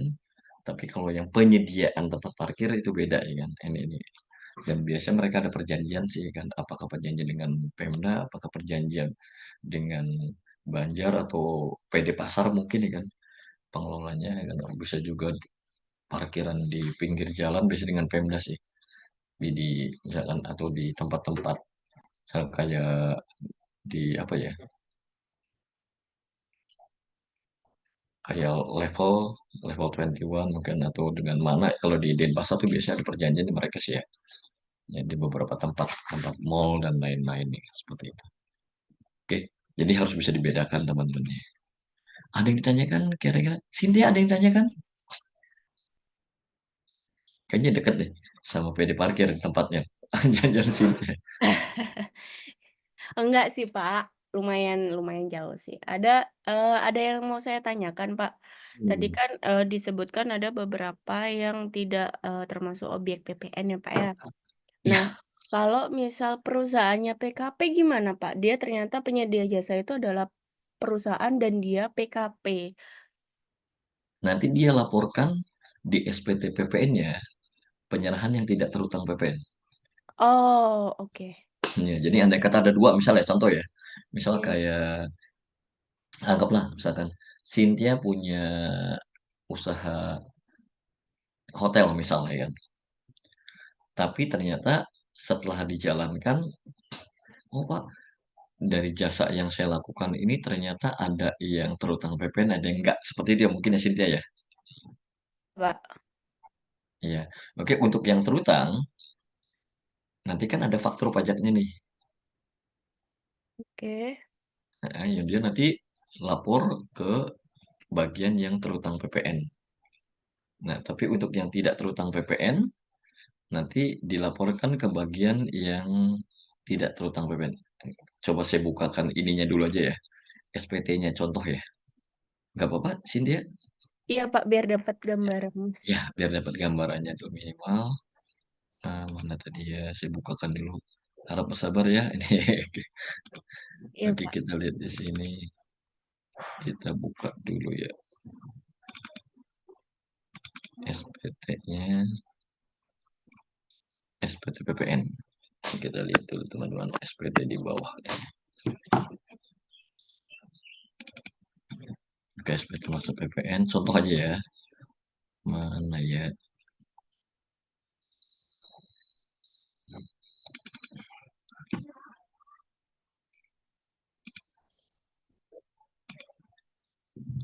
tapi kalau yang penyediaan tempat parkir itu beda ya kan. Ini. Dan biasanya mereka ada perjanjian sih kan, apakah perjanjian dengan Pemda, apakah perjanjian dengan Banjar atau PD Pasar mungkin ya kan pengelolanya ya kan. Bisa juga parkiran di pinggir jalan bisa dengan Pemda sih. Di misalkan atau di tempat-tempat kayak di apa ya? Kayak level level 21 mungkin atau dengan mana kalau di Denpasar tuh biasanya ada perjanjian di mereka sih ya. Ya, di beberapa tempat tempat mall dan lain-lain nih seperti itu. Oke, jadi harus bisa dibedakan teman-teman nih. Ada yang ditanyakan kira-kira? Cynthia ada yang ditanyakan? Kayaknya deket deh sama PD parkir tempatnya. Jangan Cynthia. Enggak sih Pak, lumayan lumayan jauh sih. Ada yang mau saya tanyakan Pak. Tadi Hmm. kan disebutkan ada beberapa yang tidak termasuk objek PPN ya Pak ya. Nah, Iya, kalau misal perusahaannya PKP gimana Pak? Dia ternyata penyedia jasa itu adalah perusahaan dan dia PKP. nanti dia laporkan di SPT PPN-nya penyerahan yang tidak terutang PPN. Oh, oke. Ya, jadi andai kata ada dua misalnya contoh ya. Misal Hmm, kayak anggaplah misalkan Cynthia punya usaha hotel misalnya ya. Tapi ternyata setelah dijalankan, oh Pak, dari jasa yang saya lakukan ini ternyata ada yang terutang PPN, ada yang enggak. Seperti itu ya mungkin ya Cynthia ya. Pak. Iya. Oke, untuk yang terutang, nanti kan ada faktur pajaknya nih. Oke. Nah, ya dia nanti lapor ke bagian yang terutang PPN. Nah, tapi untuk yang tidak terutang PPN, nanti dilaporkan ke bagian yang tidak terutang PPN. Coba saya bukakan ininya dulu aja ya. SPT-nya contoh ya. Nggak apa-apa, Cynthia? Iya Pak, biar dapat gambaran. Ya, biar dapat gambarannya dulu minimal. Mana tadi ya, saya bukakan dulu. Harap bersabar ya, ini. Iya, Oke, Pak. kita lihat di sini. Kita buka dulu ya, SPT-nya, SPT PPN. Kita lihat dulu teman-teman, SPT di bawah. Oke, SPT masa PPN, contoh aja ya. Mana ya?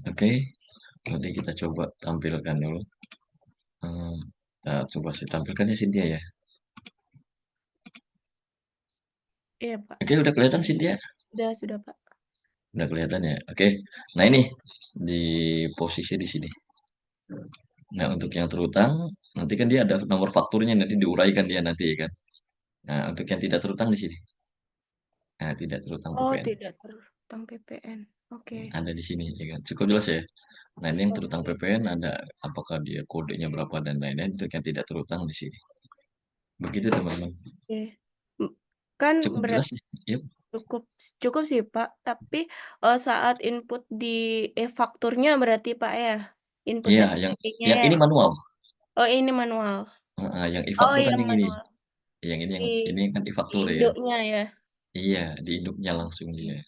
Oke, nanti kita coba tampilkan dulu. Kita coba saya tampilkan ya Cynthia ya. Iya, Pak. Oke, udah kelihatan Cynthia? Sudah, Pak. Udah kelihatan ya. Oke. Nah ini di posisi di sini. Nah untuk yang terutang nanti kan dia ada nomor fakturnya nanti diuraikan dia nanti ya kan. Nah untuk yang tidak terutang di sini. Nah tidak terutang Oh, PPN tidak terutang PPN. Oke. ada di sini ya kan. Cukup jelas ya. Nah ini yang terutang Oke. PPN ada apakah dia kodenya berapa dan lain-lain untuk yang tidak terutang di sini. Begitu teman-teman. Oke. Kan Cukup jelas berarti ya. Yep. cukup sih, Pak. Tapi saat input di e-fakturnya berarti, Pak, ya? Input Iya, dan yang output-nya yang ya? ini manual. Oh, ini manual. Heeh, yang Oh, e-faktur kan iya yang ini. manual. Yang Di ini kan di e-faktur ya. induknya ya? Iya, di induknya langsung dia.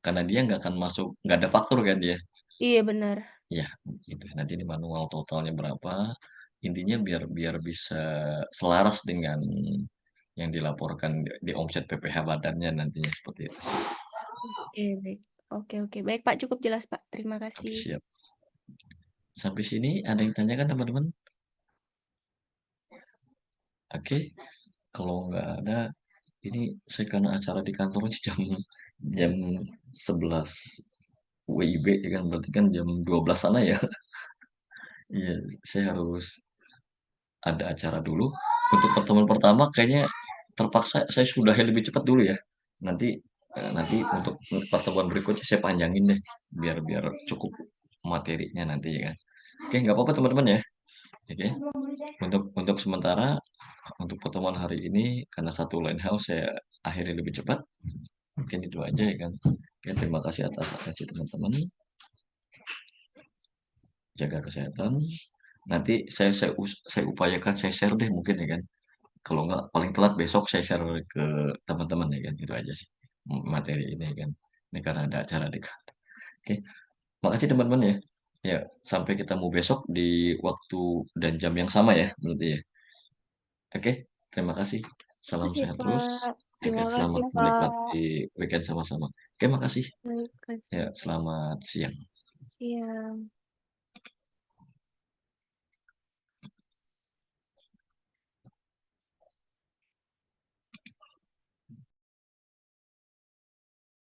Karena dia nggak akan masuk, nggak ada faktur kan dia. Iya, benar. Ya, gitu. Nanti ini manual totalnya berapa. Intinya biar biar bisa selaras dengan yang dilaporkan di omset PPh badannya nantinya seperti itu. Oke, baik. Oke. Baik, Pak, cukup jelas, Pak. Terima Oke, kasih. siap. Sampai sini ada yang tanyakan teman-teman? Oke, kalau nggak ada, ini saya karena acara di kantornya jam 11 WIB ya kan, berarti kan jam 12 sana ya. Iya, saya harus ada acara dulu. Untuk pertemuan pertama kayaknya terpaksa saya sudahi lebih cepat dulu ya. Nanti untuk pertemuan berikutnya saya panjangin deh biar biar cukup materinya nanti ya kan. Oke, nggak apa-apa teman-teman ya. Oke. Untuk sementara untuk pertemuan hari ini karena satu lain hal saya akhiri lebih cepat. Mungkin itu aja ya kan. Oke, terima kasih atas atensi teman-teman. Jaga kesehatan. Nanti saya upayakan saya share deh mungkin ya kan. Kalau nggak paling telat besok saya share ke teman-teman ya kan, itu aja sih materi ini ya kan. Ini karena ada acara di kantor. Oke, makasih teman-teman ya. Ya, sampai ketemu besok di waktu dan jam yang sama ya berarti ya. Oke, terima kasih. Salam Makasih, sehat terus. Pak. Oke, Terima selamat kasih, Pak. menikmati weekend sama-sama. Oke, makasih. Baik, Ya, kasih. selamat siang. Siang.